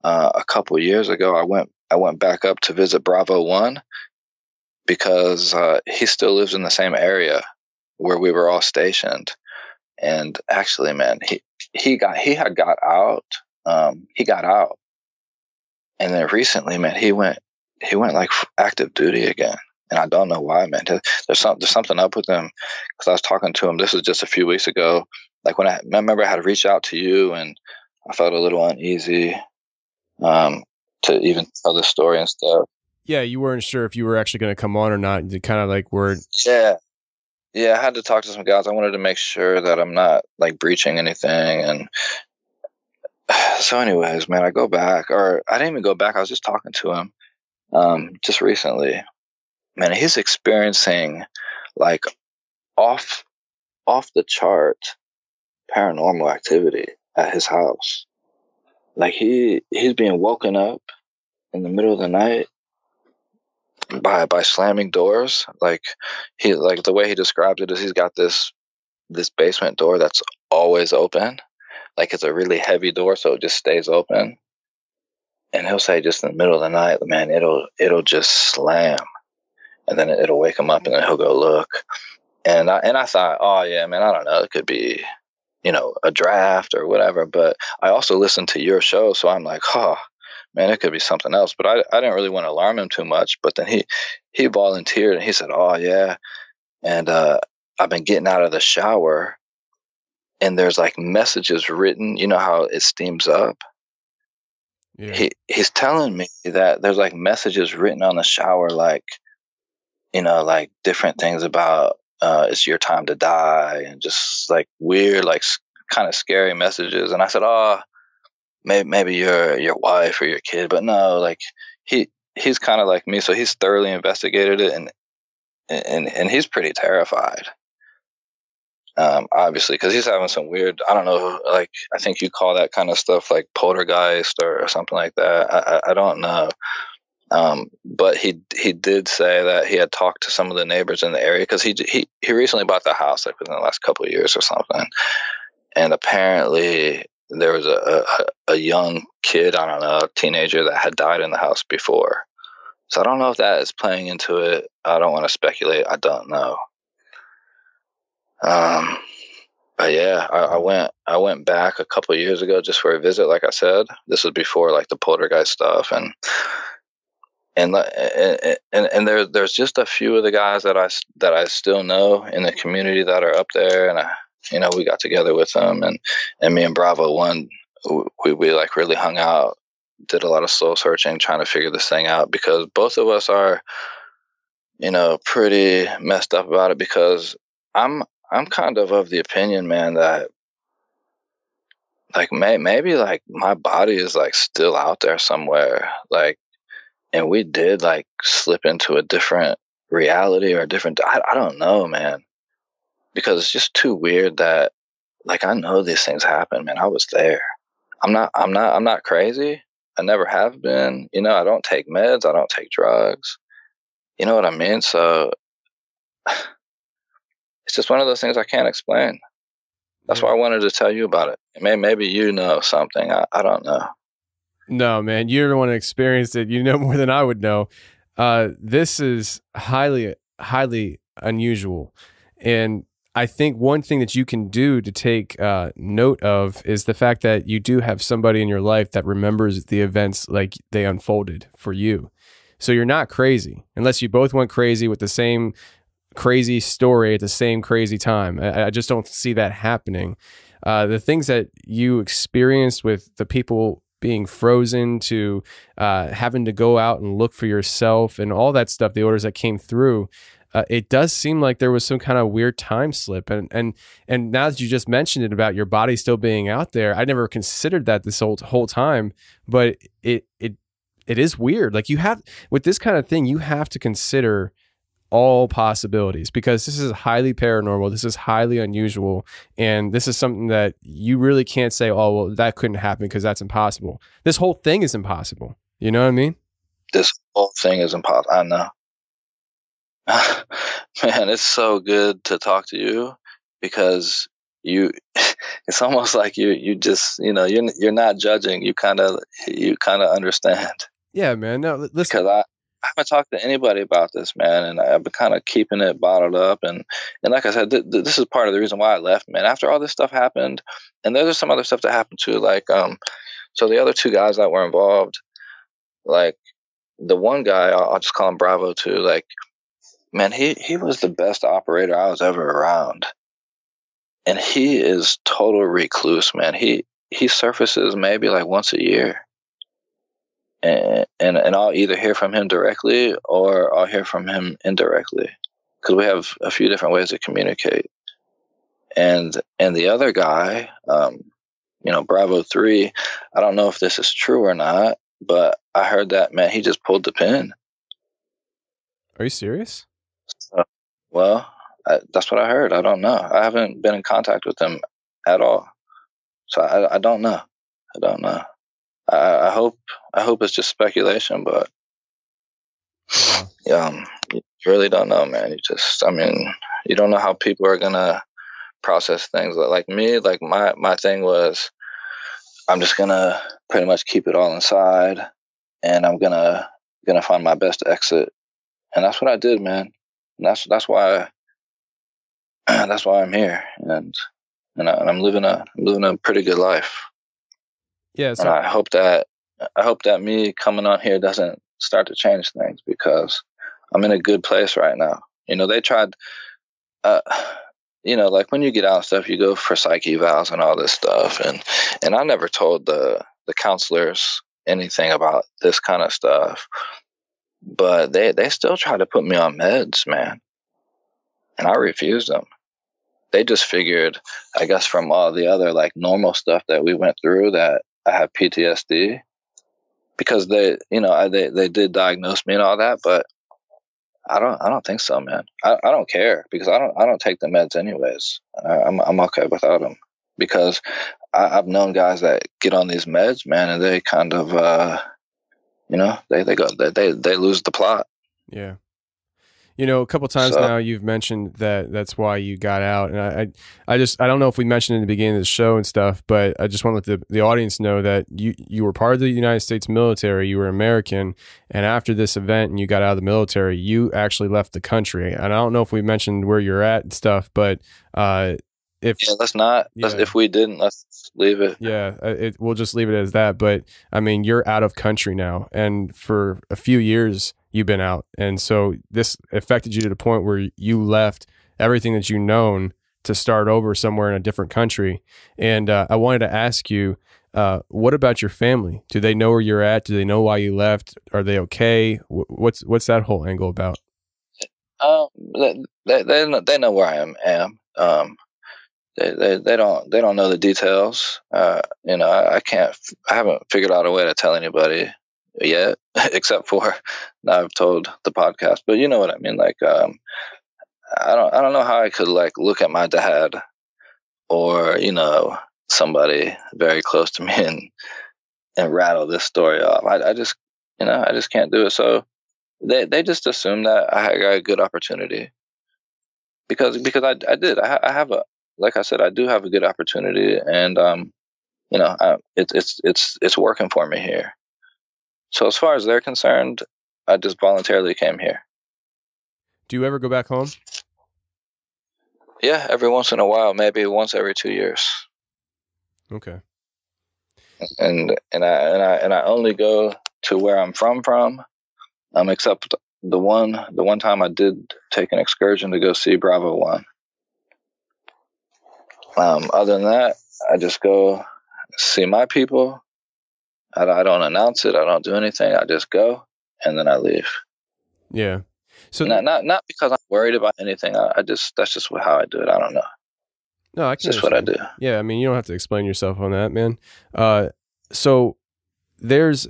a couple years ago I went back up to visit Bravo 1 because he still lives in the same area where we were all stationed. And actually, man, he got out. He got out, and then recently, man, he went like active duty again. And I don't know why, man. There's something up with him, because I was talking to him. This was just a few weeks ago. Like when I remember I had to reach out to you, and I felt a little uneasy to even tell the story and stuff. Yeah, you weren't sure if you were actually going to come on or not. You kind of like were. Yeah, I had to talk to some guys. I wanted to make sure that I'm not like breaching anything. And so, anyways, man, I go back, or I didn't even go back. I was just talking to him just recently. Man, he's experiencing like off the chart paranormal activity at his house. Like he's being woken up in the middle of the night by slamming doors. Like the way he describes it is he's got this basement door that's always open. Like it's a really heavy door, so it just stays open. And he'll say just in the middle of the night, man, it'll just slam. And then it'll wake him up, and then he'll go look. And I thought, oh yeah, man, I don't know, it could be, a draft or whatever. But I also listened to your show, so I'm like, oh man, it could be something else. But I didn't really want to alarm him too much. But then he volunteered, and he said, oh yeah, and I've been getting out of the shower, and there's like messages written. You know how it steams up. Yeah. He's telling me that there's like messages written on the shower, like, like different things about it's your time to die, and just like weird, like kind of scary messages. And I said, oh, maybe your wife or your kid, but no, like he's kind of like me, so he's thoroughly investigated it, and he's pretty terrified. Obviously, because he's having some weird, I don't know, like I think you call that kind of stuff like poltergeist or something like that. I don't know. But he did say that he had talked to some of the neighbors in the area, because he recently bought the house like within the last couple of years or something, and apparently there was a young kid, I don't know, a teenager that had died in the house before. So I don't know if that is playing into it. I don't want to speculate. I don't know. But yeah, I went back a couple of years ago just for a visit. Like I said, this was before like the poltergeist stuff, and there's just a few of the guys that I still know in the community that are up there, and we got together with them, and me and Bravo 1, we like really hung out, did a lot of soul searching, trying to figure this thing out, because both of us are, pretty messed up about it, because I'm kind of the opinion, man, that like maybe like my body is like still out there somewhere, like, and we did like slip into a different reality or a different, I don't know, man, because it's just too weird that like, I know these things happen, man. I was there. I'm not crazy. I never have been, I don't take meds. I don't take drugs. You know what I mean? So it's just one of those things I can't explain. That's why I wanted to tell you about it. Maybe you know something. I don't know. No, man, you're the one who experienced it. You know more than I would know. This is highly, highly unusual. And I think one thing that you can do to take note of is the fact that you do have somebody in your life that remembers the events like they unfolded for you. So you're not crazy, unless you both went crazy with the same crazy story at the same crazy time. I just don't see that happening. The things that you experienced with the people being frozen to having to go out and look for yourself and all that stuff, the orders that came through, it does seem like there was some kind of weird time slip. And now that you just mentioned it about your body still being out there, I never considered that this whole time, but it It is weird. Like, with this kind of thing, you have to consider all possibilities, because this is highly paranormal. This is highly unusual. And this is something that you really can't say, oh, well, that couldn't happen because that's impossible. This whole thing is impossible. You know what I mean? This whole thing is impossible. I know. Man, it's so good to talk to you, because it's almost like you just, you're not judging. You kind of understand. Yeah, man. No, listen. Because I haven't talked to anybody about this, man, and I've been kind of keeping it bottled up. And like I said, this is part of the reason why I left, man. After all this stuff happened, and there's some other stuff that happened too, like so the other two guys that were involved, like the one guy, I'll just call him Bravo too. Like, man, he was the best operator I was ever around, and he is total recluse, man. He surfaces maybe like once a year. And I'll either hear from him directly or I'll hear from him indirectly, because we have a few different ways to communicate. And the other guy, Bravo 3, I don't know if this is true or not, but I heard that, man, he just pulled the pin. Are you serious? Well, that's what I heard. I don't know. I haven't been in contact with him at all, so I don't know. I don't know. I hope it's just speculation, but you really don't know, man. You don't know how people are gonna process things. Like me, like my thing was, I'm just gonna pretty much keep it all inside, and I'm gonna find my best exit, and that's what I did, man. And that's why I'm here, and I'm living a pretty good life. Yeah, and I hope that me coming on here doesn't start to change things, because I'm in a good place right now. They tried, like when you get out and stuff, you go for psych evals and all this stuff, and I never told the counselors anything about this kind of stuff, but they still try to put me on meds, man, and I refused them. They just figured, I guess, from all the other like normal stuff that we went through, that I have PTSD, because they did diagnose me and all that, but I don't think so, man. I don't care, because I don't take the meds anyways. I'm okay without them, because I've known guys that get on these meds, man, and they kind of they lose the plot. Yeah. A couple times now you've mentioned that's why you got out, and I don't know if we mentioned in the beginning of the show and stuff, but I just want to let the audience know that you were part of the United States military, you were American, and after this event and you got out of the military, you actually left the country. And I don't know if we mentioned where you're at and stuff, but if we didn't, let's leave it. Yeah, we'll just leave it as that. But I mean, you're out of country now, and for a few years you've been out, and so this affected you to the point where you left everything that you've known to start over somewhere in a different country. And I wanted to ask you, what about your family? Do they know where you're at? Do they know why you left? Are they okay? What's that whole angle about? They know where I am. They don't know the details. I haven't figured out a way to tell anybody yet, except for now I've told the podcast. But you know what I mean. Like, I don't know how I could like look at my dad or somebody very close to me and rattle this story off. I just can't do it. So they just assume that I got a good opportunity because I did. I have like I said, I do have a good opportunity, and it's working for me here. So as far as they're concerned, I just voluntarily came here. Do you ever go back home? Yeah, every once in a while, maybe once every 2 years. Okay. And I only go to where I'm from, except the one time I did take an excursion to go see Bravo 1. Other than that, I just go see my people. I don't announce it. I don't do anything. I just go, and then I leave. Yeah. So not because I'm worried about anything. That's just how I do it. I don't know. No, it's just what I do. Yeah, I mean, you don't have to explain yourself on that, man. So there's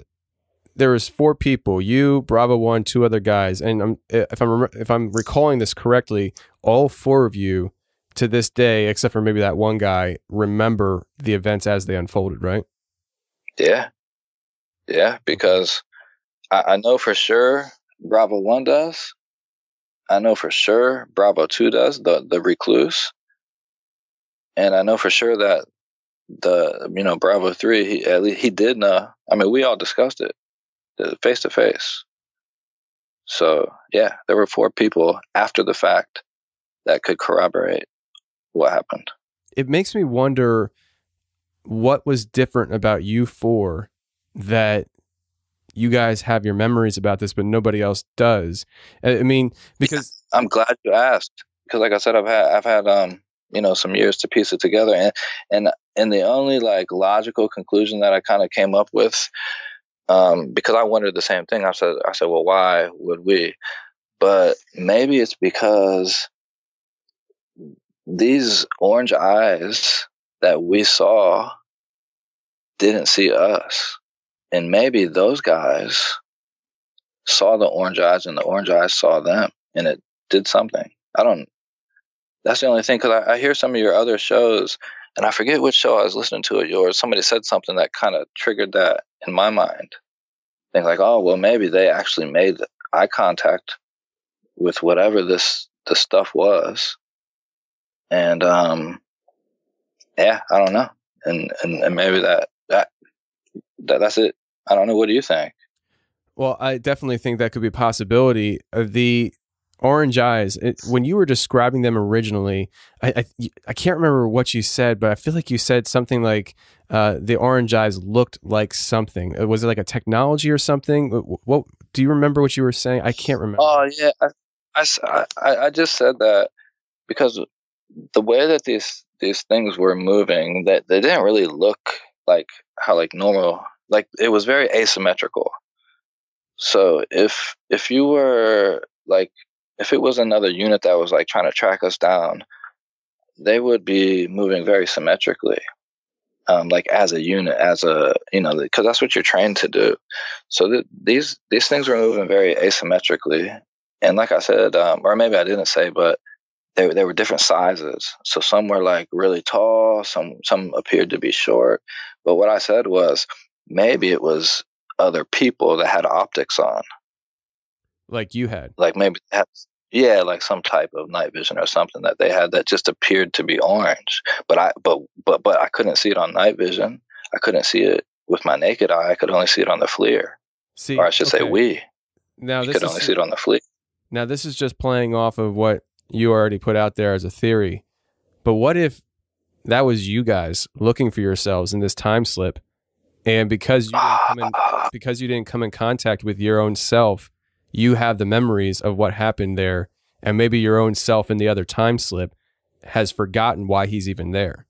there was 4 people, you, Bravo 1, 2 other guys, and if I'm recalling this correctly, all 4 of you to this day, except for maybe that one guy, remember the events as they unfolded, right? Yeah. Yeah, because I know for sure Bravo 1 does. I know for sure Bravo 2 does, the recluse. And I know for sure that Bravo 3, at least he did know. I mean, we all discussed it face to face. So, yeah, there were 4 people after the fact that could corroborate what happened. It makes me wonder what was different about you 4 that you guys have your memories about this, but nobody else does. I mean, because I'm glad you asked, because like I said, I've had some years to piece it together, and the only like logical conclusion that I kind of came up with, because I wondered the same thing. I said, well, why would we? But maybe it's because these orange eyes that we saw didn't see us. And maybe those guys saw the orange eyes and the orange eyes saw them, and it did something. That's the only thing, because I hear some of your other shows, and I forget which show I was listening to of yours. Somebody said something that kind of triggered that in my mind. Think like, oh, well, maybe they actually made eye contact with whatever the stuff was. And, yeah, I don't know. And maybe that's it. I don't know. What do you think? Well, I definitely think that could be a possibility. The orange eyes, when you were describing them originally, I can't remember what you said, but I feel like you said something like the orange eyes looked like something. Was it like a technology or something? What do you remember what you were saying? I can't remember. Oh, yeah. I just said that because the way that these things were moving, that they didn't really look like how like normal, like it was very asymmetrical. So if you were like, if it was another unit that was like trying to track us down, they would be moving very symmetrically, like as a unit, because that's what you're trained to do. So these things were moving very asymmetrically, and like I said, or maybe I didn't say, but they were different sizes. So some were like really tall, some appeared to be short. But what I said was maybe it was other people that had optics on. Like you had. Like maybe they had, like some type of night vision or something that they had that just appeared to be orange. But I couldn't see it on night vision. I couldn't see it with my naked eye. I could only see it on the FLIR. Or I should say we. Now you could only see it on the FLIR. Now this is just playing off of what you already put out there as a theory. But what if that was you guys looking for yourselves in this time slip, and because you didn't come in contact with your own self, you have the memories of what happened there, and maybe your own self in the other time slip has forgotten why he's even there.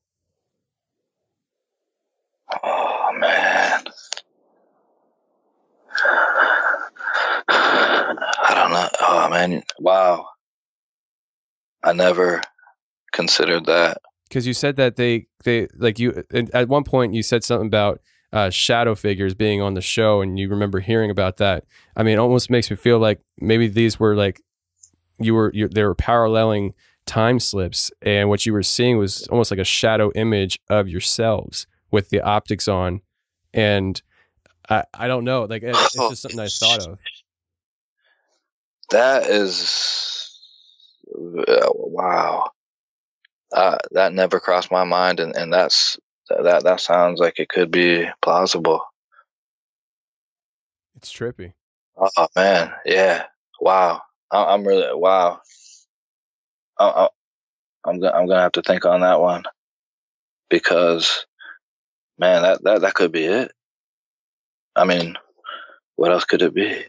Oh, man. I don't know. Oh, man. Wow. I never considered that. Because you said that they like you at one point you said something about shadow figures being on the show, and you remember hearing about that. I mean, it almost makes me feel like maybe these were like they were paralleling time slips, and what you were seeing was almost like a shadow image of yourselves with the optics on. And I don't know, like it's just something I thought of. That is wow. That never crossed my mind, and that sounds like it could be plausible. It's trippy. Oh man, yeah. Wow. I'm really wow. I'm gonna have to think on that one, because man, that could be it. I mean, what else could it be?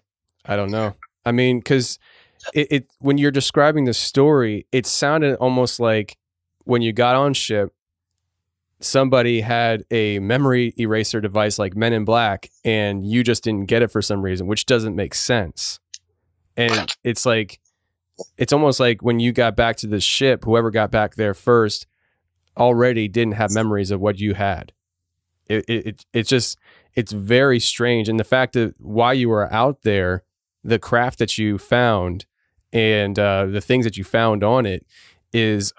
I don't know. I mean, because it when you're describing the story, it sounded almost like when you got on ship, somebody had a memory eraser device like Men in Black, and you just didn't get it for some reason, which doesn't make sense. And it's like, it's almost like when you got back to the ship, whoever got back there first already didn't have memories of what you had. It it's very strange. And the fact that why you were out there, the craft that you found and the things that you found on it is,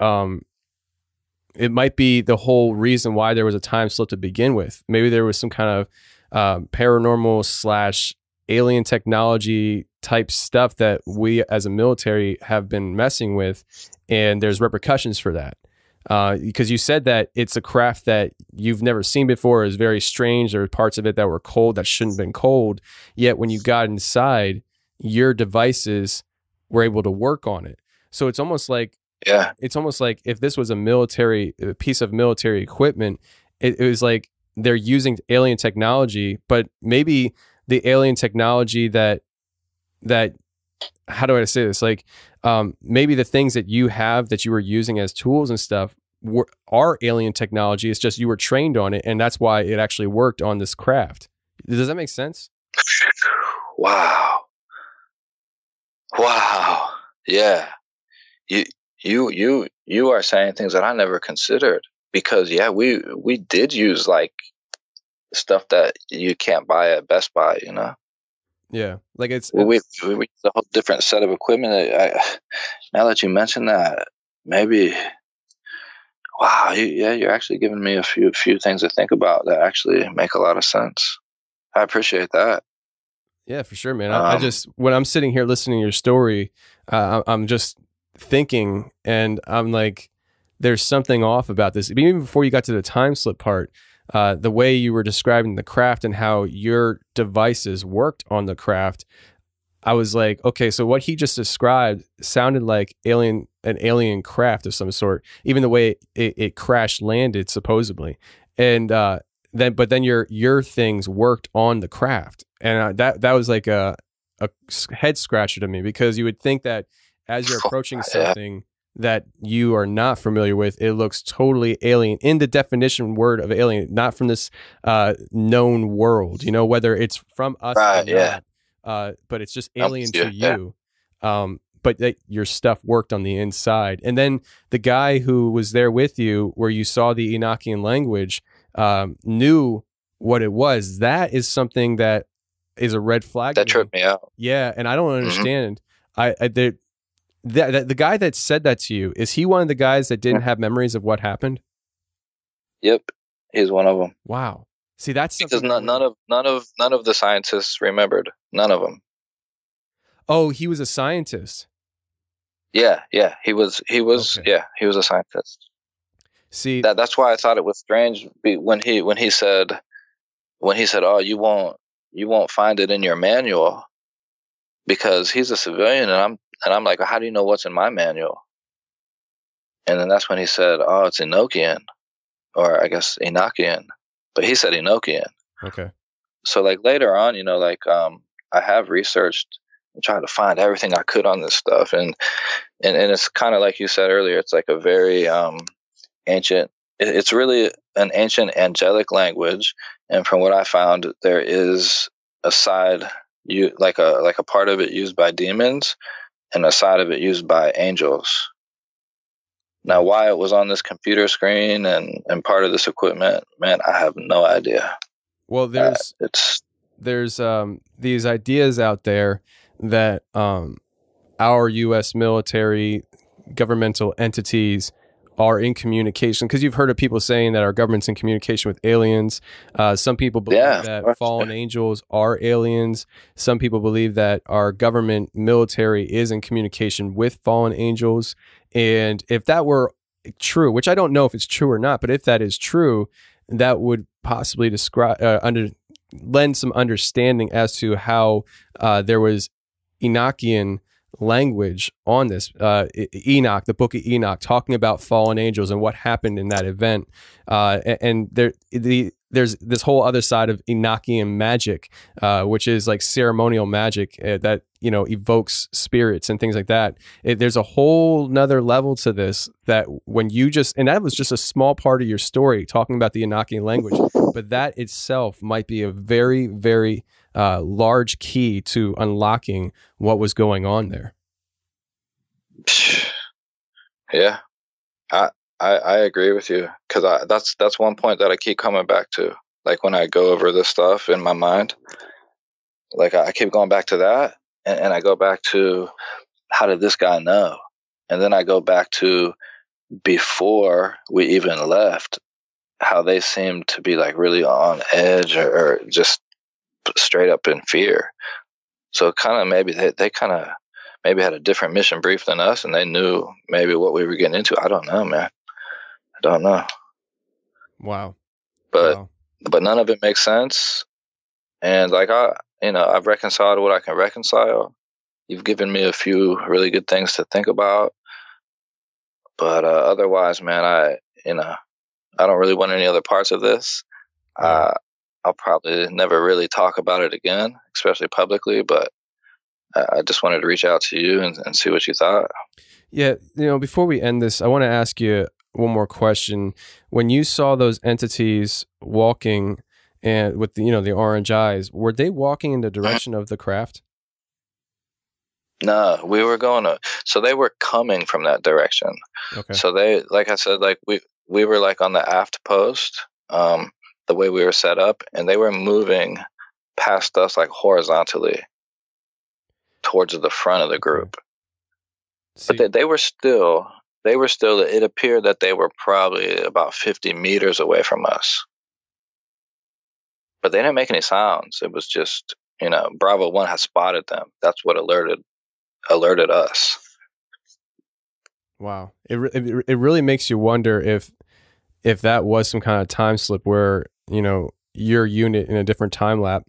it might be the whole reason why there was a time slip to begin with. Maybe there was some kind of paranormal / alien technology type stuff that we as a military have been messing with, and there's repercussions for that. Because you said that it's a craft that you've never seen before, is very strange. There were parts of it that were cold that shouldn't have been cold. Yet when you got inside, your devices were able to work on it. So it's almost like, it's almost like if this was a piece of military equipment, it was like they're using alien technology, but maybe the alien technology that how do I say this? Like, maybe the things that you have that you were using as tools and stuff are alien technology. It's just you were trained on it, and that's why it actually worked on this craft. Does that make sense? Wow. Yeah. You are saying things that I never considered, because we did use like stuff that you can't buy at Best Buy, you know? Yeah, like it's we a whole different set of equipment. Now that you mention that, maybe, wow, you're actually giving me a few things to think about that actually make a lot of sense. I appreciate that. Yeah, for sure, man. I just, when I'm sitting here listening to your story, I'm just thinking, and I'm like, there's something off about this. Even before you got to the time slip part, the way you were describing the craft and how your devices worked on the craft, I was like, okay, so what he just described sounded like an alien craft of some sort, even the way it crash landed supposedly. And then your things worked on the craft. And that was like a head scratcher to me, because you would think that as you're approaching something that you are not familiar with, it looks totally alien in the definition word of alien, not from this known world, you know, whether it's from us or not, but it's just alien to you. But that your stuff worked on the inside. And then the guy who was there with you, where you saw the Enochian language, knew what it was. That is something that is a red flag. That tripped me out. Yeah, and I don't understand. The guy that said that to you, is he one of the guys that didn't have memories of what happened? Yep, he's one of them. Wow. See, that's because none of the scientists remembered. None of them. Oh, he was a scientist. Yeah, he was. Okay. Yeah, he was a scientist. See, that's why I thought it was strange when he said, "Oh, you won't find it in your manual," because he's a civilian, and I'm like, how do you know what's in my manual? And then that's when he said, oh, it's Enochian, or I guess Enochian, but he said Enochian. Okay. So like later on, you know, like I have researched and tried to find everything I could on this stuff, and it's kind of like you said earlier, it's like a very ancient. It's really an ancient angelic language, and from what I found, there is a side, like a part of it used by demons, and a side of it used by angels. Now, why it was on this computer screen and part of this equipment, man, I have no idea. Well, there's these ideas out there that our U.S. military, governmental entities are in communication, because you've heard of people saying that our government's in communication with aliens. Some people believe that fallen angels are aliens. Some people believe that our government military is in communication with fallen angels. And if that were true, which I don't know if it's true or not, but if that is true, that would possibly lend some understanding as to how there was Enochian language on this. Enoch, the book of Enoch, talking about fallen angels and what happened in that event. And there's this whole other side of Enochian magic, which is like ceremonial magic that, you know, evokes spirits and things like that. There's a whole nother level to this that when you and that was just a small part of your story talking about the Enochian language, but that itself might be a very, very large key to unlocking what was going on there. Yeah, I agree with you, because that's one point that I keep coming back to. Like when I go over this stuff in my mind, like I keep going back to that, and I go back to how did this guy know? And then I go back to before we even left, how they seemed to be like really on edge or just straight up in fear. So kind of maybe they kind of maybe had a different mission brief than us, and they knew maybe what we were getting into. I don't know, man. I don't know. Wow. But none of it makes sense. And like I've reconciled what I can reconcile. You've given me a few really good things to think about. But otherwise, man, I don't really want any other parts of this. I'll probably never really talk about it again, especially publicly. But I just wanted to reach out to you and see what you thought. Yeah, before we end this, I want to ask you one more question. When you saw those entities walking and with the orange eyes, were they walking in the direction of the craft? No, we were so they were coming from that direction. Okay. So they, like I said, like we were like on the aft post, the way we were set up, and they were moving past us like horizontally towards the front of the group. See, But they were still, it appeared that they were probably about 50 meters away from us. But they didn't make any sounds. It was just, Bravo 1 had spotted them. That's what alerted us. wow. It really makes you wonder if that was some kind of time slip where, your unit in a different time lap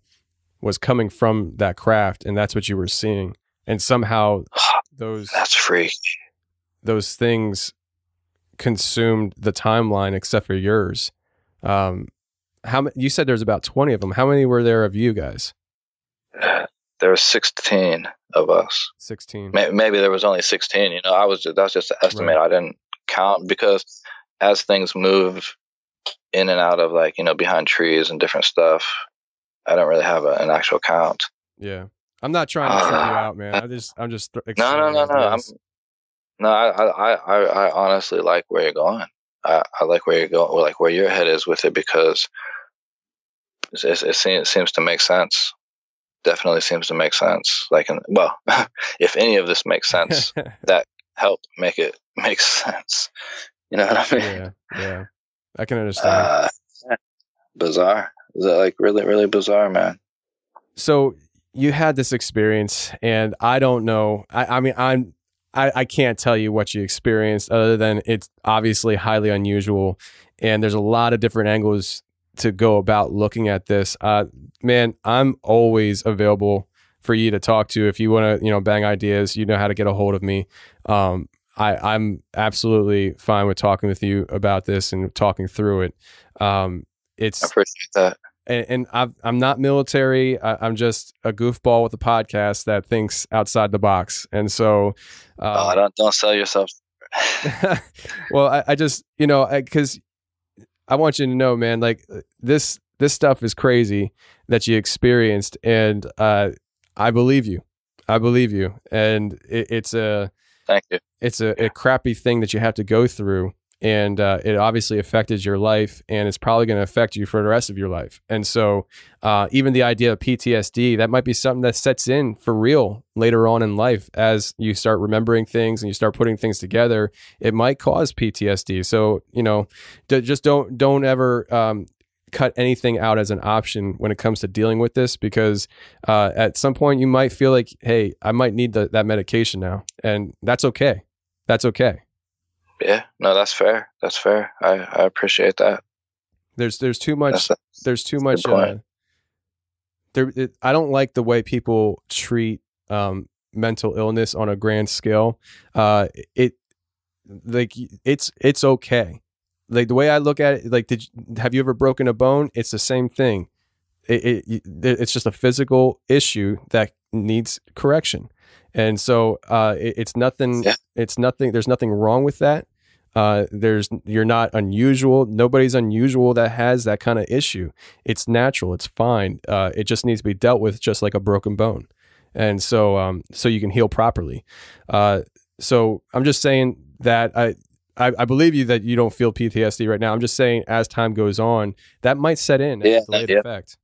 was coming from that craft, and that's what you were seeing. And somehow that's freaky. Those things consumed the timeline except for yours. You said there's about 20 of them. How many were there of you guys? There were 16 of us. 16. Maybe there was only 16. That's just an estimate. Right. I didn't count because as things move in and out of behind trees and different stuff, I don't really have an actual count. Yeah, I'm not trying to trip you out, man. I'm just. No. I honestly like where you're going. I like where you're going, like where your head is with it, because it seems to make sense. Definitely seems to make sense. If any of this makes sense, that helped make it make sense. You know what I mean? Yeah. I can understand. Bizarre. Is that really, really bizarre, man? So you had this experience, and I don't know. I can't tell you what you experienced other than it's obviously highly unusual, and there's a lot of different angles to go about looking at this. Man, I'm always available for you to talk to if you want to, bang ideas. You know how to get a hold of me. I'm absolutely fine with talking with you about this and talking through it. I appreciate that. And I'm not military. I'm just a goofball with a podcast that thinks outside the box. And so, don't sell yourself. Well, I just, because I want you to know, man, this stuff is crazy that you experienced, and I believe you. And it's a, thank you. It's a crappy thing that you have to go through. And it obviously affected your life, and it's probably going to affect you for the rest of your life. And so even the idea of PTSD, that might be something that sets in for real later on in life as you start remembering things and you start putting things together. It might cause PTSD. So, just don't ever cut anything out as an option when it comes to dealing with this, because at some point you might feel like, hey, I might need that medication now. And that's okay. That's okay. Yeah, no, that's fair. That's fair. I appreciate that. There's too much. There's too much. I don't like the way people treat mental illness on a grand scale. It's okay. Like the way I look at it, have you ever broken a bone? It's the same thing. It's just a physical issue that needs correction. And so it's nothing. Yeah. It's nothing. There's nothing wrong with that. You're not unusual. Nobody's unusual that has that kind of issue. It's natural. It's fine. It just needs to be dealt with, just like a broken bone. And so so you can heal properly. So I'm just saying that I believe you that you don't feel PTSD right now. I'm just saying, as time goes on, that might set in as a delayed effect.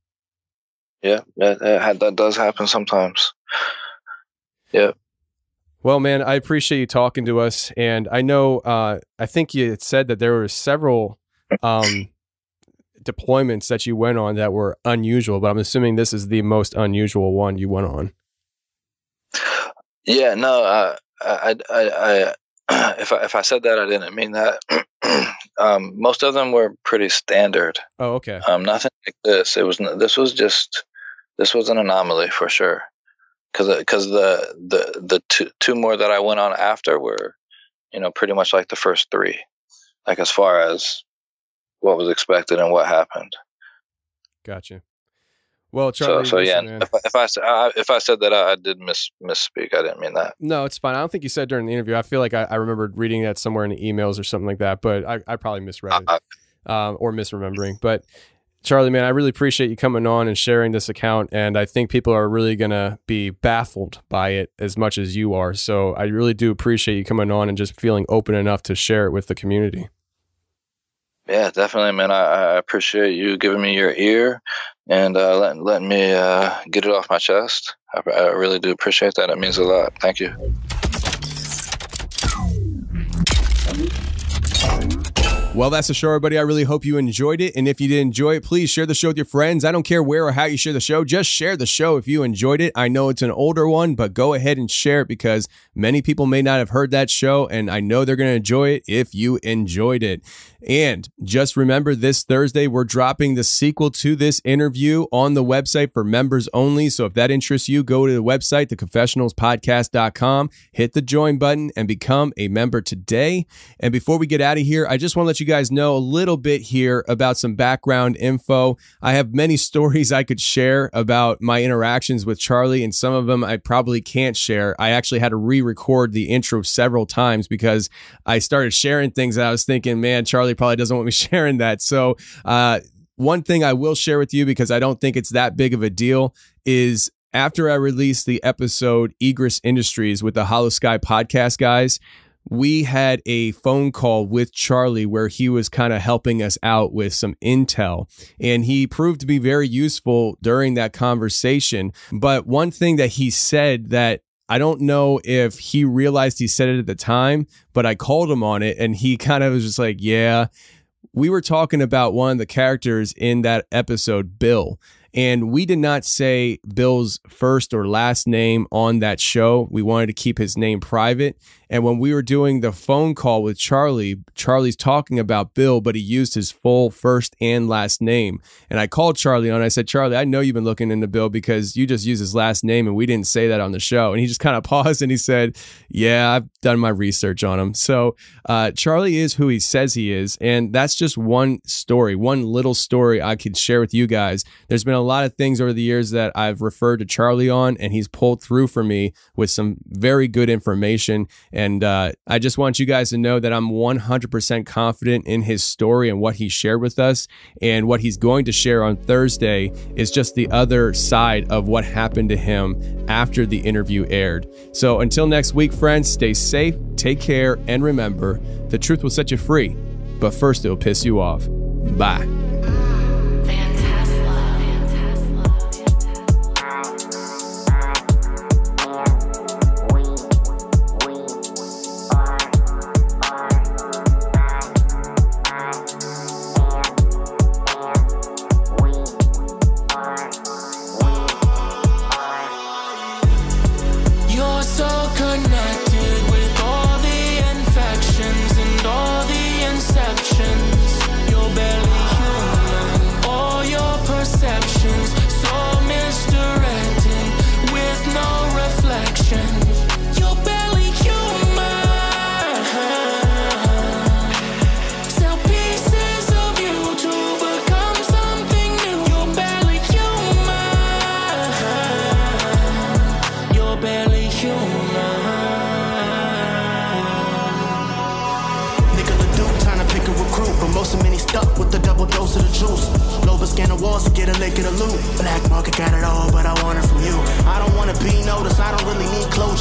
Yeah, that does happen sometimes. Yeah. Well, man, I appreciate you talking to us, and I know I think you had said that there were several deployments that you went on that were unusual, but I'm assuming this is the most unusual one you went on. Yeah, no, if I said that, I didn't mean that. Most of them were pretty standard. Oh, okay. Nothing like this. This was an anomaly for sure. Because the two more that I went on after were, pretty much like the first three, like as far as what was expected and what happened. Gotcha. Well, Charlie, so listen, yeah. man. If I said that, I did misspeak. I didn't mean that. No, it's fine. I don't think you said during the interview. I feel like I remembered reading that somewhere in the emails or something like that, but I probably misread it or misremembering. But Charlie, man, I really appreciate you coming on and sharing this account, and I think people are really going to be baffled by it as much as you are. So I really do appreciate you coming on and just feeling open enough to share it with the community. Yeah, definitely, man. I appreciate you giving me your ear and letting me get it off my chest. I really do appreciate that. It means a lot. Thank you. Well, that's the show, everybody. I really hope you enjoyed it. And if you did enjoy it, please share the show with your friends. I don't care where or how you share the show. Just share the show if you enjoyed it. I know it's an older one, but go ahead and share it because many people may not have heard that show, and I know they're going to enjoy it if you enjoyed it. And just remember, this Thursday, we're dropping the sequel to this interview on the website for members only. So if that interests you, go to the website, theconfessionalspodcast.com, hit the join button, and become a member today. And before we get out of here, I just want to let you guys know a little bit here about some background info. I have many stories I could share about my interactions with Charlie, and some of them I probably can't share. I actually had to re-record the intro several times because I started sharing things and I was thinking, man, Charlie probably doesn't want me sharing that. So one thing I will share with you, because I don't think it's that big of a deal, is after I released the episode Egress Industries with the Hollow Sky podcast guys, we had a phone call with Charlie where he was kind of helping us out with some intel, and he proved to be very useful during that conversation. But one thing that he said that I don't know if he realized he said it at the time, but I called him on it, and he kind of was just like, yeah, we were talking about one of the characters in that episode, Bill. And we did not say Bill's first or last name on that show. We wanted to keep his name private. And when we were doing the phone call with Charlie, Charlie's talking about Bill, but he used his full first and last name. And I called Charlie on. I said, Charlie, I know you've been looking into Bill because you just used his last name and we didn't say that on the show. And he just kind of paused and he said, yeah, I've done my research on him. So Charlie is who he says he is. And that's just one story, one little story I could share with you guys. There's been a lot of things over the years that I've referred to Charlie on, and he's pulled through for me with some very good information. And I just want you guys to know that I'm 100% confident in his story and what he shared with us. And what he's going to share on Thursday is just the other side of what happened to him after the interview aired. So until next week, friends, stay safe, take care, and remember, the truth will set you free, but first it'll piss you off. Bye.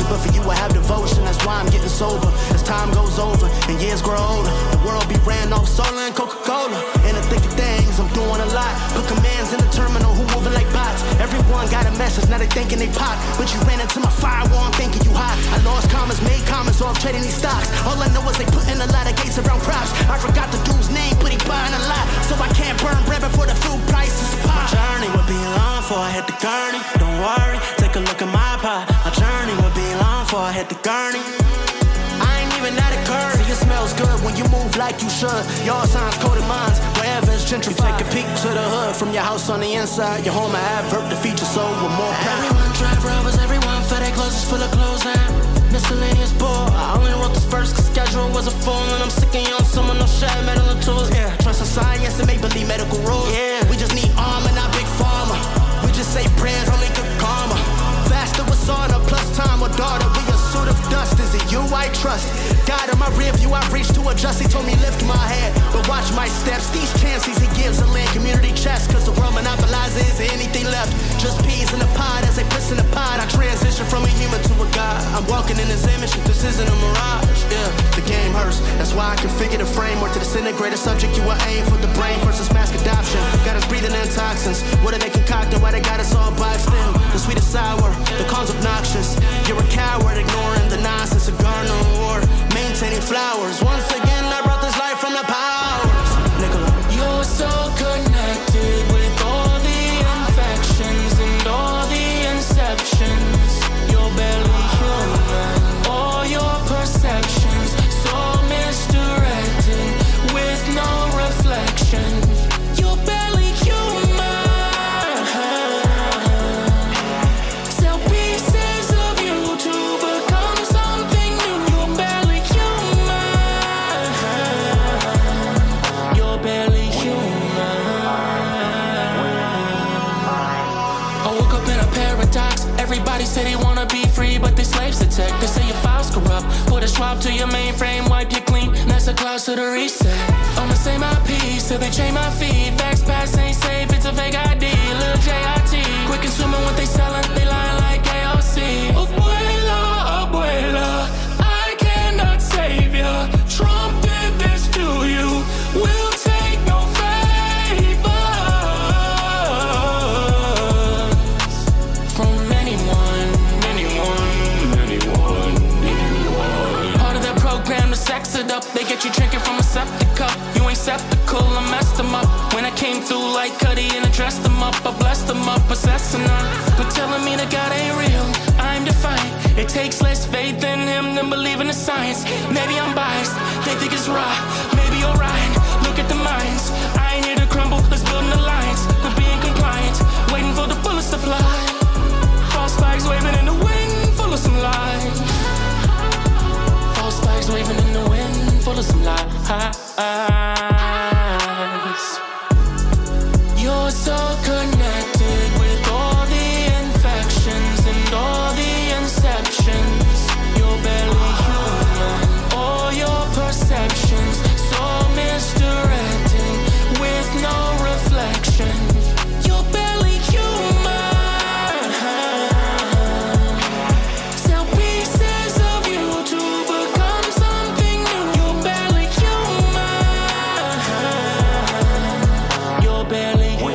But for you I have devotion, that's why I'm getting sober. As time goes over and years grow older. The world be ran off solar and Coca-Cola. In the thick of things, I'm doing a lot. Put commands in the terminal who moving like bots. Everyone got a message, now they thinking they pop. But you ran into my firewall, I'm thinking you hot. I lost commas, made comments off trading these stocks. All I know is they putting a lot of gates around crops. I forgot the dude's name, but he buying a lot. So I can't burn bread before the food prices pop. My journey would be long before I hit the gurney. Don't worry, take a look at my pot. My journey would be long before I hit the gurney. I ain't even at a curve. See, it smells good when you move like you should. Your signs, coded minds, wherever it's gentrified. You take a peek to the hood from your house on the inside. Your home, I advert the feature so with more pride. Everyone drive rovers, everyone fed their clothes is full of clothes and miscellaneous poor. I only wrote this verse cause schedule was a full. And I'm sick of young someone, no shed metal and tools. Yeah, trust in science and make-believe medical rules. Yeah, we just need armor, not big pharma. We just say prayers, only good karma. Faster with sauna, plus time with daughter. We a suit of dust, is it you I trust? God in my rear view, I reached to adjust. He told me lift my head, but watch my steps. These chances he gives a land community chest. Cause the world monopolizes, is there anything left? Just peas in the pod as they piss in the pod. I transition from a human to a god. I'm walking in his image, this isn't a mirage. Yeah, the game hurts, that's why I configure the framework to disintegrate a subject. You are aim for the brain versus mass adoption. Got us breathing in toxins. What are they concocting? Why they got us all boxed in? The sweet is sour, the cons obnoxious. You're a coward, ignoring the nonsense. A gardener award, maintaining flowers. Once again, I brought this life from the powers. Nicola. You're so connected with all the infections and all the inceptions. You're barely human. All your perceptions so misdirected with no reflection. You're barely human. Sell pieces of you to become something new. You're barely human. You're barely human. I woke up in a paradox. Everybody say they wanna be free, but they slaves to tech. They say your files corrupt. Put a swab to your mainframe, wipe you clean. That's a cloud to the reset. On the same IP, so they chain my feed. Facts pass ain't safe, it's a fake ID. Lil J.I.T. Quit consuming what they selling, they lying like AOC. Abuela, abuela, I cannot save ya. Trump did this to you. We'll take no favors from anyone. Part of their program to sex it up. They get you drinking from a septic cup. You ain't septical, I messed them up. When I came through like Cuddy and I dressed them up, I blessed them up, possessing them. But telling me that God ain't real, I'm defiant. It takes less faith in him than believing in science. Maybe I'm biased, they think it's raw. Maybe you're right, look at the minds. I ain't here to crumble, let's build an alliance. We're being compliant, waiting for the bullets to fly. False flags waving in the wind, full of some lies. False flags waving in the wind, full of some lies. You're so connected with all the infections and all the inceptions. You're barely human. All your perceptions so misdirected with no reflection. You're barely human. Sell pieces of you to become something new. You're barely human. You're barely human.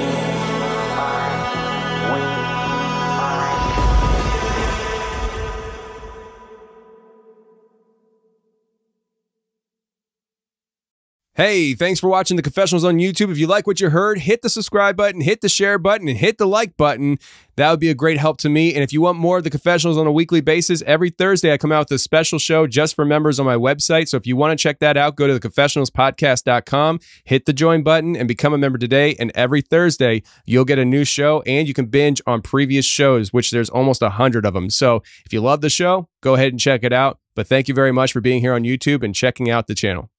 Hey, thanks for watching the Confessionals on YouTube. If you like what you heard, hit the subscribe button, hit the share button, and hit the like button. That would be a great help to me. And if you want more of the Confessionals on a weekly basis, every Thursday I come out with a special show just for members on my website. So if you want to check that out, go to theconfessionalspodcast.com, hit the join button, and become a member today. And every Thursday, you'll get a new show, and you can binge on previous shows, which there's almost 100 of them. So if you love the show, go ahead and check it out. But thank you very much for being here on YouTube and checking out the channel.